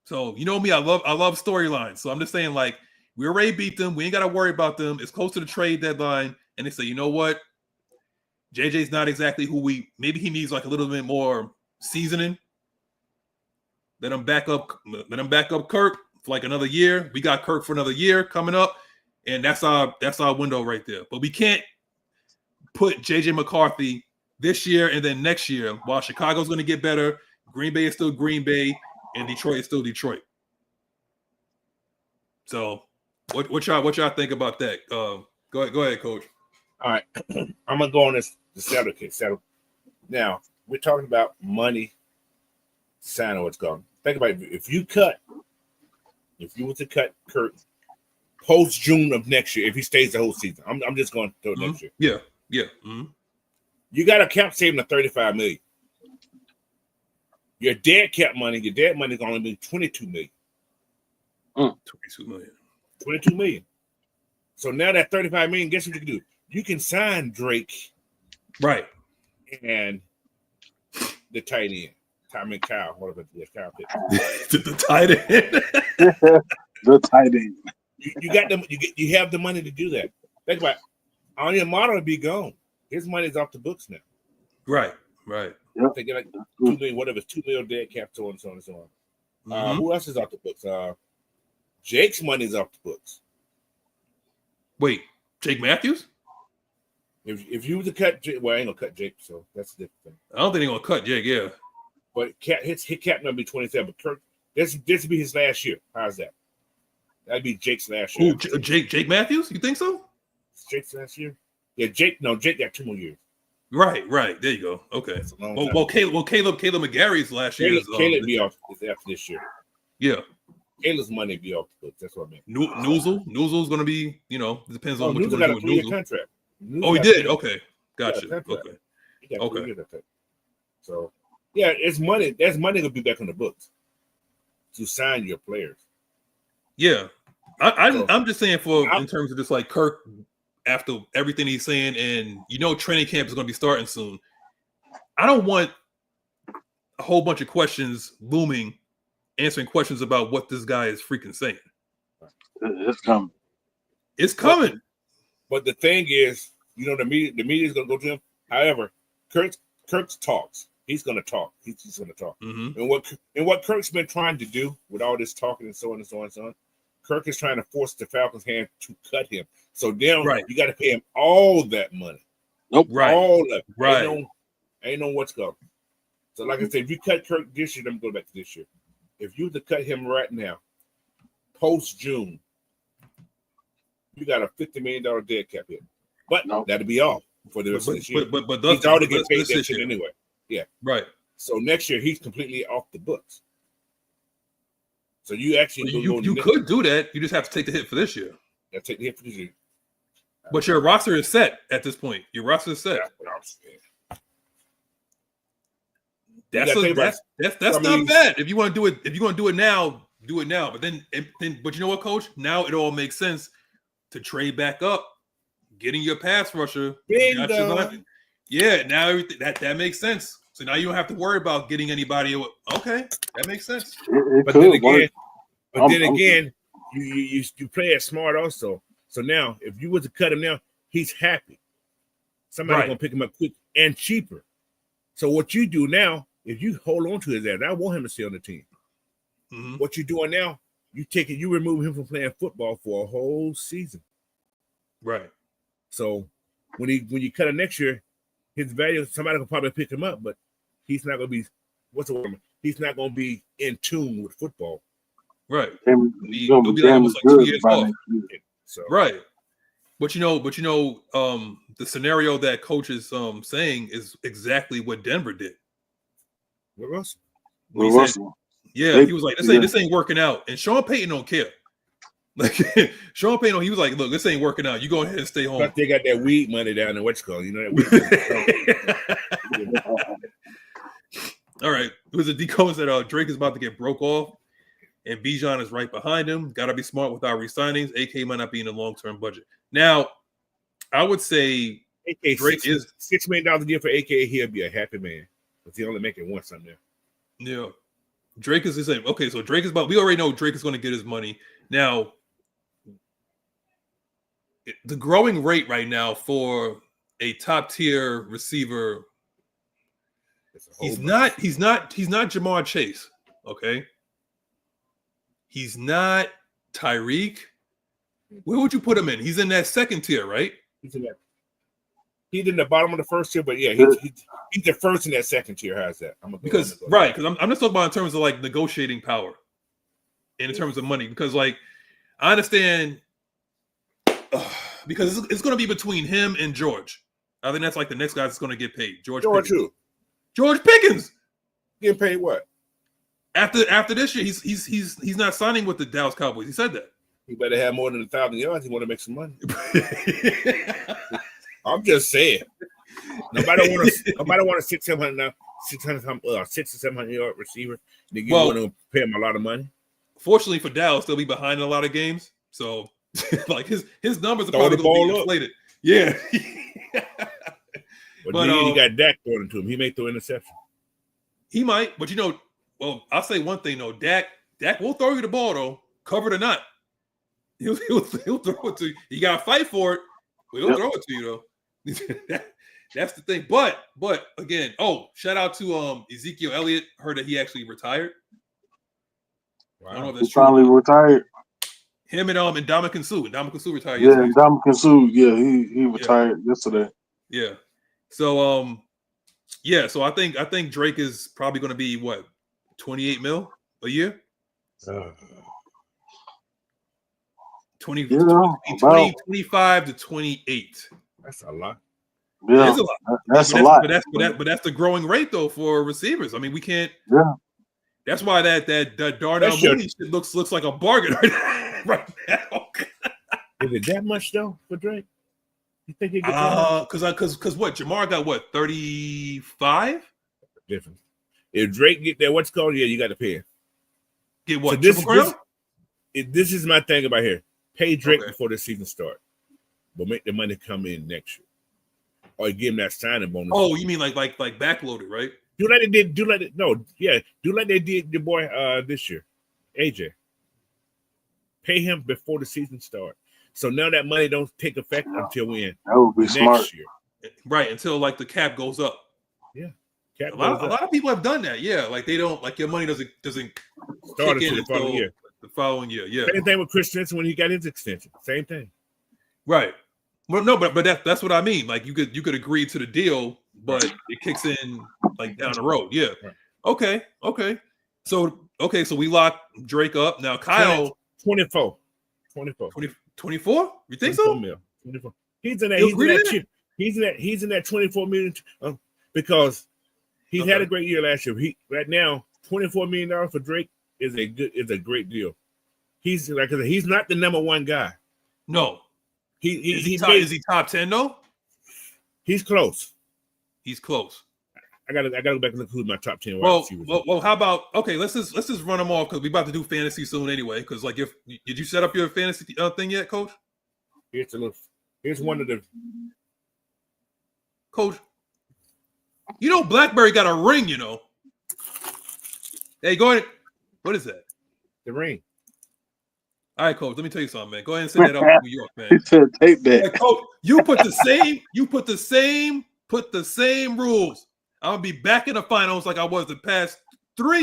Speaker 1: So you know me, I love storylines. So I'm just saying, like, we already beat them. We ain't got to worry about them. It's close to the trade deadline, and they say, you know what? JJ's not exactly who maybe he needs like a little bit more seasoning. Let him back up Kirk for like another year. We got Kirk for another year coming up, and that's our window right there. But we can't put JJ McCarthy this year and then next year while Chicago's going to get better. Green Bay is still Green Bay, and Detroit is still Detroit. So, what y'all think about that? Go ahead, Coach.
Speaker 2: All right, I'm gonna go on the settle case. Now we're talking about money. Sign what's gone. Think about it. If you were to cut Kirk post June of next year, if he stays the whole season, I'm just going to do it next year.
Speaker 1: Yeah. Mm-hmm.
Speaker 2: You got a cap saving of $35 million. Your dead cap money, is going to be $22 million. $22 million. So now that $35 million, guess what you can do? You can sign Drake,
Speaker 1: right, and
Speaker 2: the tight end. Kyle, whatever it is, Kyle Pitt.
Speaker 1: The tight end.
Speaker 4: The tight end.
Speaker 2: You got them. You have the money to do that. Think about it. On your model to be gone. His money's off the books now.
Speaker 1: Right.
Speaker 4: Yep.
Speaker 2: They get like $2 million, whatever, $2 million dead cap, so on and so on and so on. Mm-hmm. Who else is off the books? Jake's money's off the books.
Speaker 1: Wait, Jake Matthews?
Speaker 2: If you were to cut Jake, well, I ain't gonna cut Jake, so that's a different thing.
Speaker 1: I don't think they're gonna cut Jake, yeah.
Speaker 2: But his cap number be 27. But Kirk, this would be his last year. How's that? That'd be Jake's last year.
Speaker 1: Who, Jake Matthews? You think so?
Speaker 2: Jake's last year? Yeah, Jake got 2 more years.
Speaker 1: Right. There you go. Okay. Well, Caleb McGarry's last year.
Speaker 2: Caleb be off after this year.
Speaker 1: Yeah.
Speaker 2: Caleb's money be off the books. That's what I mean.
Speaker 1: Noozle's going to be, depends on what you're
Speaker 2: got
Speaker 1: going
Speaker 2: a
Speaker 1: to do with Noozle.
Speaker 2: Contract.
Speaker 1: Oh, he did? Okay. Gotcha. Okay.
Speaker 2: He got 3 years, I think. So Yeah, it's money. There's money gonna be back on the books to sign your players.
Speaker 1: Yeah, I'm just saying in terms of just like Kirk, after everything he's saying, and training camp is going to be starting soon. I don't want a whole bunch of questions looming, answering questions about what this guy is freaking saying.
Speaker 4: It's coming.
Speaker 1: It's coming.
Speaker 2: But the thing is, the media is going to go to him. However, Kirk's talks. He's going to talk. He's going to talk.
Speaker 1: Mm-hmm.
Speaker 2: And what Kirk's been trying to do with all this talking and so on and so on and so on, Kirk is trying to force the Falcons' hand to cut him. So then you got to pay him all that money.
Speaker 4: Nope.
Speaker 1: Right.
Speaker 2: All of it.
Speaker 1: Right.
Speaker 2: Ain't no what's going. So like I said, if you cut Kirk this year, let me go back to this year. If you were to cut him right now, post June, you got a $50 million dead cap hit. But that'll be all for the rest of this year.
Speaker 1: But
Speaker 2: he's already getting paid that shit anyway. Yeah.
Speaker 1: Right.
Speaker 2: So next year he's completely off the books. So you actually
Speaker 1: you could do that. You just have to take the hit for this year.
Speaker 2: Yeah, take the hit for this year.
Speaker 1: But your roster is set at this point. Your roster is set. That's not bad. If you want to do it now, do it now. But then you know what, Coach? Now it all makes sense to trade back up, getting your pass rusher. Yeah, now everything that makes sense. So now you don't have to worry about getting anybody. Okay, that makes sense.
Speaker 2: But then again, you play it smart also. So now, if you were to cut him now, he's happy. Somebody's gonna pick him up quick and cheaper. So what you do now, if you hold on to his ass, I want him to stay on the team.
Speaker 1: Mm-hmm.
Speaker 2: What you're doing now, you remove him from playing football for a whole season.
Speaker 1: Right.
Speaker 2: So when you cut him next year, his value, somebody will probably pick him up, but he's not gonna be he's not gonna be in tune with football.
Speaker 1: Right.
Speaker 4: He'll be like almost like 2 years off.
Speaker 2: So
Speaker 1: right. But the scenario that Coach is saying is exactly what Denver did.
Speaker 2: With Russell.
Speaker 1: He was like, this ain't working out. And Sean Payton don't care. Like Sean Payton, he was like, look, this ain't working out. You go ahead and stay home.
Speaker 2: But they got that weed money down in Wichita, that
Speaker 1: All right. It was a decode that Drake is about to get broke off, and Bijan is right behind him. Got to be smart with our re-signings. AK might not be in the long-term budget. Now, I would say
Speaker 2: AK Drake is $6 million a year for AK. He'll be a happy man, but he only making one something there.
Speaker 1: Yeah, Drake is the same. Okay, so Drake is about. We already know Drake is going to get his money now. The growing rate right now for a top-tier receiver. He's not Jamar Chase. Okay. He's not Tyreek. Where would you put him in? He's in that second tier, right?
Speaker 2: He's in the bottom of the first tier, but yeah, he's the first in that second tier. How's that?
Speaker 1: Because I'm just talking about in terms of like negotiating power, and in terms of money. Because like I understand, because it's going to be between him and George. I think that's like the next guy that's going to get paid. George Pickens. George Pickens
Speaker 2: getting paid what?
Speaker 1: After this year, he's not signing with the Dallas Cowboys. He said that.
Speaker 2: He better have more than 1,000 yards. He want to make some money. I'm just saying. Nobody want a 600 or 700 yard receiver. You want to pay him a lot of money.
Speaker 1: Fortunately for Dallas, they'll be behind in a lot of games. So, like his numbers are probably going to be inflated. Yeah.
Speaker 2: But he got Dak throwing to him. He may throw interception.
Speaker 1: He might, but I'll say one thing though. Dak will throw you the ball though, covered or not. He'll throw it to you. You got to fight for it. But he'll throw it to you though. That's the thing. But again, shout out to Ezekiel Elliott. Heard that he actually retired.
Speaker 4: Wow. I don't know if that's true. Finally retired.
Speaker 1: Him and Ndamukong Suh. Ndamukong Suh retired.
Speaker 4: Yeah, Ndamukong Suh. Yeah, he retired yesterday.
Speaker 1: Yeah. So so I think Drake is probably going to be what, 28 mil a year. 20, 25 to 28.
Speaker 2: That's a lot.
Speaker 4: Yeah,
Speaker 1: a lot.
Speaker 4: That's a lot.
Speaker 1: But that's the growing rate though for receivers. I mean, we can't.
Speaker 4: Yeah.
Speaker 1: That's why that Darnell Mooney shit looks like a bargain right now.
Speaker 2: Is it that much though for Drake? You think he gets
Speaker 1: because what Jamar got 35?
Speaker 2: Different. If Drake get that, what's called? Yeah, you got to pay him.
Speaker 1: Get what?
Speaker 2: So this
Speaker 1: Triple
Speaker 2: this is my thing about here. Pay Drake before the season starts, but make the money come in next year, or give him that signing bonus.
Speaker 1: Oh, you mean like backloaded, right?
Speaker 2: Do like they did. Do like they did your boy this year, AJ. Pay him before the season starts, so now that money don't take effect until when
Speaker 4: that would be
Speaker 2: next
Speaker 4: smart.
Speaker 2: year.
Speaker 1: Right, until like the cap goes up.
Speaker 2: Yeah,
Speaker 1: a lot of people have done that. Yeah, like they don't like your money doesn't
Speaker 2: start until the following year.
Speaker 1: The following year, yeah.
Speaker 2: Same thing with Chris Jensen when he got his extension. Same thing.
Speaker 1: Right. Well, no, but that's what I mean. Like you could agree to the deal, but it kicks in like down the road. Yeah.
Speaker 2: Right.
Speaker 1: Okay. So we lock Drake up. Now Kyle
Speaker 2: 24.
Speaker 1: 24? You think so?
Speaker 2: Mil. 24. He's in that 24 million because he's had a great year last year. Right now, $24 million for Drake is a great deal. He's like I said, he's not the number one guy.
Speaker 1: No. Is he top 10 though?
Speaker 2: He's close.
Speaker 1: He's close.
Speaker 2: I gotta go back and look who's my top 10.
Speaker 1: Well, how about let's just run them off because we're about to do fantasy soon anyway. Because like, did you set up your fantasy thing yet, Coach?
Speaker 2: Here's one of the
Speaker 1: Coach. You know, BlackBerry got a ring. You know. Hey, go ahead. What is that?
Speaker 2: The ring.
Speaker 1: All right, Coach. Let me tell you something, man. Go ahead and send that up to New York, man.
Speaker 4: He said, "Take that."
Speaker 1: Hey, Coach, you put the same rules. I'm gonna be back in the finals like I was the past 2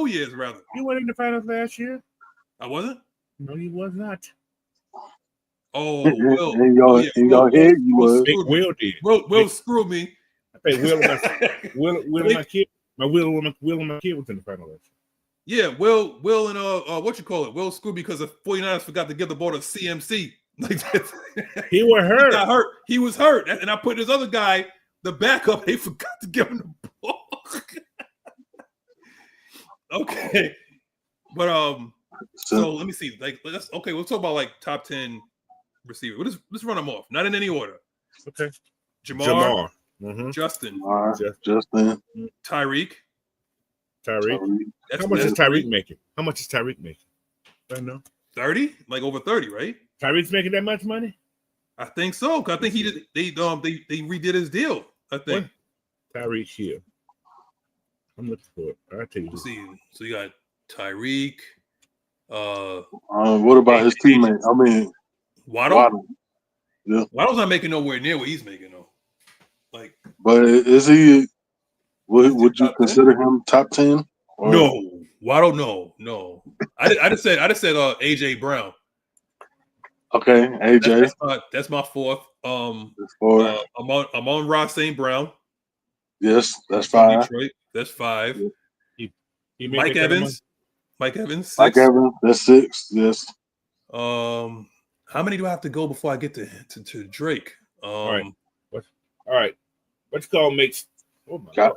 Speaker 1: years rather.
Speaker 2: You went in the finals last year.
Speaker 1: I wasn't.
Speaker 2: No, you was not.
Speaker 1: Oh,
Speaker 4: Will. In your head, you was.
Speaker 2: Will did.
Speaker 1: Will screw me.
Speaker 2: I think Will and my kid was in the final last year.
Speaker 1: Yeah, Will and what you call it? Will screw because the 49ers forgot to give the ball to CMC. Like
Speaker 2: he was hurt.
Speaker 1: He got hurt. He was hurt, and I put this other guy, the backup. They forgot to give him the ball. Okay, but so let me see. Like, we'll talk about like top 10 receivers. Let's run them off, not in any order.
Speaker 2: Okay.
Speaker 1: Jamar.
Speaker 2: Mm-hmm.
Speaker 1: Justin. Tyreek. How much is Tyreek making? I know. 30, like over 30, right?
Speaker 2: Tyreek's making that much money?
Speaker 1: I think so. I think he did. They redid his deal. I think.
Speaker 2: What? Tyreek here. I'm looking for it. I'll tell you.
Speaker 1: Let's see. So you got Tyreek.
Speaker 4: What about his teammate? I mean,
Speaker 1: Waddle.
Speaker 4: Yeah.
Speaker 1: Waddle's not making nowhere near what he's making though. Like,
Speaker 4: but is he? Would you consider him top 10?
Speaker 1: No, Waddle. No. I just said AJ Brown.
Speaker 4: Okay, AJ.
Speaker 1: That's my fourth. I'm on Ross St. Brown.
Speaker 4: Yes, that's 5.
Speaker 1: Detroit. That's 5.
Speaker 2: He
Speaker 1: Mike Evans. 6.
Speaker 4: Mike Evans. That's 6. Yes.
Speaker 1: How many do I have to go before I get to Drake?
Speaker 2: All right. What's called makes? Oh my God.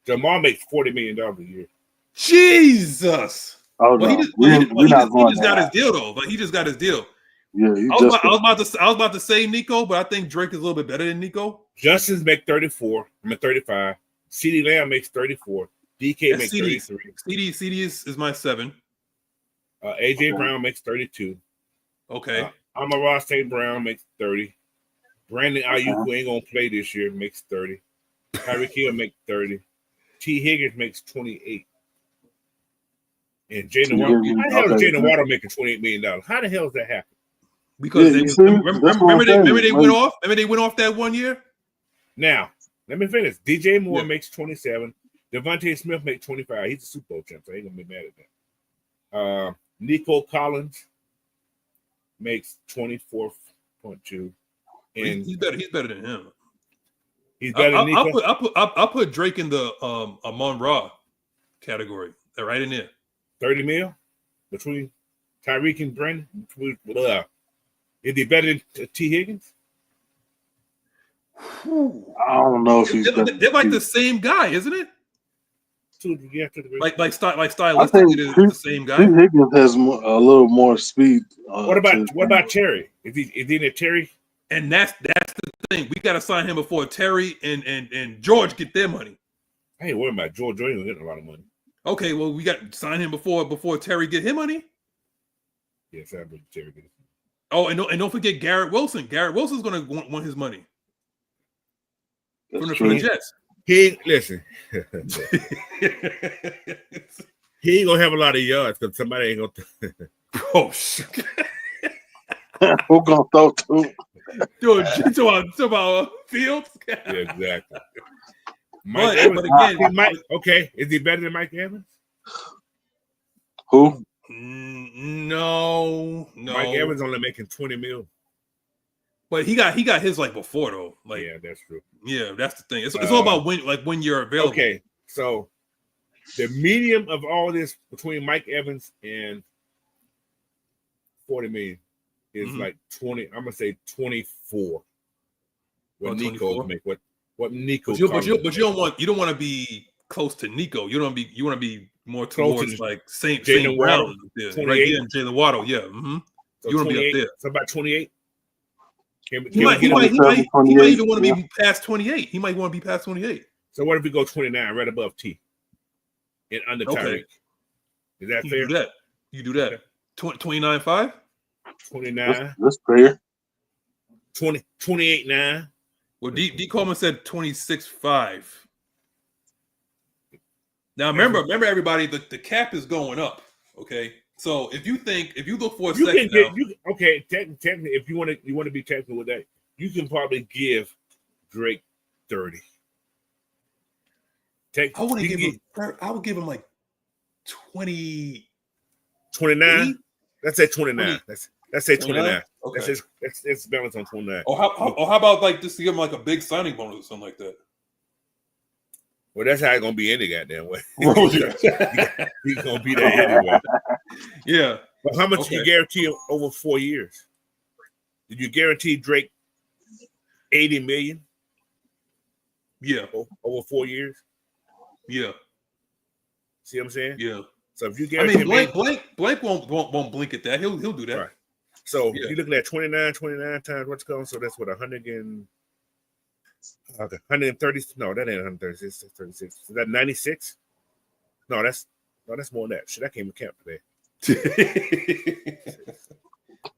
Speaker 2: Jamar makes $40 million a year.
Speaker 1: Jesus.
Speaker 4: Oh no, he
Speaker 1: just got his deal though. Like he just got his deal.
Speaker 4: Yeah,
Speaker 1: I was about to say Nico, but I think Drake is a little bit better than Nico.
Speaker 2: Justin's make 34. I'm at 35. CeeDee Lamb makes 34. DK makes 33.
Speaker 1: CD is my 7.
Speaker 2: AJ Brown makes 32.
Speaker 1: Okay.
Speaker 2: Amon-Ra St. Brown makes 30. Brandon Ayuk, who ain't gonna play this year, makes 30. Tyreek Hill makes 30. T. Higgins makes 28. And Jalen Waddle. How the hell is Jalen Waddle making $28 million? How the hell does that happen?
Speaker 1: Because remember they went off. Remember they went off that 1 year.
Speaker 2: Now let me finish. DJ Moore makes 27. Devontae Smith makes 25. He's a Super Bowl champ, so I ain't gonna be mad at that. Nico Collins makes 24.2. And
Speaker 1: he's better than him.
Speaker 2: He's better than Nico.
Speaker 1: I'll put Drake in the Amon-Ra category. They're right in there.
Speaker 2: 30 mil between Tyreek and Brandon. Is he better than T. Higgins?
Speaker 4: I don't know if
Speaker 1: they're like the same guy, isn't it? Like stylistically,
Speaker 4: I think
Speaker 1: the same guy.
Speaker 4: T. Higgins has a little more speed.
Speaker 2: What about Terry? Is he in a Terry?
Speaker 1: And that's the thing. We got to sign him before Terry and George get their money.
Speaker 2: I ain't worried about George. George ain't getting a lot of money.
Speaker 1: Okay, well, we got to sign him before Terry get him money.
Speaker 2: Yes, I believe Terry get it.
Speaker 1: Oh, and don't forget Garrett Wilson. Garrett Wilson's going to want his money from the Jets.
Speaker 2: He listen. He ain't gonna have a lot of yards because somebody ain't gonna.
Speaker 1: Oh shit!
Speaker 4: Who gonna throw to?
Speaker 1: Dude, to about Fields.
Speaker 2: Yeah, exactly.
Speaker 1: But again,
Speaker 2: okay, is he better than Mike Evans?
Speaker 4: Who?
Speaker 1: No.
Speaker 2: Mike Evans only making $20 million.
Speaker 1: But he got his like before though. Like,
Speaker 2: yeah, that's true.
Speaker 1: Yeah, that's the thing. It's all about when you're available.
Speaker 2: Okay, so the medium of all this between Mike Evans and $40 million is like 20. I'm gonna say 24. What Nico make? What Nico?
Speaker 1: But you don't want to be close to Nico. You want to be more towards like same
Speaker 2: Waddle.
Speaker 1: Yeah, right here, Jalen Waddle. Yeah. Mm-hmm.
Speaker 2: So
Speaker 1: you want to be up there.
Speaker 2: So about 28.
Speaker 1: He might even want to be past 28. He might want to be past 28.
Speaker 2: So what if we go 29, right above T, and under Tyreek? Is that fair?
Speaker 1: You do that. 29.5.
Speaker 2: 29.
Speaker 4: That's fair.
Speaker 2: 28.9.
Speaker 1: Well, D. Coleman said 26.5. Now remember, everybody, the cap is going up. Okay, so if you look for a second,
Speaker 2: technically, if you want to be technical with that, you can probably give Drake 30.
Speaker 1: I would give him like 20.
Speaker 2: 29. Let's say 29. Let's say 29.
Speaker 1: Okay.
Speaker 2: Let's balance on 29.
Speaker 1: Or how about like just to give him like a big signing bonus or something like that?
Speaker 2: Well, that's how it's gonna be any goddamn way. He's gonna be there anyway.
Speaker 1: Yeah.
Speaker 2: But how much you guarantee him over 4 years? Did you guarantee Drake $80 million?
Speaker 1: Yeah.
Speaker 2: Over 4 years?
Speaker 1: Yeah.
Speaker 2: See what I'm saying?
Speaker 1: Yeah.
Speaker 2: So if you guarantee
Speaker 1: Blank won't blink at that. He'll do that.
Speaker 2: Right. So you're looking at 29 times what's going. So that's what 130. No, that ain't 136. 36. Is that 96? No, that's more than that. Shit, I can't even count today.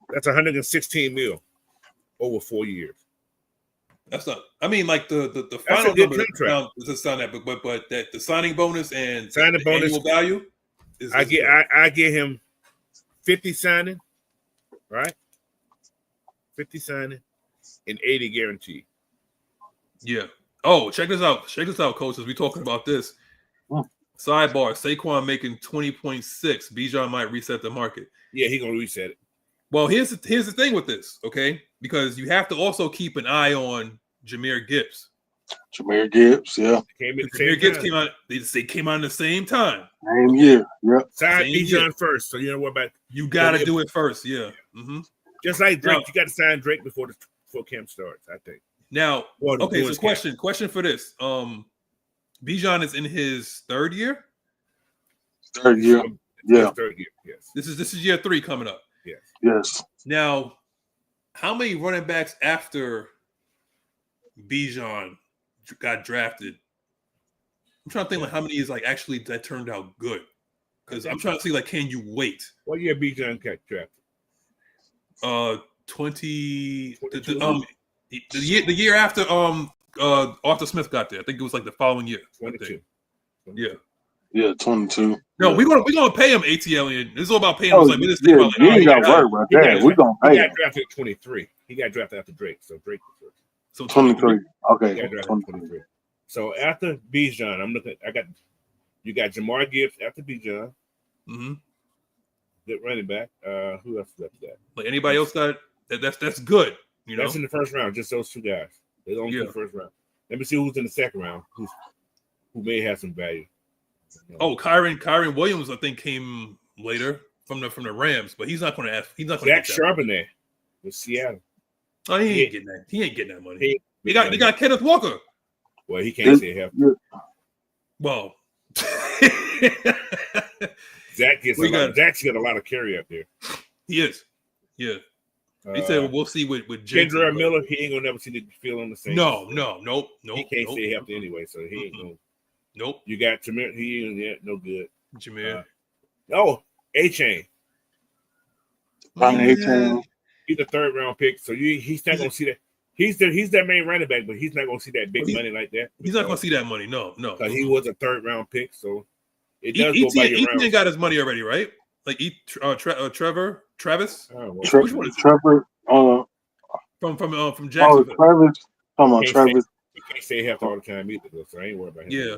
Speaker 2: That's 116 mil over 4 years.
Speaker 1: That's not. I mean, like the
Speaker 2: that's
Speaker 1: final
Speaker 2: a good
Speaker 1: number
Speaker 2: contract.
Speaker 1: is a sign that, but that the signing bonus and
Speaker 2: signing bonus
Speaker 1: annual value.
Speaker 2: I get him 50 signing, right? 50 signing and 80 guaranteed.
Speaker 1: Yeah. Oh, check this out, coaches. We talking about this. Sidebar: Saquon making 20.6. Bijan might reset the market.
Speaker 2: Yeah, he gonna reset it.
Speaker 1: Well, here's the thing with this, okay? Because you have to also keep an eye on Jahmyr Gibbs.
Speaker 4: Jahmyr Gibbs, yeah.
Speaker 1: Jahmyr Gibbs came out. They came out at the same time.
Speaker 4: Same year, yep.
Speaker 2: Sign Bijan first, so you know what about.
Speaker 1: You got to do it first, yeah. Mm-hmm.
Speaker 2: Just like Drake, you got to sign Drake before camp starts. I think.
Speaker 1: Now, okay. So question for this. Bijan is in his third year.
Speaker 4: Third year, yeah.
Speaker 2: Third year, yes.
Speaker 1: This is year 3 coming up.
Speaker 4: Yes.
Speaker 1: Now, how many running backs after Bijan got drafted? I'm trying to think like how many is like actually that turned out good. Because I'm trying to see like, can you wait?
Speaker 2: What year Bijan got drafted?
Speaker 1: 20. The year after Arthur Smith got there. I think it was like the following year.
Speaker 2: 22.
Speaker 4: Yeah, 22.
Speaker 1: No, we're gonna pay him ATL. And this is all about paying him.
Speaker 4: You ain't got to worry about that. We're gonna pay him.
Speaker 2: He got drafted at 23. He got drafted after Drake. So Drake was first.
Speaker 1: So
Speaker 4: 23. Okay.
Speaker 2: He got drafted at 23. So after Bijan, you got Jamar Gibbs after Bijan.
Speaker 1: Mm-hmm.
Speaker 2: Good running back. Who else is after that?
Speaker 1: Like anybody else got that's good. You know,
Speaker 2: that's in the first round. Just those 2 guys. They're only in the first round. Let me see who's in the second round. Who may have some value.
Speaker 1: Oh, Kyron Williams, I think came later from the Rams, but he's not going to ask. He's not going to.
Speaker 2: Zach Charbonnet with Seattle.
Speaker 1: Oh, he ain't getting that. He ain't getting that money. They got Kenneth Walker.
Speaker 2: Well, he can't say half.
Speaker 1: Well,
Speaker 2: Zach's got a lot of carry up there.
Speaker 1: He is. Yeah. He said we'll see with
Speaker 2: Kendra Miller. He ain't gonna never see the field on the same.
Speaker 1: Nope.
Speaker 2: He can't stay healthy anyway, so he ain't gonna.
Speaker 1: Nope.
Speaker 2: You got Jameer. He ain't yet no good.
Speaker 1: Jameer.
Speaker 2: A-Chain.
Speaker 4: A-Chain.
Speaker 2: He's a 3rd round pick, so he's not gonna see that. He's that main running back, but he's not gonna see that big money like that.
Speaker 1: He's not gonna see that money. No.
Speaker 2: Because he was a 3rd round pick, so it does go by your round.
Speaker 1: Etienne got his money already, right? Like Travis.
Speaker 2: Which one is
Speaker 4: Trevor?
Speaker 1: From Jacksonville.
Speaker 4: Travis. Come on, Travis.
Speaker 2: You can't say health all the time either, so I ain't worried about him.
Speaker 1: Yeah,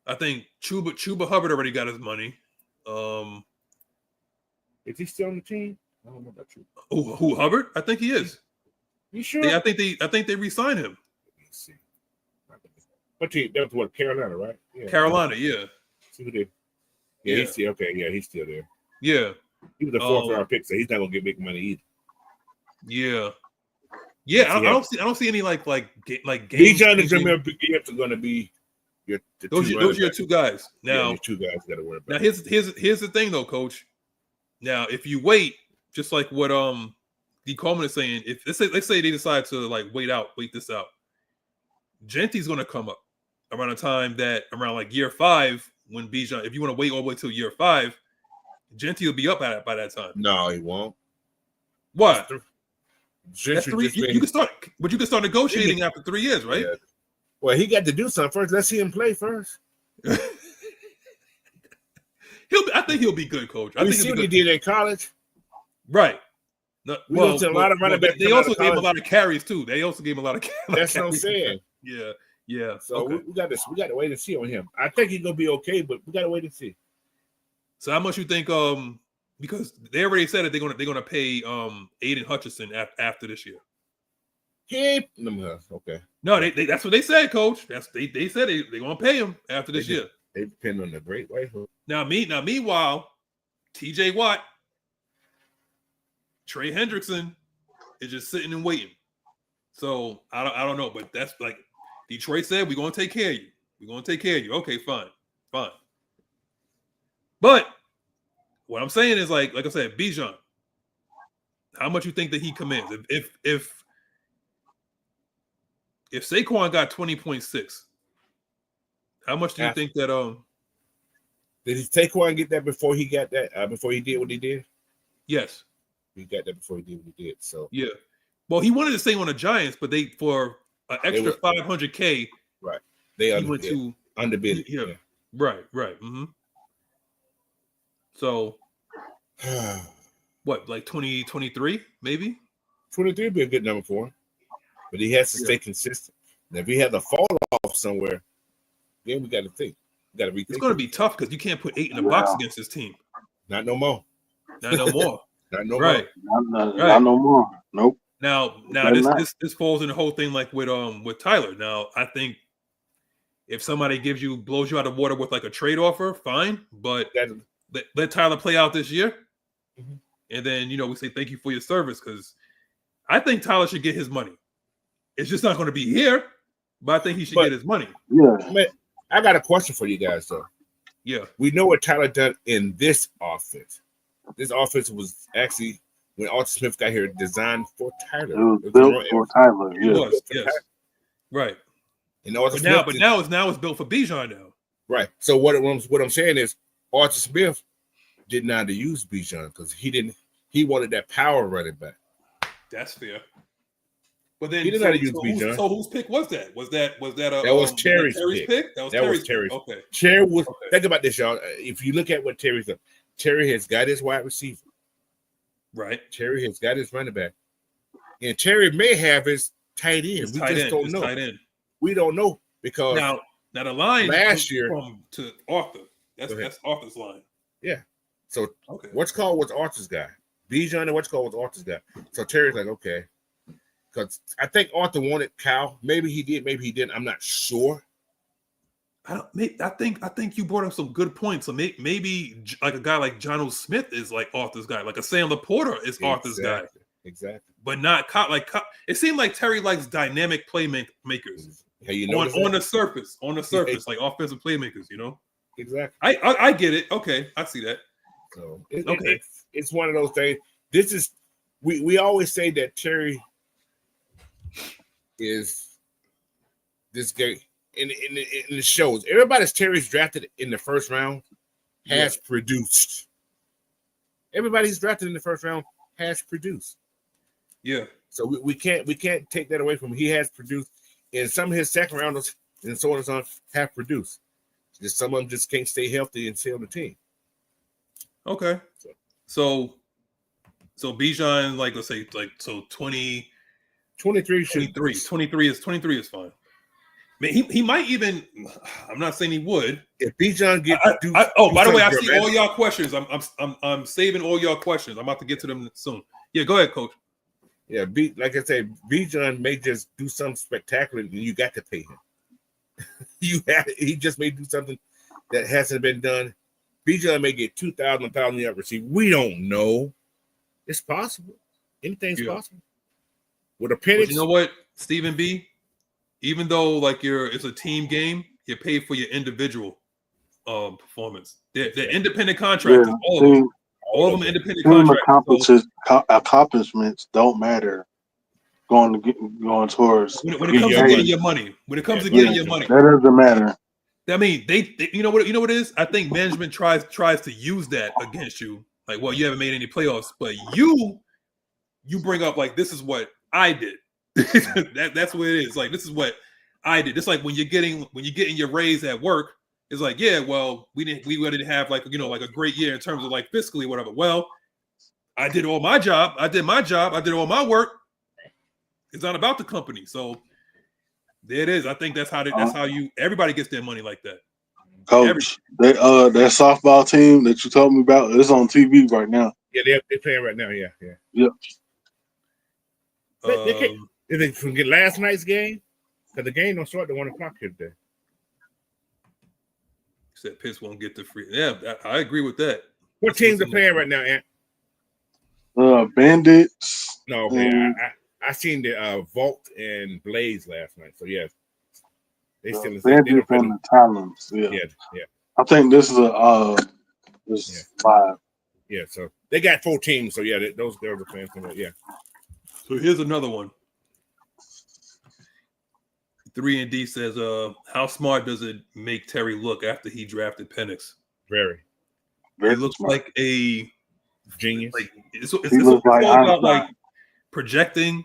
Speaker 1: I think Chuba Hubbard already got his money.
Speaker 2: Is he still on the team? I don't know about you.
Speaker 1: Who Hubbard? I think he is.
Speaker 2: You sure?
Speaker 1: I think they re-signed him.
Speaker 2: Let me see. What team? That was what, Carolina, right? Yeah.
Speaker 1: Carolina, yeah.
Speaker 2: See who did? Yeah, he's still okay. Yeah, he's still there.
Speaker 1: Yeah.
Speaker 2: He was a 4th round pick, so he's not gonna get big money either.
Speaker 1: Yeah. Yeah, I don't see any like game.
Speaker 2: Bijan and Jameer Gibbs are gonna be
Speaker 1: those are your 2 guys. Now,
Speaker 2: your 2 guys got to worry about.
Speaker 1: Now here's the thing though, Coach. Now, if you wait, just like what D. Coleman is saying, if let's say they decide to like wait this out, Genty's gonna come up around the time that around like year 5 when Bijan. If you want to wait all the way till year 5, Genty will be up by that time.
Speaker 2: No, he won't.
Speaker 1: What?
Speaker 2: That's 3,
Speaker 1: you can start, but you can start negotiating after 3 years, right?
Speaker 2: Yeah. Well, he got to do something first. Let's see him play first.
Speaker 1: I think he'll be good, Coach. I
Speaker 2: think
Speaker 1: see
Speaker 2: what he did in college,
Speaker 1: right? No,
Speaker 2: a lot of running backs.
Speaker 1: They also gave him a lot of carries too. They also gave him a lot of carries.
Speaker 2: That's what I'm saying.
Speaker 1: Yeah.
Speaker 2: So we got to wait and see on him. I think he's gonna be okay, but we got to wait and see.
Speaker 1: So how much you think? Because they already said that they're gonna pay Aiden Hutchinson after this year.
Speaker 2: Okay.
Speaker 1: No, that's what they said, Coach. They said they're gonna pay him after this year.
Speaker 2: They depend on the great white hook.
Speaker 1: Meanwhile, T.J. Watt, Trey Hendrickson is just sitting and waiting. So I don't know, but that's like Detroit said, we're gonna take care of you. We're gonna take care of you. Okay, fine. But what I'm saying is like I said, Bijan, how much you think that he commands? If Saquon got 20.6, how much do you think that
Speaker 2: did Saquon get that before he got that before he did what he did?
Speaker 1: Yes.
Speaker 2: He got that before he did what he did. So
Speaker 1: yeah. Well, he wanted to stay on the Giants, but they for an extra $500K,
Speaker 2: right? They went to underbid.
Speaker 1: Yeah. Right. Mm-hmm. So what, like 2023, maybe?
Speaker 2: 23 would be a good number for him. But he has to stay consistent. Now, if he has a fall off somewhere, then we got to think. We got to rethink.
Speaker 1: It's going to be tough because you can't put 8 in the box against this team.
Speaker 2: Not no more.
Speaker 1: Not no more.
Speaker 2: Not no
Speaker 1: right.
Speaker 2: more.
Speaker 4: Not no more. Nope.
Speaker 1: Now this falls in the whole thing like with Tyler. Now I think if somebody blows you out of water with like a trade offer, fine. But let Tyler play out this year, and then we say thank you for your service, because I think Tyler should get his money. It's just not going to be here, but I think he should get his money.
Speaker 4: Yeah.
Speaker 2: I got a question for you guys though.
Speaker 1: Yeah.
Speaker 2: We know what Tyler done in this offense. This offense was actually, when Arthur Smith got here, designed for Tyler.
Speaker 4: It was built for Tyler.
Speaker 1: Yeah. It was, yes. Right.
Speaker 2: And
Speaker 1: now it's built for Bijan now.
Speaker 2: Right. So what I'm saying is Arthur Smith did not use Bijan because he wanted that power running back.
Speaker 1: That's fair. But then
Speaker 2: he didn't know how to use Bijan.
Speaker 1: So whose pick was that? Was that
Speaker 2: that was Terry's pick?
Speaker 1: That was Terry's.
Speaker 2: Okay. Terry was. Think about this, y'all. If you look at what Terry's done, Terry has got his wide receiver.
Speaker 1: Right.
Speaker 2: Terry has got his running back. And Terry may have his tight end. We just don't know.
Speaker 1: Tight end.
Speaker 2: We don't know because
Speaker 1: now the line
Speaker 2: last year
Speaker 1: to Arthur. That's Arthur's line.
Speaker 2: Yeah. So what's called was Arthur's guy. Bijan and what's called was Arthur's guy. So Terry's like, okay. Because I think Arthur wanted Cal. Maybe he did, maybe he didn't. I'm not sure.
Speaker 1: I think you brought up some good points. So maybe like a guy like John Smith is like Arthur's guy. Like a Sam Laporta is Arthur's guy.
Speaker 2: Exactly.
Speaker 1: But not like it seemed like Terry likes dynamic playmakers.
Speaker 2: Hey,
Speaker 1: on the surface, like offensive playmakers.
Speaker 2: Exactly.
Speaker 1: I get it. Okay, I see that.
Speaker 2: So it's one of those things. This is we always say that Terry is this guy in the shows. Everybody's Terry's drafted in the first round has produced. Everybody's drafted in the first round has produced.
Speaker 1: Yeah.
Speaker 2: So we can't take that away from him. He has produced, and some of his second rounders and so on and so on have produced. Just some of them just can't stay healthy and stay on the team.
Speaker 1: Okay. So Bijan, like let's say like so 23 is fine. I mean, he might even. I'm not saying he would.
Speaker 2: If Bijan get
Speaker 1: by the way, I see all y'all questions. I'm saving all y'all questions. I'm about to get to them soon. Yeah, go ahead, Coach.
Speaker 2: Yeah, like I said, Bijan may just do something spectacular, and you got to pay him. He just may do something that hasn't been done. Bijan may get 2,000, 1,000 yard receiver. We don't know. It's possible. Anything's possible. With a Penix,
Speaker 1: you know what, Stephen B. Even though like it's a team game, you're paid for your individual performance. They're independent contractors. All of them independent contractors.
Speaker 4: Accomplishments don't matter. Going towards
Speaker 1: when it comes to getting your money. When it comes to getting your money,
Speaker 4: that doesn't matter.
Speaker 1: I mean, they you know what it is. I think management tries to use that against you. Like, well, you haven't made any playoffs, but you bring up like this is what I did. That's what it is. Like this is what I did. It's like when you're getting your raise at work. It's like, yeah, well, we didn't have like like a great year in terms of like fiscally whatever. Well, I did all my job. I did my job. I did all my work. It's not about the company. So there it is. I think that's how everybody gets their money like that.
Speaker 4: Coach, that softball team that you told me about is on TV right now.
Speaker 2: Yeah, they're playing right now. Yeah.
Speaker 4: Yep.
Speaker 2: Did they forget last night's game? Because the game don't start at 1 o'clock here today.
Speaker 1: Said Pitts won't get the free. Yeah, I agree with that.
Speaker 2: What teams are playing right now, Ant?
Speaker 4: Bandits.
Speaker 2: No, man. I seen the Vault and Blaze last night. So yeah, they still
Speaker 4: Bandits and the Talons. Yeah. I think this is 5.
Speaker 2: Yeah, so they got 4 teams. So yeah, those girls are playing for that. Yeah.
Speaker 1: So here's another one. 3 and D says, how smart does it make Terry look after he drafted Penix?
Speaker 2: Very
Speaker 1: he looks smart. Like a
Speaker 2: genius.
Speaker 1: Like it's all about like projecting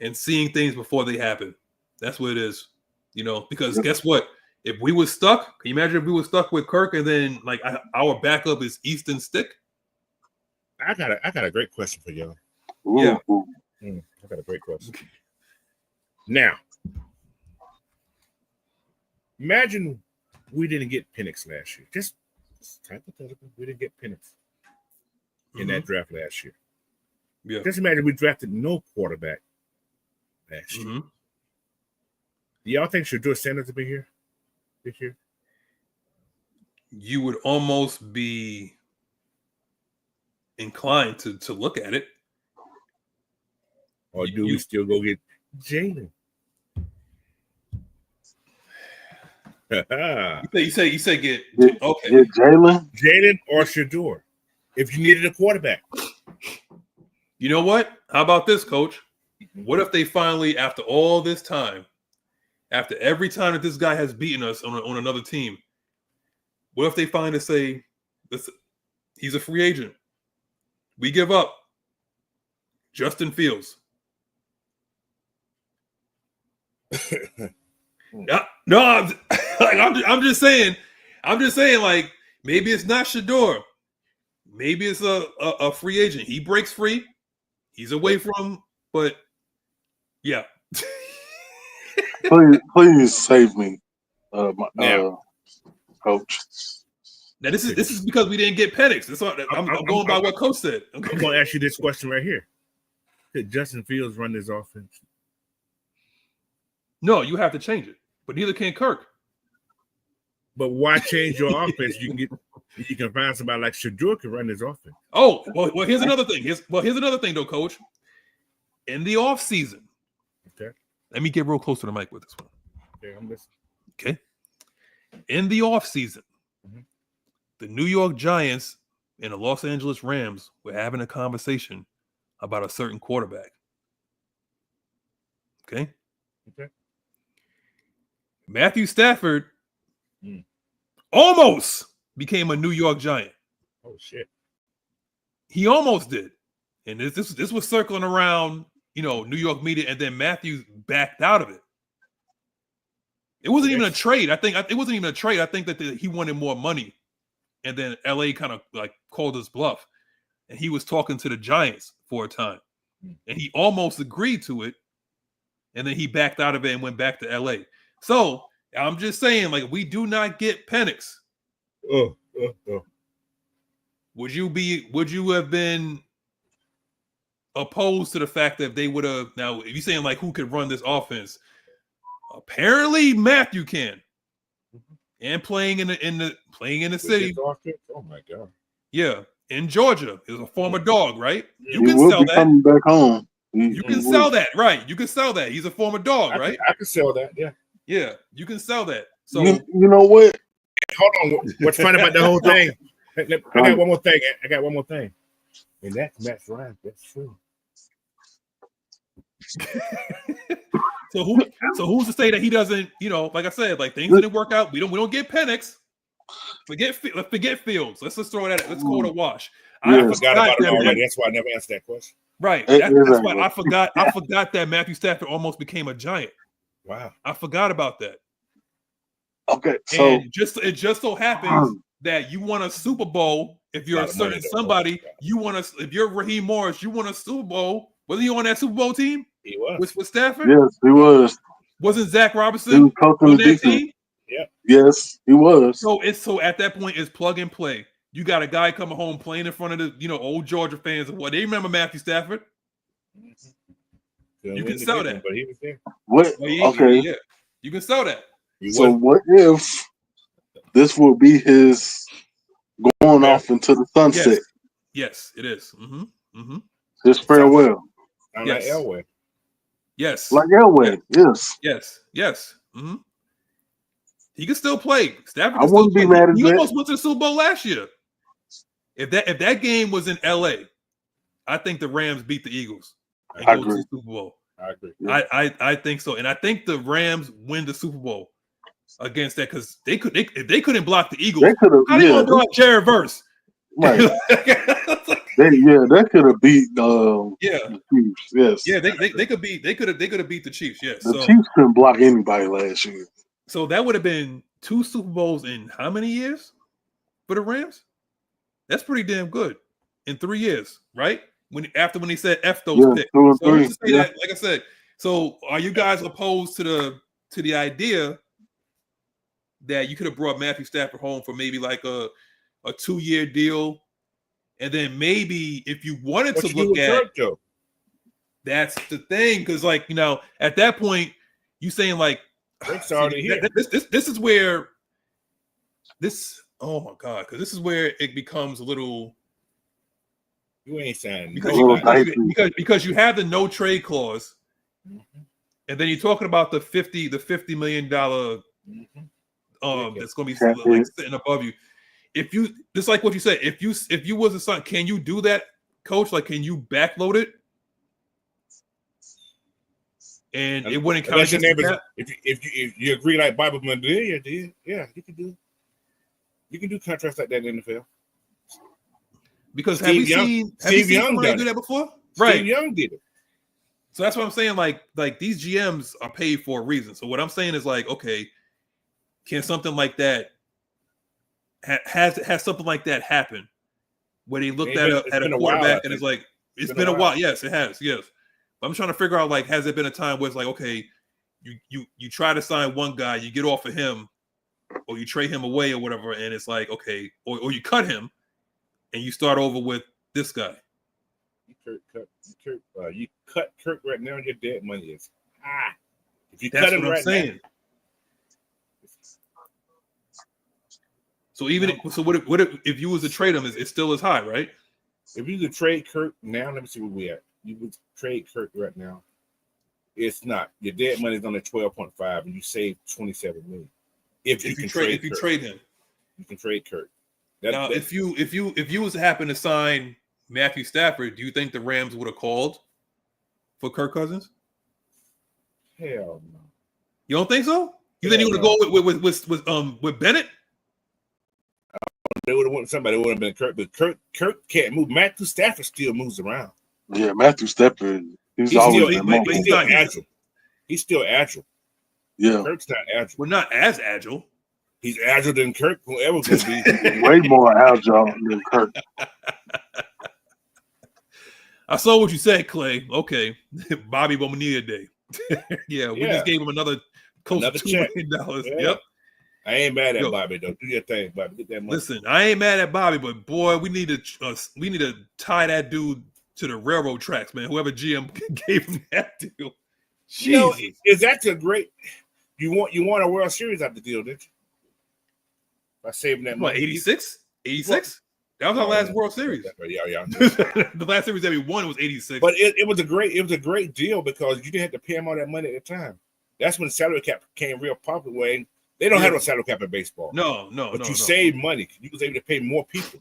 Speaker 1: and seeing things before they happen. That's what it is, because guess what? If we were stuck, can you imagine if we were stuck with Kirk and then like our backup is Easton Stick?
Speaker 2: I got a great question for y'all.
Speaker 1: Yeah.
Speaker 2: I got a great question. Now, imagine we didn't get Penix last year. Just hypothetically, we didn't get Penix in that draft last year.
Speaker 1: Yeah.
Speaker 2: Just imagine we drafted no quarterback last year. Do y'all think Shedeur Sanders will be here this year?
Speaker 1: You would almost be inclined to look at it.
Speaker 2: Or do we still go get Jalen?
Speaker 1: You say get okay.
Speaker 4: Get
Speaker 2: Jalen or Shedeur. If you needed a quarterback.
Speaker 1: You know what? How about this, Coach? What if they finally, after all this time, after every time that this guy has beaten us on another team, what if they finally say, he's a free agent? We give up Justin Fields. No, I'm just saying, like maybe it's not Shedeur, maybe it's a free agent. He breaks free, he's away from, but yeah.
Speaker 4: please save me, Coach.
Speaker 1: Now this is because we didn't get Penix. That's all. I'm going by what Coach said. Okay.
Speaker 2: I'm going to ask you this question right here: could Justin Fields run this offense?
Speaker 1: No, you have to change it, but neither can Kirk.
Speaker 2: But why change your offense? You can find somebody like Shedeur can run this offense.
Speaker 1: Oh, well, here's another thing. Here's another thing, though, Coach. In the off season,
Speaker 2: okay.
Speaker 1: Let me get real close to the mic with this one.
Speaker 2: Okay, I'm listening.
Speaker 1: Okay. In the off season, the New York Giants and the Los Angeles Rams were having a conversation about a certain quarterback. Okay. Matthew Stafford almost became a New York Giant.
Speaker 2: Oh shit!
Speaker 1: He almost did, and this was circling around, New York media, and then Matthews backed out of it. It wasn't even a trade. I think it wasn't even a trade. I think that he wanted more money, and then LA kind of like called his bluff, and he was talking to the Giants for a time, and he almost agreed to it, and then he backed out of it and went back to LA. So I'm just saying, like, we do not get Penix. Would you have been opposed to the fact that they would have? Now, if you're saying like who could run this offense, apparently Matthew can, and playing in the city.
Speaker 2: Oh my god!
Speaker 1: Yeah, in Georgia, is a former dog, right? You
Speaker 4: He
Speaker 1: can
Speaker 4: will
Speaker 1: sell
Speaker 4: be
Speaker 1: that.
Speaker 4: coming back home.
Speaker 1: You can sell that, right? You can sell that. He's a former dog, right?
Speaker 2: I can sell that. Yeah.
Speaker 1: Yeah, you can sell that. So
Speaker 4: you know what?
Speaker 2: Hold on. What's funny about the whole thing? I got one more thing. And that's Matt Ryan. That's true.
Speaker 1: So who's to say that he doesn't? Like I said, like things didn't work out. We don't get Penix. Forget Fields. Let's throw that. Let's call it a wash.
Speaker 2: I forgot about it already. That's why I never answered that question.
Speaker 1: Right. That's why I forgot. I forgot that Matthew Stafford almost became a Giant.
Speaker 2: Wow.
Speaker 1: I forgot about that.
Speaker 4: Okay. So
Speaker 1: and it just so happens that you won a Super Bowl. If you're a certain somebody, you want to. If you're Raheem Morris, you won a Super Bowl. Wasn't he on that Super Bowl team?
Speaker 2: He was.
Speaker 1: With Stafford?
Speaker 4: Yes, he was.
Speaker 1: Wasn't Zach Robinson
Speaker 4: he was coaching
Speaker 1: on
Speaker 4: the
Speaker 1: that
Speaker 4: defense.
Speaker 1: team?
Speaker 2: Yeah.
Speaker 4: Yes, he was.
Speaker 1: So at that point, it's plug and play. You got a guy coming home playing in front of the old Georgia fans and what they remember Matthew Stafford. You can sell that.
Speaker 2: But he was there.
Speaker 4: What? Okay.
Speaker 1: Yeah. You can sell that.
Speaker 4: So what if this will be his going off into the sunset?
Speaker 1: Yes, it is. Mm-hmm.
Speaker 4: His farewell.
Speaker 2: Like Elway.
Speaker 1: Yes.
Speaker 4: Like Elway. Yes.
Speaker 1: Yes. Mm-hmm. He can still play. Stafford.
Speaker 4: I wouldn't be mad at that.
Speaker 1: He almost went to the Super Bowl last year. If that game was in LA, I think the Rams beat the Eagles and go to the Super Bowl.
Speaker 2: I agree.
Speaker 1: I think so, and I think the Rams win the Super Bowl against that because if they couldn't block the Eagles, how they gonna block Jared Verse?
Speaker 4: Right. They could have beat the Chiefs. Yes.
Speaker 1: Yeah, they could have beat the Chiefs. Yes.
Speaker 4: The Chiefs couldn't block anybody last year.
Speaker 1: So that would have been 2 Super Bowls in how many years for the Rams? That's pretty damn good in 3 years, right? When he said F those picks. So to say that, like I said, so are you guys opposed to the idea that you could have brought Matthew Stafford home for maybe like a 2-year deal, and then maybe if you wanted to look at
Speaker 2: Kirk,
Speaker 1: that's the thing, because like at that point you saying like
Speaker 2: Kirk's already here.
Speaker 1: This is where this. Oh my god! Because this is where it becomes a little.
Speaker 2: You ain't saying
Speaker 1: because you have the no trade clause, and then you're talking about the $50 million that's going to be like sitting above you. If you just like what you said, if you was a son, can you do that, Coach? Like, can you backload it? And it wouldn't count.
Speaker 2: If you agree like Bible did, yeah, you can do. You can do contracts like that in the NFL.
Speaker 1: Because have you seen somebody do that before? Right.
Speaker 2: Steve Young did it.
Speaker 1: So that's what I'm saying. Like these GMs are paid for a reason. So what I'm saying is like, okay, can something like that has something like that happen where they looked at a quarterback and it's like it's been a while. Yes, it has. Yes. But I'm trying to figure out like, has there been a time where it's like, okay, you try to sign one guy, you get off of him, or you trade him away or whatever, and it's like, okay, or you cut him and you start over with this guy.
Speaker 2: You cut Kirk right now, your dead money is high. If you
Speaker 1: That's
Speaker 2: cut him
Speaker 1: what I'm
Speaker 2: right
Speaker 1: saying.
Speaker 2: now.
Speaker 1: So what if you was to trade him, it's still as high, right?
Speaker 2: If you could trade Kirk now, let me see where we at. You would trade Kirk right now. It's not. Your dead money is on at 12.5, and you save $27 million. If you trade him, you can trade Kirk.
Speaker 1: Now, if you was to happen to sign Matthew Stafford, do you think the Rams would have called for Kirk Cousins?
Speaker 2: Hell no.
Speaker 1: You don't think so? You think he would go with Bennett?
Speaker 2: They would have went somebody. It would have been Kirk, but Kirk can't move. Matthew Stafford still moves around.
Speaker 4: Yeah, Matthew Stafford. He's
Speaker 2: still
Speaker 4: agile.
Speaker 2: He's still agile.
Speaker 4: Yeah,
Speaker 2: Kirk's not agile.
Speaker 1: We're not as agile.
Speaker 2: He's agile than Kirk will ever be.
Speaker 4: Way more agile than Kirk.
Speaker 1: I saw what you said, Clay. Okay, Bobby Bonilla Day. Yeah, we just gave him another close to $2 million.
Speaker 2: Yeah.
Speaker 1: Yep.
Speaker 2: I ain't mad at Bobby though. Do your thing, Bobby. Get that money.
Speaker 1: Listen, I ain't mad at Bobby, but boy, we need to tie that dude to the railroad tracks, man. Whoever GM gave him that deal.
Speaker 2: You know, is that a great? You want a World Series out the deal, didn't you? By saving that money.
Speaker 1: 86? 86? That was our last World Series.
Speaker 2: Yeah.
Speaker 1: The last series that we won was 86.
Speaker 2: But it was a great deal because you didn't have to pay him all that money at the time. That's when the salary cap became real popular. Way they don't have no salary cap in baseball.
Speaker 1: No.
Speaker 2: But you save money. You was able to pay more people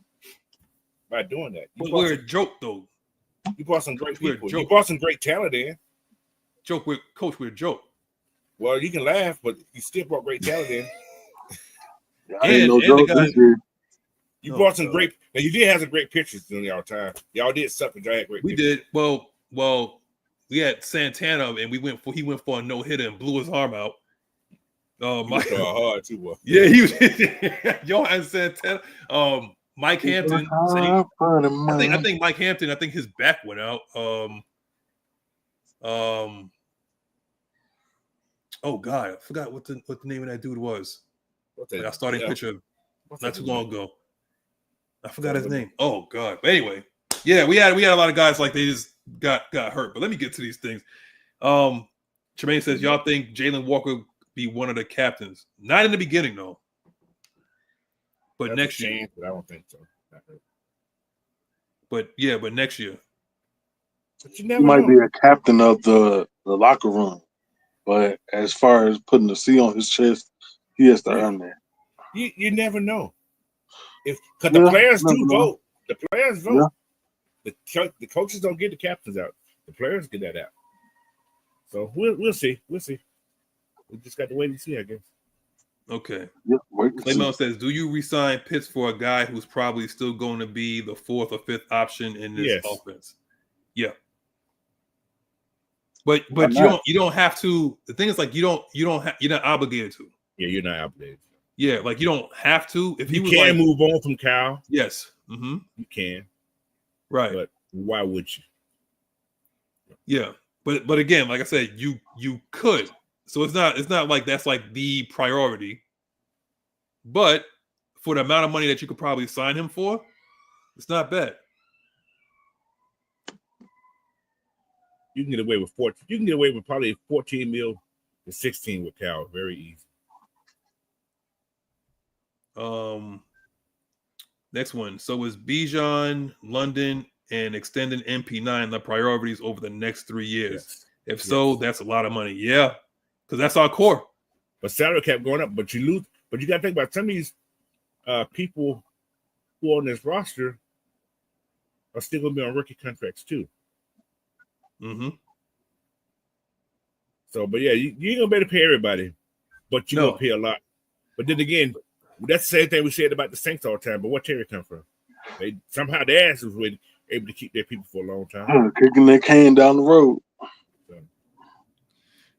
Speaker 2: by doing that.
Speaker 1: But we're a joke though.
Speaker 2: You brought some great people. You brought some great talent in.
Speaker 1: Joke with coach. We're a joke.
Speaker 2: Well, you can laugh, but you still brought great talent in. You brought some great. Now you did have some great pitchers during y'all time. Y'all did suck, but y'all had great.
Speaker 1: We did well. We had Santana, and he went for a no hitter and blew his arm out.
Speaker 2: Hard too. Well.
Speaker 1: Yeah, he was. Johan Santana. Mike Hampton. I think Mike Hampton. I think his back went out. Oh God, I forgot what the name of that dude was. Like, I started pitcher not too long ago. I forgot his name. Oh God. But anyway, yeah, we had a lot of guys like they just got hurt. But let me get to these things. Tremaine says, y'all think Jalen Walker be one of the captains? Not in the beginning, though. But
Speaker 2: that's
Speaker 1: next year.
Speaker 2: But I don't think so.
Speaker 1: But next year.
Speaker 2: But
Speaker 4: he might be a captain of the locker room. But as far as putting the C on his chest, he has to earn that.
Speaker 2: You never know. Because the players do vote. The players vote. Yeah. The coaches don't get the captains out. The players get that out. So we'll see. We'll see. We just got to wait and see, I guess.
Speaker 1: Okay.
Speaker 4: Yeah,
Speaker 1: Claymont says, do you resign Pitts for a guy who's probably still going to be the fourth or fifth option in this offense? Yeah. But you don't have to. The thing is, like, you're not obligated to.
Speaker 2: Yeah, you're not obligated.
Speaker 1: Yeah, like you don't have to. If
Speaker 2: you can move on from Kyle,
Speaker 1: yes, you
Speaker 2: can.
Speaker 1: Right,
Speaker 2: but why would you?
Speaker 1: Yeah, but again, like I said, you could. So it's not like that's like the priority. But for the amount of money that you could probably sign him for, it's not bad.
Speaker 2: You can get away with 14. You can get away with probably 14 mil to 16 with Cal. Very easy.
Speaker 1: Next one. So is Bijan, London, and extending MP9 the priorities over the next 3 years? Yes. If so, that's a lot of money. Yeah, because that's our core.
Speaker 2: But salary kept going up, but you lose. But you got to think about some of these people who are on this roster are still going to be on rookie contracts too.
Speaker 1: Mm-hmm.
Speaker 2: So, but yeah, you ain't going to be able to pay everybody, but you're going to pay a lot. But then again, that's the same thing we said about the Saints all the time. But where Terry come from? They somehow their ass was able to keep their people for a long time.
Speaker 4: Kicking their can down the road.
Speaker 2: So.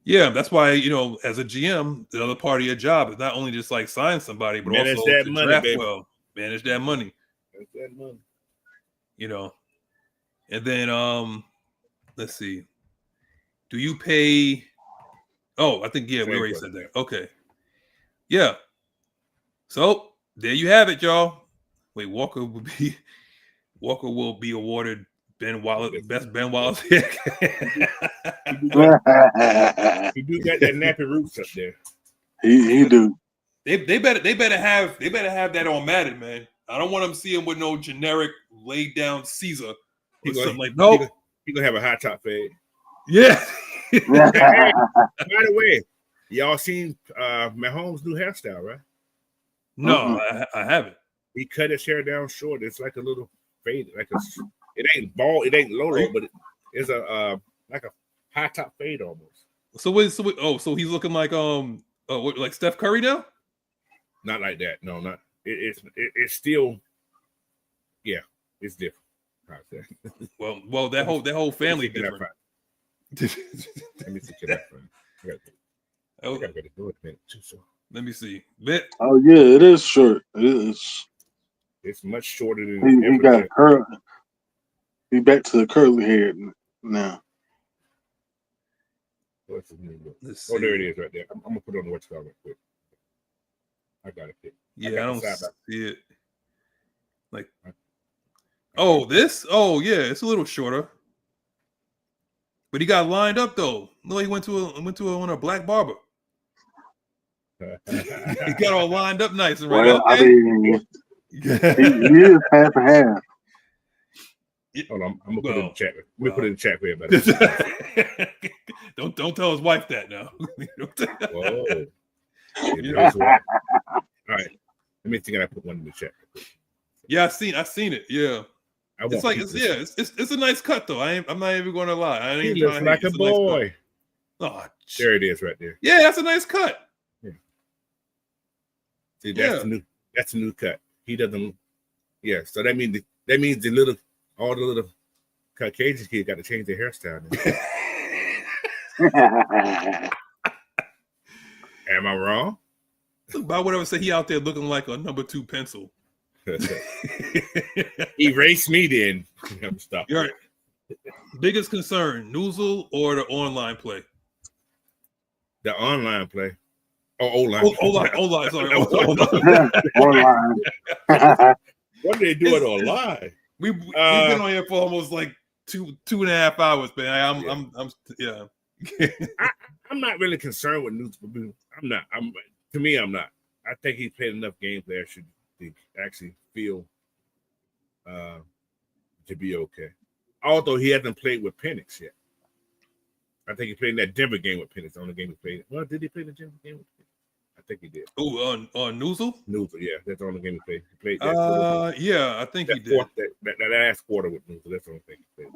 Speaker 1: Yeah, that's why, as a GM, the other part of your job is not only just like sign somebody, but
Speaker 2: manage
Speaker 1: also
Speaker 2: that
Speaker 1: to
Speaker 2: money,
Speaker 1: draft
Speaker 2: baby.
Speaker 1: well, manage that money.
Speaker 2: Manage that money.
Speaker 1: And then let's see. Do you pay? Oh, I think we already said that. Okay. Yeah. So there you have it, y'all. Wait, Walker will be awarded Ben Wallace, best Ben Wallace pick.
Speaker 2: He do got that nappy roots up there.
Speaker 4: He do.
Speaker 1: They better have that on Madden, man. I don't want them seeing with no generic laid down Caesar or something like no.
Speaker 2: He gonna have a high top fade.
Speaker 1: Yeah.
Speaker 2: Hey, by the way, y'all seen Mahomes' new hairstyle, right?
Speaker 1: No, I haven't.
Speaker 2: He cut his hair down short. It's like a little fade, it ain't bald, it ain't low, but it's like a high top fade almost.
Speaker 1: So he's looking like Oh, what, like Steph Curry now?
Speaker 2: Not like that. No, not. It's still. Yeah, it's different.
Speaker 1: Well, that whole family different.
Speaker 2: Let me see.
Speaker 1: Oh,
Speaker 2: I gotta get it good minute too. So
Speaker 1: let me see.
Speaker 4: Oh yeah, it is short. It is.
Speaker 2: it's much shorter than
Speaker 4: He got curly. He back to the curly hair now.
Speaker 2: What's his name?
Speaker 1: Let's see.
Speaker 2: Oh, there it is right there. I'm gonna put it on the what's called real quick. I got it.
Speaker 1: Yeah, I don't see it. Like, oh, this? Oh, yeah, it's a little shorter. But he got lined up though. No, he went to a black barber. He got all lined up nice and right.
Speaker 4: Well,
Speaker 1: Okay.
Speaker 4: I mean, he is half and half.
Speaker 2: Hold on, I'm gonna put it in the chat. Let me put it in the chat for everybody.
Speaker 1: Don't tell his wife that now.
Speaker 2: Whoa. All right. Let me think. I put one in the chat.
Speaker 1: Yeah, I seen it. Yeah. It's a nice cut though. I'm not even going to lie. I ain't
Speaker 2: he looks like a boy.
Speaker 1: Nice
Speaker 2: there it is, right there.
Speaker 1: Yeah, that's a nice cut.
Speaker 2: Yeah. See, that's a new cut. He doesn't. Yeah, so that means all the little Caucasian kids got to change their hairstyle. Am I wrong?
Speaker 1: I would ever say he out there looking like a number 2 pencil.
Speaker 2: Erase me then. Stop.
Speaker 1: You're right. Biggest concern, Noozle or the online play?
Speaker 2: The online play. Oh, O-line.
Speaker 1: O-line, sorry.
Speaker 4: Online.
Speaker 2: What did they do it online?
Speaker 1: We've been on here for almost like 2.5 hours, man.
Speaker 2: I'm not really concerned with Noozle. I'm not. To me, I'm not. I think he's played enough games there to actually feel to be okay. Although he hasn't played with Penix yet. I think he played in that Denver game with Penix. The only game he played. Well, did he play the Denver game with Penix? I think he did.
Speaker 1: Oh, on Noozle?
Speaker 2: Noozle, yeah. That's the only game he played. He played that
Speaker 1: yeah, I think he did.
Speaker 2: That last quarter with Noozle, that's the only thing he played.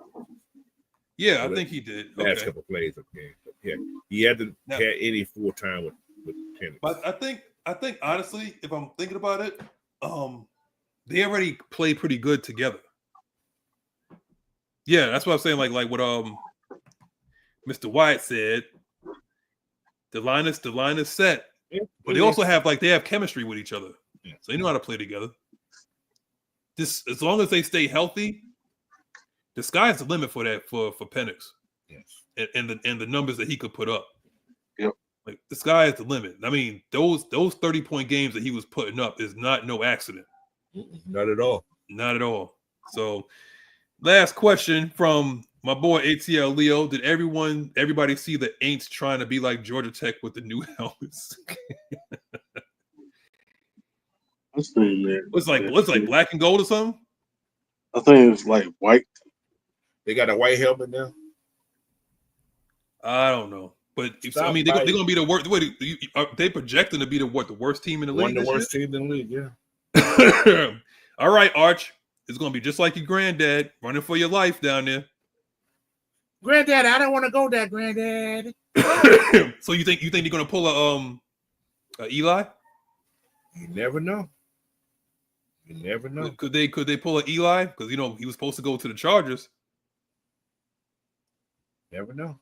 Speaker 1: Yeah, I think he did.
Speaker 2: Last couple of plays of the game. But yeah, he hasn't had any full time with Penix.
Speaker 1: But I think honestly, if I'm thinking about it, they already play pretty good together. Yeah, that's what I'm saying. Like what Mr. Wyatt said, the line is set. Yeah, but they also have chemistry with each other. Yeah. So they know how to play together. Just as long as they stay healthy, the sky's the limit for Penix. Yes. And the numbers that he could put up.
Speaker 4: Yep.
Speaker 1: Like the sky is the limit. I mean, those 30-point games that he was putting up is not no accident.
Speaker 2: Not at all.
Speaker 1: Not at all. So last question from my boy ATL Leo. Did everybody see the Aints trying to be like Georgia Tech with the new helmets?
Speaker 4: What's like
Speaker 1: black and gold or something?
Speaker 4: I think it's like white.
Speaker 2: They got a white helmet now?
Speaker 1: I don't know. But they're going to be the worst. Are they projecting to be the worst team in the league?
Speaker 2: One of the worst teams in the league, yeah.
Speaker 1: All right, Arch. It's going to be just like your granddad running for your life down there.
Speaker 2: Granddad, I don't want to go there, Granddad.
Speaker 1: So you think they're going to pull a Eli?
Speaker 2: You never know. You never know.
Speaker 1: Could they pull an Eli? Because he was supposed to go to the Chargers.
Speaker 2: Never know.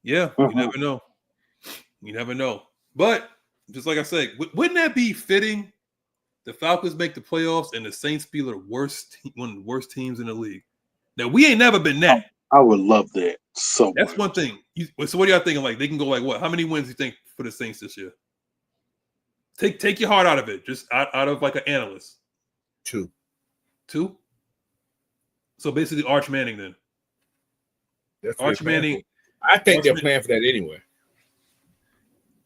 Speaker 1: Yeah, you never know. You never know. But just like I said, wouldn't that be fitting? The Falcons make the playoffs and the Saints be one of the worst teams in the league. Now we ain't never been that.
Speaker 4: I would love that so
Speaker 1: That's
Speaker 4: much.
Speaker 1: one thing. So what are y'all thinking? Like they can go like what? How many wins do you think for the Saints this year? Take your heart out of it. Just out of like an analyst.
Speaker 2: 2.
Speaker 1: So basically Arch Manning then.
Speaker 2: That's
Speaker 1: Arch Manning.
Speaker 2: I think they're playing for that anyway.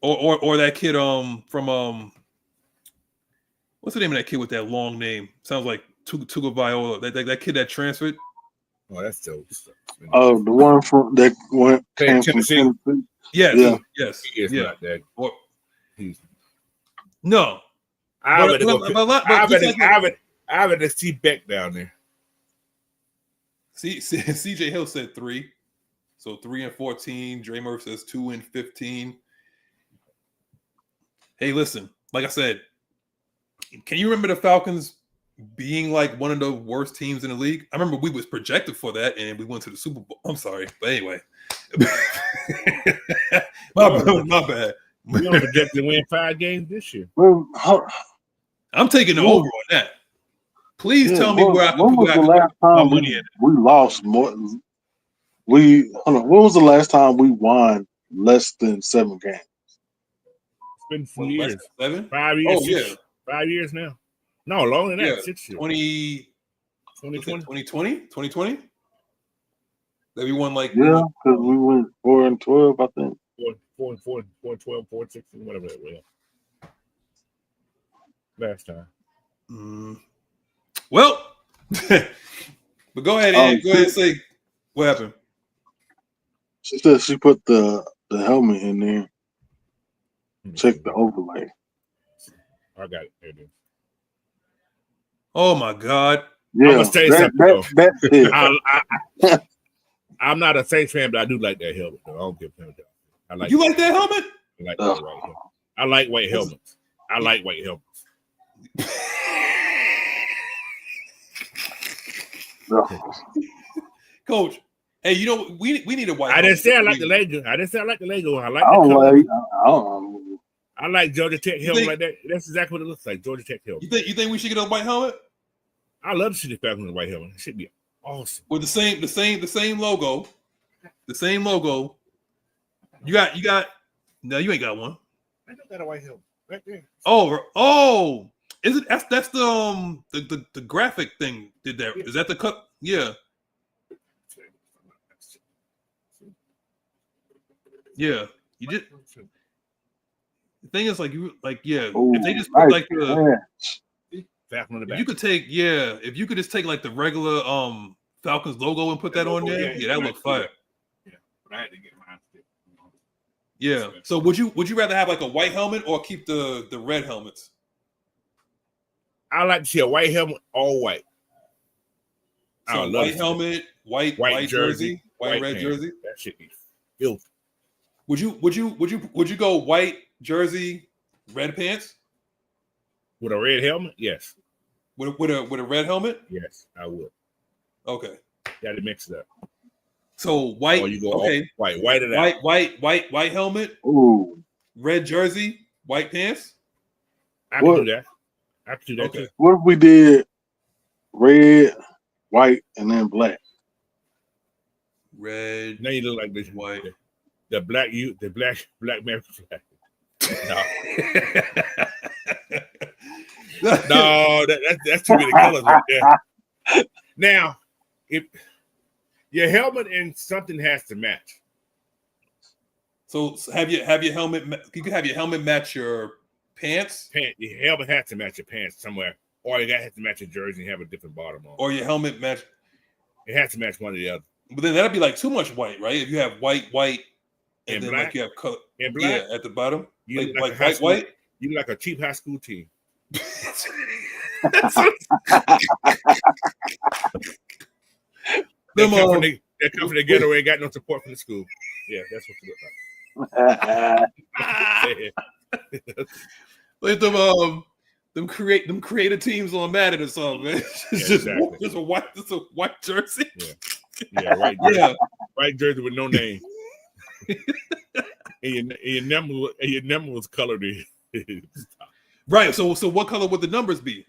Speaker 1: Or that kid from what's the name of that kid with that long name? Sounds like Tuga Viola. That kid that transferred.
Speaker 2: Oh, that's dope.
Speaker 4: Oh, the one from that went came from
Speaker 2: Tennessee.
Speaker 4: Tennessee.
Speaker 1: Yes. Yes.
Speaker 2: He is not that.
Speaker 1: No.
Speaker 2: I would see Beck down there.
Speaker 1: See, CJ Hill said 3. So 3 and 14. Dre Murphy says 2 and 15. Hey, listen, like I said, can you remember the Falcons being like one of the worst teams in the league? I remember we was projected for that, and we went to the Super Bowl. I'm sorry, but anyway, my bad.
Speaker 2: We don't project to win 5 games this year.
Speaker 4: Well,
Speaker 1: I'm taking the over on that. Please tell me where I can
Speaker 4: put the last time
Speaker 1: money in.
Speaker 4: We lost more. When was the last time we won less than 7 games?
Speaker 2: It's been 4 years.
Speaker 1: 7?
Speaker 2: 5 years.
Speaker 1: Oh, yeah.
Speaker 2: 5 years now. No, longer than that. 6 years.
Speaker 1: 2020? That we won like
Speaker 4: because we went 4-12, I think.
Speaker 2: 4 12, 4-16, whatever that was. Last time.
Speaker 1: Well, but go ahead and say what happened.
Speaker 4: She said she put the helmet in there. Check the overlay.
Speaker 2: I got it. There it is.
Speaker 1: Oh my God!
Speaker 4: Yeah,
Speaker 2: I'm gonna say something.
Speaker 4: That's it.
Speaker 2: I'm not a Saints fan, but I do like that helmet. Though. I don't give him that. I like.
Speaker 1: You like that helmet?
Speaker 2: I like that white helmet. I like white helmets. I like white helmets.
Speaker 1: Coach, hey, you know we need a white.
Speaker 2: I didn't say I like the Lego. I didn't say I like the Lego. I like. I like Georgia Tech helmet like that. That's exactly what it looks like. Georgia Tech helmet.
Speaker 1: You think we should get a white helmet?
Speaker 2: I love to see the Falcons with a white helmet. It should be awesome.
Speaker 1: With the same logo. The same logo. You got. No, you ain't got one.
Speaker 2: I got a white helmet right there.
Speaker 1: Oh. Is it? That's the graphic thing. Did that? Is that the cut? Yeah. Yeah. You did. The thing is, if they just put like if you could take, if you could just take like the regular Falcons logo and put that on there, that look fire.
Speaker 2: Yeah, but I had to get mine.
Speaker 1: Yeah. So would you rather have like a white helmet or keep the red helmets?
Speaker 2: I like to see a white helmet, all white.
Speaker 1: So white helmet, white jersey, white red jersey.
Speaker 2: That should be filthy.
Speaker 1: Would you go white jersey, red pants?
Speaker 2: With a red helmet? Yes.
Speaker 1: With a red helmet?
Speaker 2: Yes, I would.
Speaker 1: Okay.
Speaker 2: Got to mix it up.
Speaker 1: So white.
Speaker 2: Or you go
Speaker 1: okay.
Speaker 2: White it out.
Speaker 1: White helmet.
Speaker 4: Ooh.
Speaker 1: Red jersey, white pants.
Speaker 2: I can do that.
Speaker 1: Okay.
Speaker 2: Too.
Speaker 4: What if we did red, white, and then black?
Speaker 1: Red.
Speaker 2: Now you look like this
Speaker 1: white.
Speaker 2: The black man flag. No, that's too many colors right there. Now, if your helmet and something has to match.
Speaker 1: So have your helmet. You can have your helmet match your pants.
Speaker 2: Your helmet has to match your pants somewhere, or you got to match your jersey and have a different bottom on.
Speaker 1: Or your helmet match.
Speaker 2: It has to match one or the other.
Speaker 1: But then that'd be like too much white, right? If you have white, and then
Speaker 2: black?
Speaker 1: like you have color,
Speaker 2: and black,
Speaker 1: at the bottom,
Speaker 2: you
Speaker 1: like
Speaker 2: white. You look like a cheap high school team.
Speaker 1: They
Speaker 2: come from the ghetto and got no support from the school. Yeah, that's what you look
Speaker 1: like them creative teams on Madden or something, man. It's just a white jersey.
Speaker 2: Yeah, white jersey. Yeah. White jersey with no name. and your number was colored in.
Speaker 1: Right. So what color would the numbers be?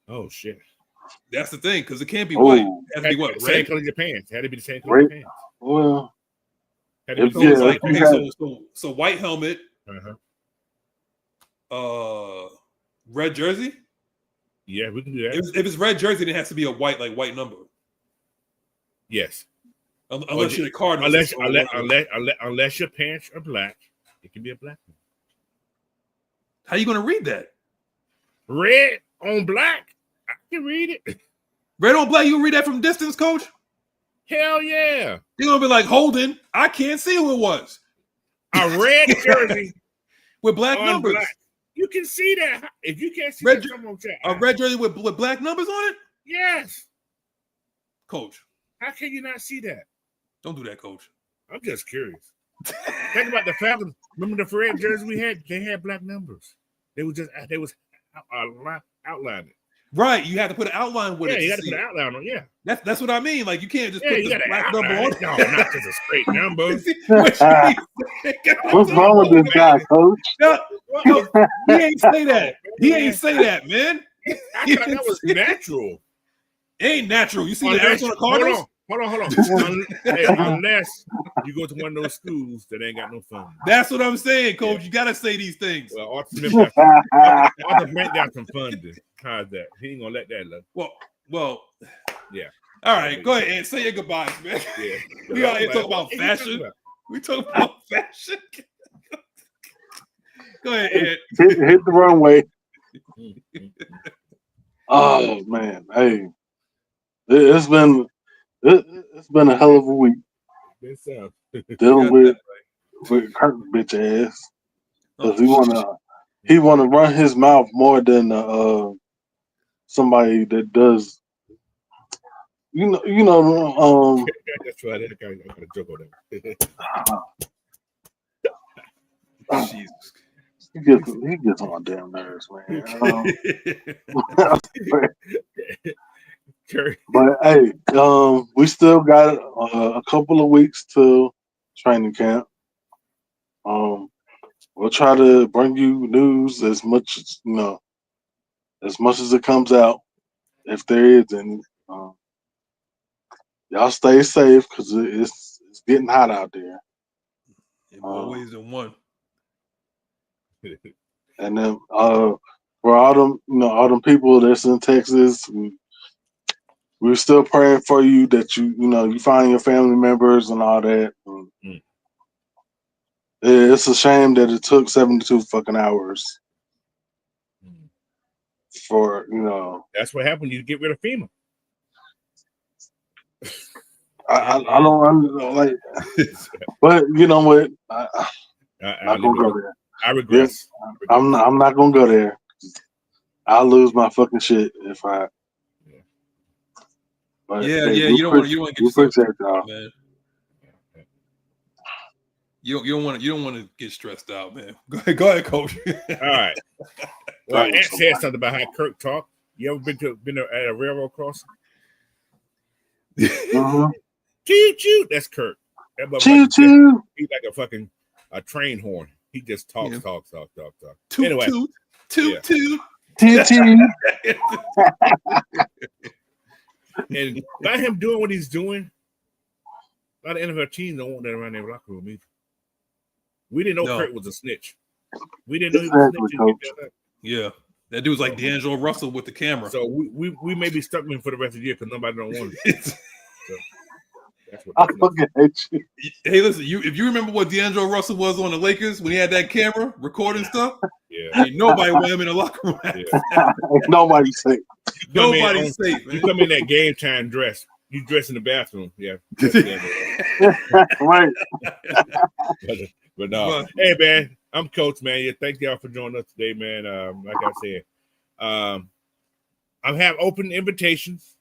Speaker 2: Oh shit.
Speaker 1: That's the thing, because it can't be white. It has to be what?
Speaker 2: Same color as your pants. Had to be the same color as your pants.
Speaker 4: Well,
Speaker 1: so white helmet. Red jersey.
Speaker 2: Yeah, we can do that.
Speaker 1: If it's red jersey, then it has to be a white number.
Speaker 2: Yes.
Speaker 1: Unless you're the Cardinals.
Speaker 2: Unless your pants are black, it can be a black one.
Speaker 1: How you gonna read that?
Speaker 2: Red on black. I can read it.
Speaker 1: Red on black, you can read that from distance, coach?
Speaker 2: Hell yeah.
Speaker 1: You're gonna be like, Holden, I can't see who it was.
Speaker 2: A red jersey
Speaker 1: with black numbers.
Speaker 2: Black. You can see that. If you can't see
Speaker 1: red,
Speaker 2: that, come on, chat.
Speaker 1: A red jersey with black numbers on it?
Speaker 2: Yes.
Speaker 1: Coach.
Speaker 2: How can you not see that?
Speaker 1: Don't do that, coach.
Speaker 2: I'm just curious. Think about the Falcons. Remember the red jersey we had? They had black numbers. They was outlined.
Speaker 1: Right, you have to put an outline with it.
Speaker 2: Yeah, you got to put an outline on. Yeah,
Speaker 1: that's what I mean. Like you can't just put the black number on.
Speaker 2: No, not just a straight number.
Speaker 4: What's wrong with this guy, Coach?
Speaker 1: No, he ain't say that. He ain't say that, man.
Speaker 2: I thought that was natural.
Speaker 1: It ain't natural. You see the Arizona Cardinals?
Speaker 2: Hold on. Unless you go to one of those schools that ain't got no funding.
Speaker 1: That's what I'm saying, Coach. Yeah. You got to say these things.
Speaker 2: Well, Arthur Brent got some funding. How's that? He ain't gonna let that look.
Speaker 1: Well.
Speaker 2: Yeah.
Speaker 1: All right, go ahead and say your goodbyes, man. Yeah. We out here talking about fashion. We talking about fashion. Go ahead, Ed.
Speaker 4: Hit the runway. Oh man, hey, it's been a hell of a week. Dealing with Kirk bitch ass because he wanna run his mouth more than somebody that does. You know.
Speaker 2: That's right. I got a joke on
Speaker 1: that. Jesus.
Speaker 4: He gets on my damn nerves, man. But hey, we still got a couple of weeks till training camp. We'll try to bring you news as much as it comes out, if there is any. Y'all stay safe because it's getting hot out there.
Speaker 1: In more ways than one.
Speaker 4: And then for all them people that's in Texas, we're still praying for you that you find your family members and all that. It's a shame that it took 72 fucking hours for
Speaker 2: That's what happened. You get rid of FEMA.
Speaker 4: I don't like, but you know what? I'm not gonna go there.
Speaker 2: I regret.
Speaker 4: I'm not gonna go there. I'll lose my fucking shit if I. But,
Speaker 1: yeah.
Speaker 4: Hey,
Speaker 1: You don't want to get yourself,
Speaker 4: out,
Speaker 1: man. You don't want to get stressed out, man. Go ahead, Coach.
Speaker 2: All right. Well, Ant said something about how Kirk talk. You ever been at a railroad crossing? Choo choo. That's Kirk.
Speaker 4: Choo choo.
Speaker 2: He's like a fucking train horn. He just talks.
Speaker 1: Toot,
Speaker 2: anyway,
Speaker 1: toot.
Speaker 2: And by him doing what he's doing, a lot of NFL teams don't want that around their locker room either. We didn't know Kirk was a snitch. We didn't know he was a snitch.
Speaker 1: Yeah. That dude's like D'Angelo Russell with the camera.
Speaker 2: So we may be stuck with him for the rest of the year because nobody don't want him. So that's what
Speaker 4: I fucking hate you.
Speaker 1: Hey, listen, if you remember what D'Angelo Russell was on the Lakers when he had that camera recording stuff, ain't nobody want him in the locker room.
Speaker 4: Nobody's safe.
Speaker 1: Nobody's safe.
Speaker 2: You come in that game time dress. You dress in the bathroom. Yeah.
Speaker 4: Right.
Speaker 2: But no. Hey, man. I'm Coach, man. Yeah, thank y'all for joining us today, man. Like I said, I have open invitations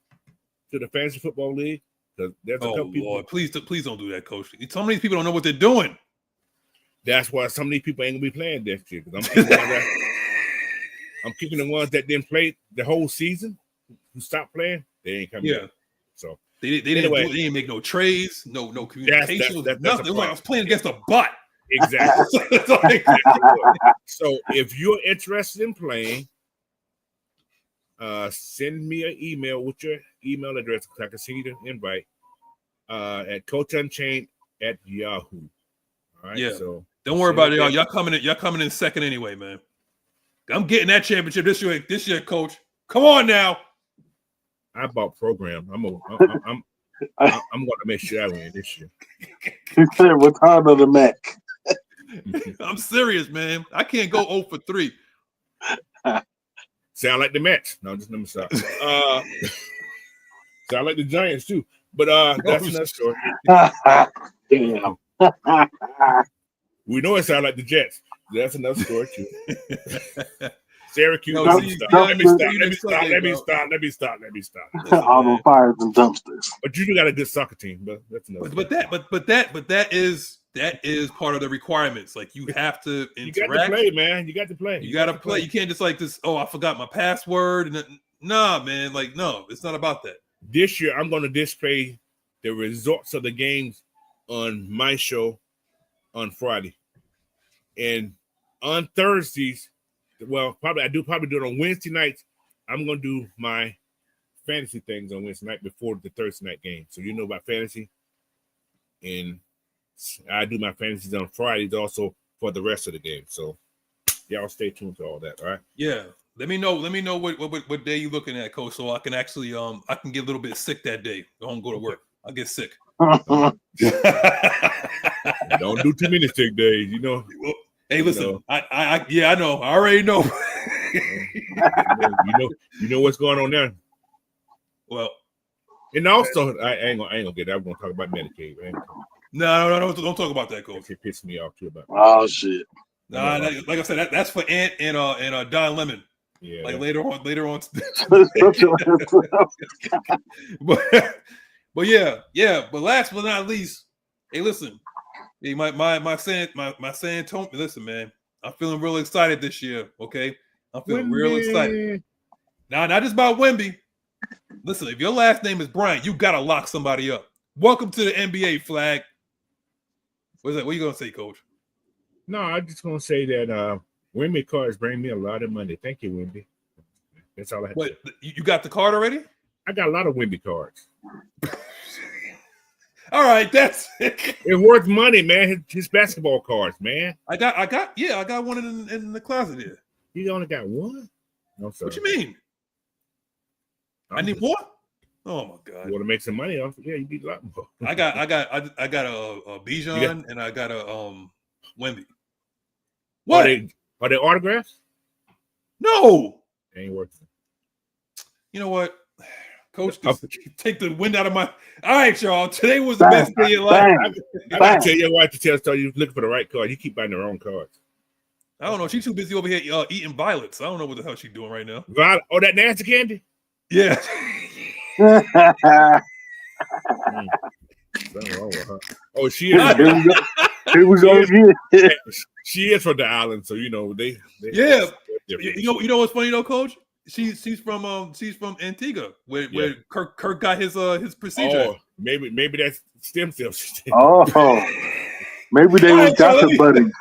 Speaker 2: to the Fantasy Football League. There's a couple people.
Speaker 1: Lord, please don't do that, Coach. Some of these people don't know what they're doing.
Speaker 2: That's why some of these people ain't gonna be playing this year. Because I'm kicking the ones that didn't play the whole season, who stopped playing. They ain't coming.
Speaker 1: Yeah.
Speaker 2: In. So
Speaker 1: they didn't make no trades, no communication. Nothing. I was playing against a butt.
Speaker 2: Exactly. So if you're interested in playing, send me an email with your email address because I can send you the invite at coachunchained@yahoo. All right.
Speaker 1: Yeah.
Speaker 2: So
Speaker 1: don't worry about it, y'all. Y'all coming in second anyway, man. I'm getting that championship this year, Coach. Come on now.
Speaker 2: I bought program. I'm going to make sure I win this year.
Speaker 4: He said, "What's harder than Mac?"
Speaker 1: I'm serious, man. I can't go 0 for 3.
Speaker 2: Sound like the Mets. No, just let me stop. Sound like the Giants too. But that's another story.
Speaker 4: Damn.
Speaker 2: We know it sounds like the Jets. That's another story too. Syracuse.
Speaker 1: Let me stop.
Speaker 4: All the fires and dumpsters.
Speaker 2: But you do got a good soccer team, but that's another.
Speaker 1: But that is that is part of the requirements. Like you have to interact.
Speaker 2: You got to play, man. You got to play.
Speaker 1: You got to play. You can't just like this. Oh, I forgot my password. And nah, man. Like no, it's not about that.
Speaker 2: This year, I'm going to display the results of the games on my show on Friday, and on Thursdays. Well, I do it on Wednesday nights. I'm going to do my fantasy things on Wednesday night before the Thursday night game. So you know about fantasy, and I do my fantasies on Fridays also for the rest of the game. So y'all stay tuned to all that. All right.
Speaker 1: Yeah. Let me know what day you looking at, Coach, so I can actually I can get a little bit sick that day. Don't go to work. I get sick.
Speaker 2: Don't do too many sick days, you know.
Speaker 1: Hey, listen, I know. I already know.
Speaker 2: you know what's going on there.
Speaker 1: Well,
Speaker 2: and also I ain't gonna get that. I'm gonna talk about Medicaid, man.
Speaker 1: No, don't talk about that, Coach.
Speaker 2: It pissed me off too about.
Speaker 4: Oh shit.
Speaker 1: Nah, like I said, that's for Ant and Don Lemon.
Speaker 2: Yeah.
Speaker 1: Like later on. but yeah. But last but not least, hey, listen, hey, my San Antonio. Listen, man, I'm feeling real excited this year. Okay, I'm feeling real excited. Now, not just about Wemby. Listen, if your last name is Bryant, you gotta lock somebody up. Welcome to the NBA, Flag. What's that? What are you gonna say, Coach?
Speaker 2: No, I'm just gonna say that Wemby cards bring me a lot of money. Thank you, Wemby. That's all I have.
Speaker 1: What, you got the card already?
Speaker 2: I got a lot of Wemby cards.
Speaker 1: All right, that's it.
Speaker 2: It's worth money, man. His basketball cards, man.
Speaker 1: I got one in the closet here.
Speaker 2: You only got one? No, sir.
Speaker 1: What you mean? I need more? Oh my god!
Speaker 2: You want to make some money off? Yeah, you need a lot more.
Speaker 1: I got a Bijan and I got a Wemby. What?
Speaker 2: Are they autographs?
Speaker 1: No.
Speaker 2: They ain't worth it.
Speaker 1: You know what? Coach, take the wind out of my. All right, y'all. Today was the best day of your life.
Speaker 2: I gotta tell your wife to tell you looking for the right card. You keep buying the wrong cards.
Speaker 1: I don't know. She's too busy over here eating violets. I don't know what the hell she's doing right now.
Speaker 2: Violet? Oh, that nasty candy?
Speaker 1: Yeah.
Speaker 2: Oh, she is.
Speaker 4: Here we go again.
Speaker 2: She is from the island, so you know they
Speaker 1: yeah. You know what's funny though, Coach? She's from Antigua, where Kirk got his procedure.
Speaker 2: Oh, maybe that's stem cells.
Speaker 4: Oh, maybe they was Dr. Buddy.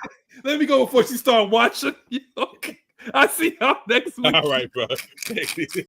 Speaker 1: Let me go before she start watching. Okay. I see y'all next week.
Speaker 2: All right, bro.